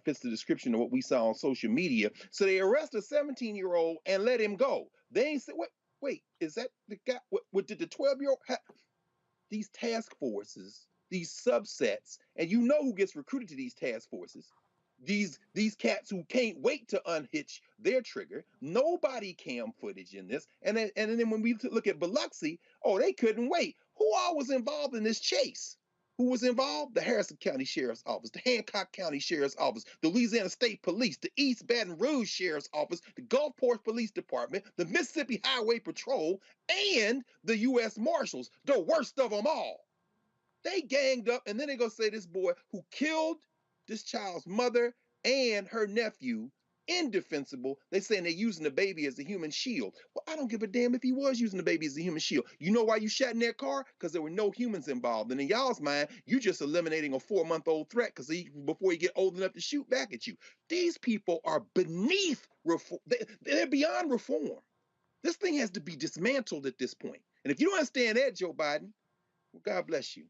fits the description of what we saw on social media. So they arrest a 17-year-old and let him go. They ain't say, wait, is that the guy? What did the 12-year-old have? These task forces, these subsets, and you know who gets recruited to these task forces. These cats who can't wait to unhitch their trigger. Nobody cam footage in this. And then when we look at Biloxi, they couldn't wait. Who all was involved in this chase? Who was involved? The Harrison County Sheriff's Office, the Hancock County Sheriff's Office, the Louisiana State Police, the East Baton Rouge Sheriff's Office, the Gulfport Police Department, the Mississippi Highway Patrol, and the U.S. Marshals, the worst of them all. They ganged up, and then they go say this boy who killed this child's mother and her nephew, indefensible. They saying they're using the baby as a human shield. Well, I don't give a damn if he was using the baby as a human shield. You know why you shot in that car? Because there were no humans involved. And in y'all's mind, you just eliminating a 4-month-old threat because before he get old enough to shoot back at you. These people are beneath reform. They're beyond reform. This thing has to be dismantled at this point. And if you don't understand that, Joe Biden, well, God bless you.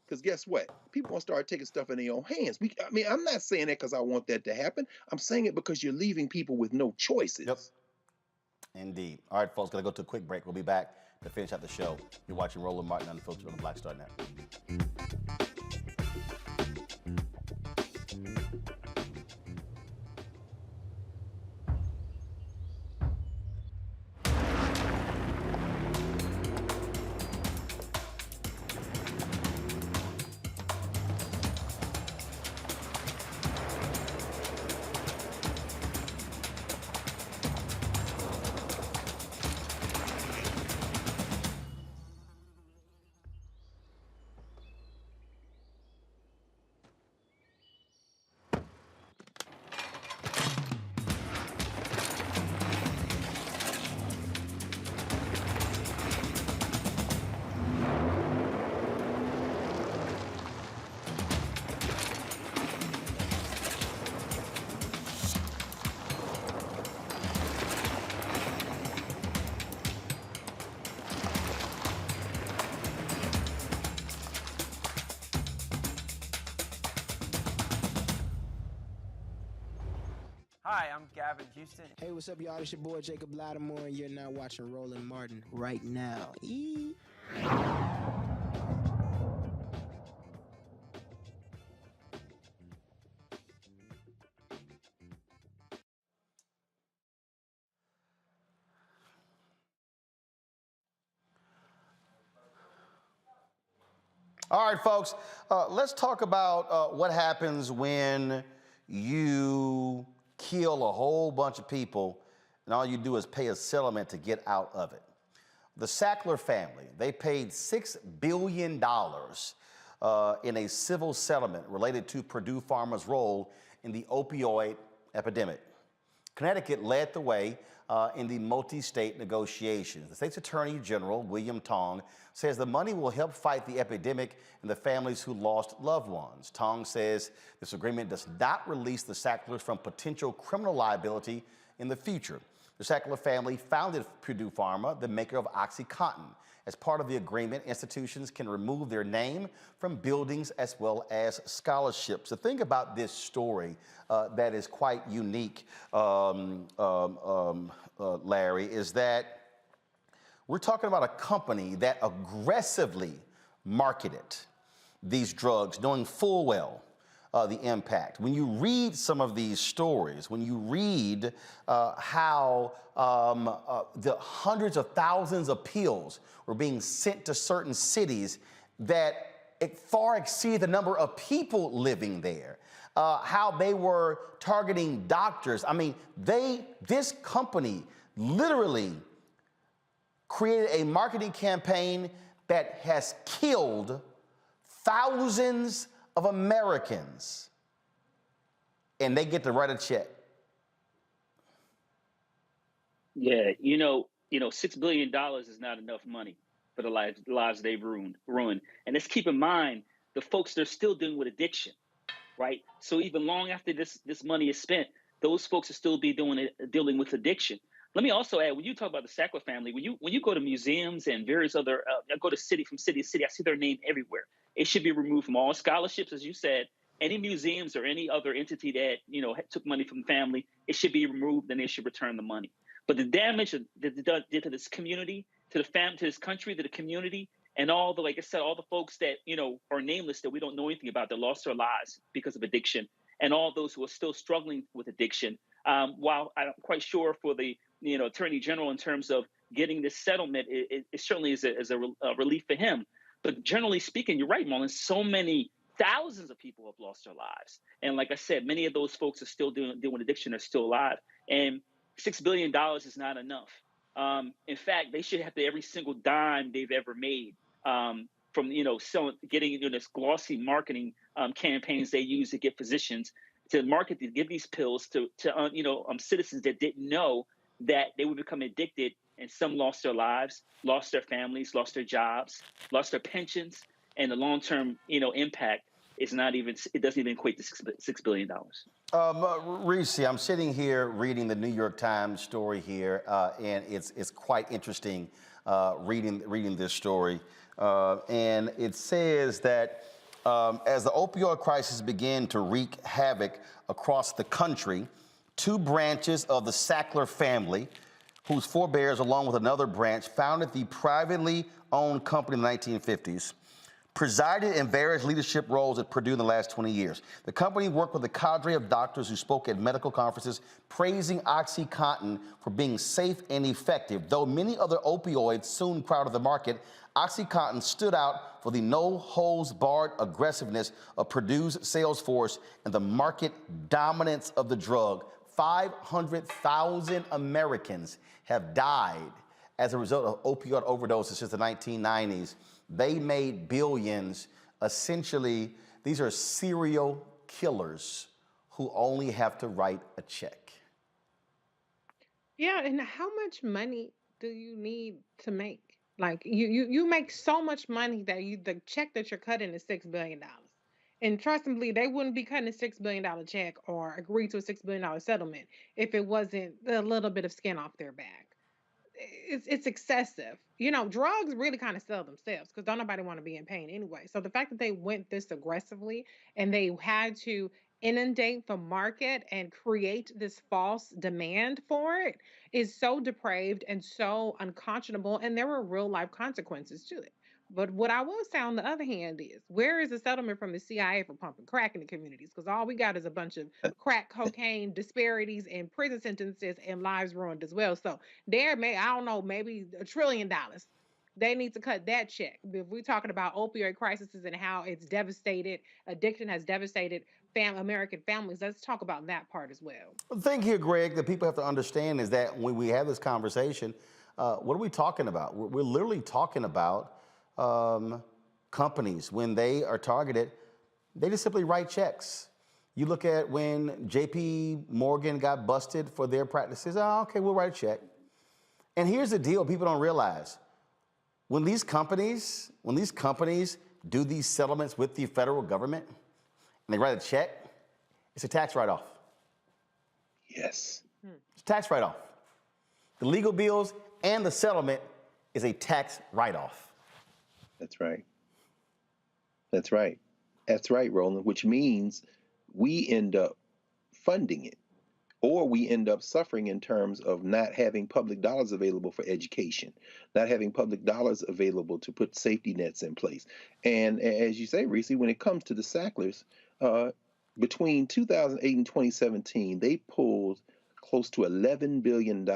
Because guess what? People gonna start taking stuff in their own hands. I'm not saying that because I want that to happen. I'm saying it because you're leaving people with no choices. Yep. Indeed. All right, folks, gonna go to a quick break. We'll be back to finish out the show. You're watching Roland Martin Unfiltered on the Black Star Network. Hi, I'm Gavin Houston. Hey, what's up, y'all? It's your boy Jacob Lattimore, and you're now watching Roland Martin right now. Eee. All right, folks, let's talk about what happens when you kill a whole bunch of people and all you do is pay a settlement to get out of it. The Sackler family, they paid $6 billion in a civil settlement related to Purdue Pharma's role in the opioid epidemic. Connecticut led the way in the multi-state negotiations. The state's attorney general, William Tong, says the money will help fight the epidemic and the families who lost loved ones. Tong says this agreement does not release the Sacklers from potential criminal liability in the future. The Sackler family founded Purdue Pharma, the maker of OxyContin. As part of the agreement, institutions can remove their name from buildings as well as scholarships. The thing about this story that is quite unique, Larry, is that we're talking about a company that aggressively marketed these drugs, knowing full well the impact. When you read some of these stories, when you read how the hundreds of thousands of pills were being sent to certain cities that it far exceeded the number of people living there, how they were targeting doctors. I mean, this company literally created a marketing campaign that has killed thousands of Americans, and they get to write a check. Yeah, $6 billion is not enough money for the lives they've ruined. And let's keep in mind the folks they're still dealing with addiction, right? So even long after this money is spent, those folks will still be dealing with addiction. Let me also add, when you talk about the Sackler family, when you go to museums and various other, I go to from city to city, I see their name everywhere. It should be removed from all scholarships, as you said. Any museums or any other entity that took money from the family, it should be removed and they should return the money. But the damage that it did to this community, to the family, to this country, to the community, and all the, like I said, all the folks that are nameless that we don't know anything about that lost their lives because of addiction, and all those who are still struggling with addiction. While I'm quite sure for the Attorney General in terms of getting this settlement, it certainly is a relief for him. But generally speaking, you're right, Marlon. So many thousands of people have lost their lives, and like I said, many of those folks are still dealing with addiction, are still alive, and $6 billion is not enough. In fact, they should have to every single dime they've ever made from selling, getting this glossy marketing campaigns they use to get physicians to market, to give these pills to citizens that didn't know that they would become addicted, and some lost their lives, lost their families, lost their jobs, lost their pensions, and the long-term impact is not even, it doesn't even equate to $6 billion. Reese, I'm sitting here reading the New York Times story here, and it's quite interesting reading this story. And it says that as the opioid crisis began to wreak havoc across the country, two branches of the Sackler family, whose forebears, along with another branch, founded the privately owned company in the 1950s, presided in various leadership roles at Purdue in the last 20 years. The company worked with a cadre of doctors who spoke at medical conferences praising OxyContin for being safe and effective. Though many other opioids soon crowded the market, OxyContin stood out for the no-holds-barred aggressiveness of Purdue's sales force and the market dominance of the drug. 500,000 Americans have died as a result of opioid overdoses since the 1990s. They made billions. Essentially, these are serial killers who only have to write a check. Yeah, and how much money do you need to make? Like you make so much money that the check that you're cutting is $6 billion. And trust me, they wouldn't be cutting a $6 billion check or agree to a $6 billion settlement if it wasn't a little bit of skin off their back. It's excessive. Drugs really kind of sell themselves because don't nobody want to be in pain anyway. So the fact that they went this aggressively and they had to inundate the market and create this false demand for it is so depraved and so unconscionable, and there were real life consequences to it. But what I will say on the other hand is, where is the settlement from the CIA for pumping crack in the communities? Because all we got is a bunch of crack cocaine disparities and prison sentences and lives ruined as well. So I don't know, maybe $1 trillion. They need to cut that check. If we're talking about opioid crises and how it's devastated, addiction has devastated American families, let's talk about that part as well. The thing here, Greg, that people have to understand is that when we have this conversation, what are we talking about? We're literally talking about companies. When they are targeted, they just simply write checks. You look at when JP Morgan got busted for their practices, okay, we'll write a check. And here's the deal people don't realize. When these companies do these settlements with the federal government and they write a check, it's a tax write-off. Yes. It's a tax write-off. The legal bills and the settlement is a tax write-off. That's right. That's right. That's right, Roland, which means we end up funding it, or we end up suffering in terms of not having public dollars available for education, not having public dollars available to put safety nets in place. And as you say, Reese, when it comes to the Sacklers, between 2008 and 2017, they pulled close to $11 billion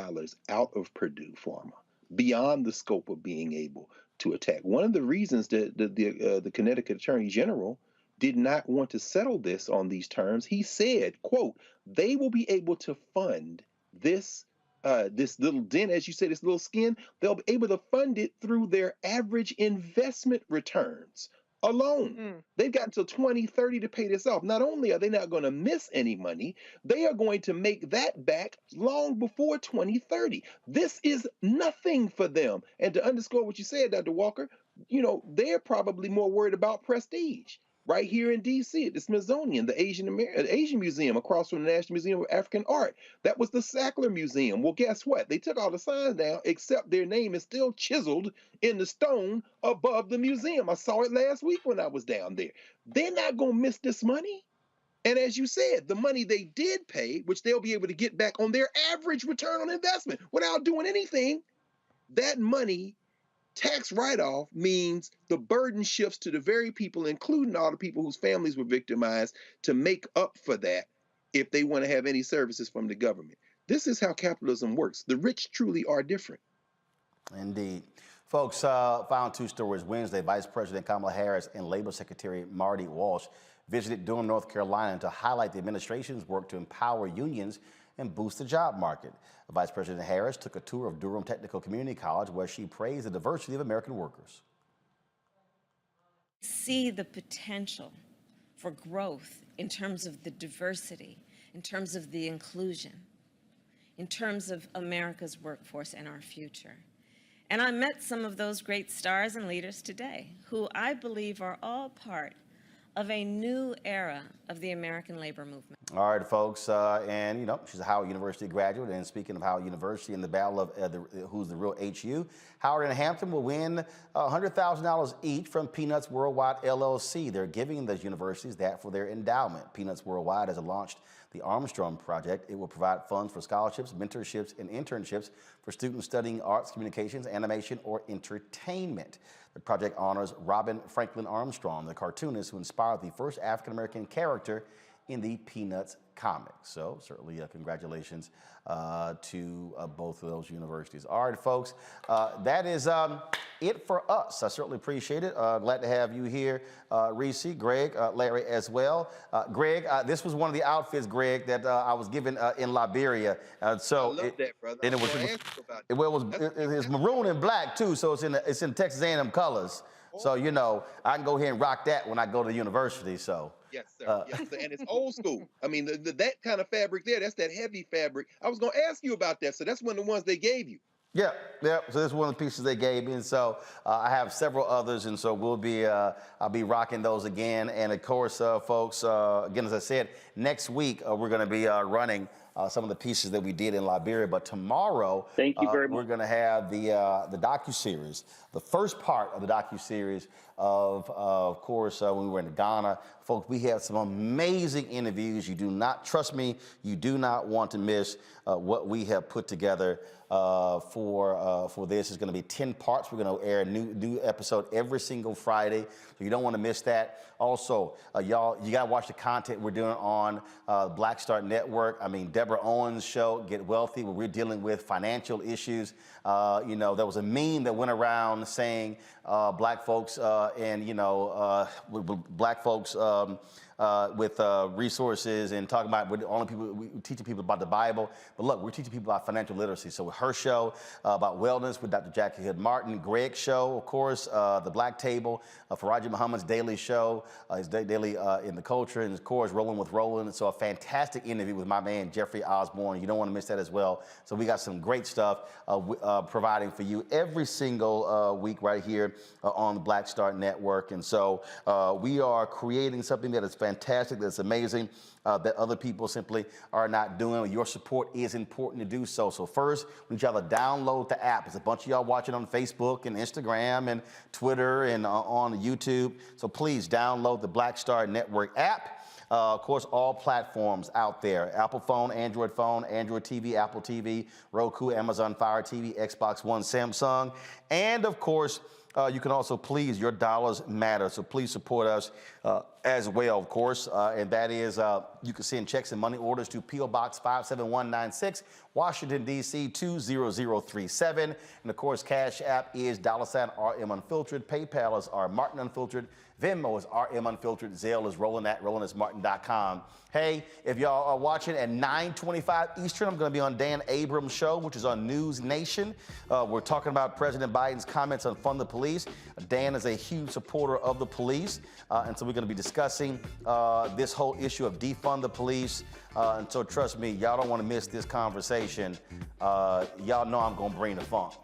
out of Purdue Pharma, beyond the scope of being able to attack. One of the reasons that the Connecticut Attorney General did not want to settle this on these terms, he said, quote, they will be able to fund this little dent, as you said, this little skin, they'll be able to fund it through their average investment returns alone. They've got until 2030 to pay this off. Not only are they not going to miss any money, they are going to make that back long before 2030. This is nothing for them. And to underscore what you said, Dr. Walker, they're probably more worried about prestige. right here in D.C. at the Smithsonian, the Asian Museum across from the National Museum of African Art. That was the Sackler Museum. Well, guess what? They took all the signs down, except their name is still chiseled in the stone above the museum. I saw it last week when I was down there. They're not going to miss this money. And as you said, the money they did pay, which they'll be able to get back on their average return on investment without doing anything, that money, tax write-off, means the burden shifts to the very people, including all the people whose families were victimized, to make up for that if they want to have any services from the government. This is how capitalism works. The rich truly are different. Indeed. Folks, final two stories. Wednesday, Vice President Kamala Harris and Labor Secretary Marty Walsh visited Durham, North Carolina to highlight the administration's work to empower unions and boost the job market. Vice President Harris took a tour of Durham Technical Community College where she praised the diversity of American workers. See the potential for growth in terms of the diversity, in terms of the inclusion, in terms of America's workforce and our future. And I met some of those great stars and leaders today who I believe are all part of a new era of the American labor movement. All right, folks, and you know, she's a Howard University graduate, and speaking of Howard University and the battle of who's the real HU, Howard and Hampton will win $100,000 each from Peanuts Worldwide LLC. They're giving those universities that for their endowment. Peanuts Worldwide has launched the Armstrong Project. It will provide funds for scholarships, mentorships, and internships for students studying arts, communications, animation, or entertainment. The project honors Robin Franklin Armstrong, the cartoonist who inspired the first African-American character in the Peanuts comics. So certainly congratulations to both of those universities. All right, folks, that is it for us. I certainly appreciate it. Glad to have you here, Reese, Greg, Larry as well. Greg, this was one of the outfits, Greg, that I was given in Liberia. So I love that, brother. And it's maroon and black too, so it's in Texas A&M colors. So you know, I can go ahead and rock that when I go to the university. So. Yes, sir. Yes, sir. And it's old school. I mean, that kind of fabric there, that's that heavy fabric. I was going to ask you about that. So that's one of the ones they gave you. Yeah. So this is one of the pieces they gave me. And so I have several others. And so I'll be rocking those again. And of course, folks, again, as I said, next week, we're going to be running some of the pieces that we did in Liberia. But tomorrow, thank you very much. We're going to have the docuseries, the first part of the docuseries of course, when we were in Ghana. Folks, we had some amazing interviews. You do not, trust me, you do not want to miss what we have put together for this. It's going to be 10 parts. We're going to air a new episode every single Friday, so you don't want to miss that. Also, y'all, you got to watch the content we're doing on Black Star Network. I mean, Deborah Owens' show, Get Wealthy, where we're dealing with financial issues. You know, there was a meme that went around saying black folks and, you know, black folks with resources and talking about we're the only people we teaching people about the Bible. But look, we're teaching people about financial literacy. So with her show about wellness with Dr. Jackie Hood Martin, Greg's show, of course, the Black Table, Faraji Muhammad's daily show, his daily in the culture, and of course, Rolling with Roland. So a fantastic interview with my man Jeffrey Osborne. You don't want to miss that as well. So we got some great stuff providing for you every single week right here on the Black Star Network. And so we are creating something that is fantastic, that's amazing, that other people simply are not doing. Your support is important to do so. So first, we need y'all to download the app. There's a bunch of y'all watching on Facebook and Instagram and Twitter and on YouTube. So please download the Black Star Network app. Of course, all platforms out there: Apple phone, Android TV, Apple TV, Roku, Amazon Fire TV, Xbox One, Samsung, and of course, you can also, please, your dollars matter. So please support us as well, of course. And that is, you can send checks and money orders to P.O. Box 57196, Washington, D.C. 20037. And of course, Cash App is $RM Unfiltered. PayPal is R Martin Unfiltered. Venmo is RM Unfiltered. Zelle is rolling@martin.com. Hey, if y'all are watching at 9:25 Eastern, I'm going to be on Dan Abrams' show, which is on News Nation. We're talking about President Biden's comments on Fund the Police. Dan is a huge supporter of the police, and so we're going to be discussing this whole issue of defund the police. And so trust me, y'all don't want to miss this conversation. Y'all know I'm going to bring the funk.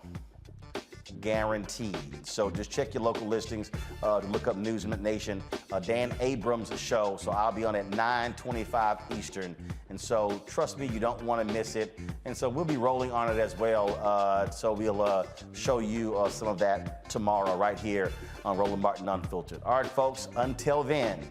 guaranteed. So just check your local listings to look up Newsman Nation. Dan Abrams' show, so I'll be on at 9:25 Eastern. And so trust me, you don't want to miss it. And so we'll be rolling on it as well. So we'll show you some of that tomorrow right here on Roland Martin Unfiltered. All right, folks, until then.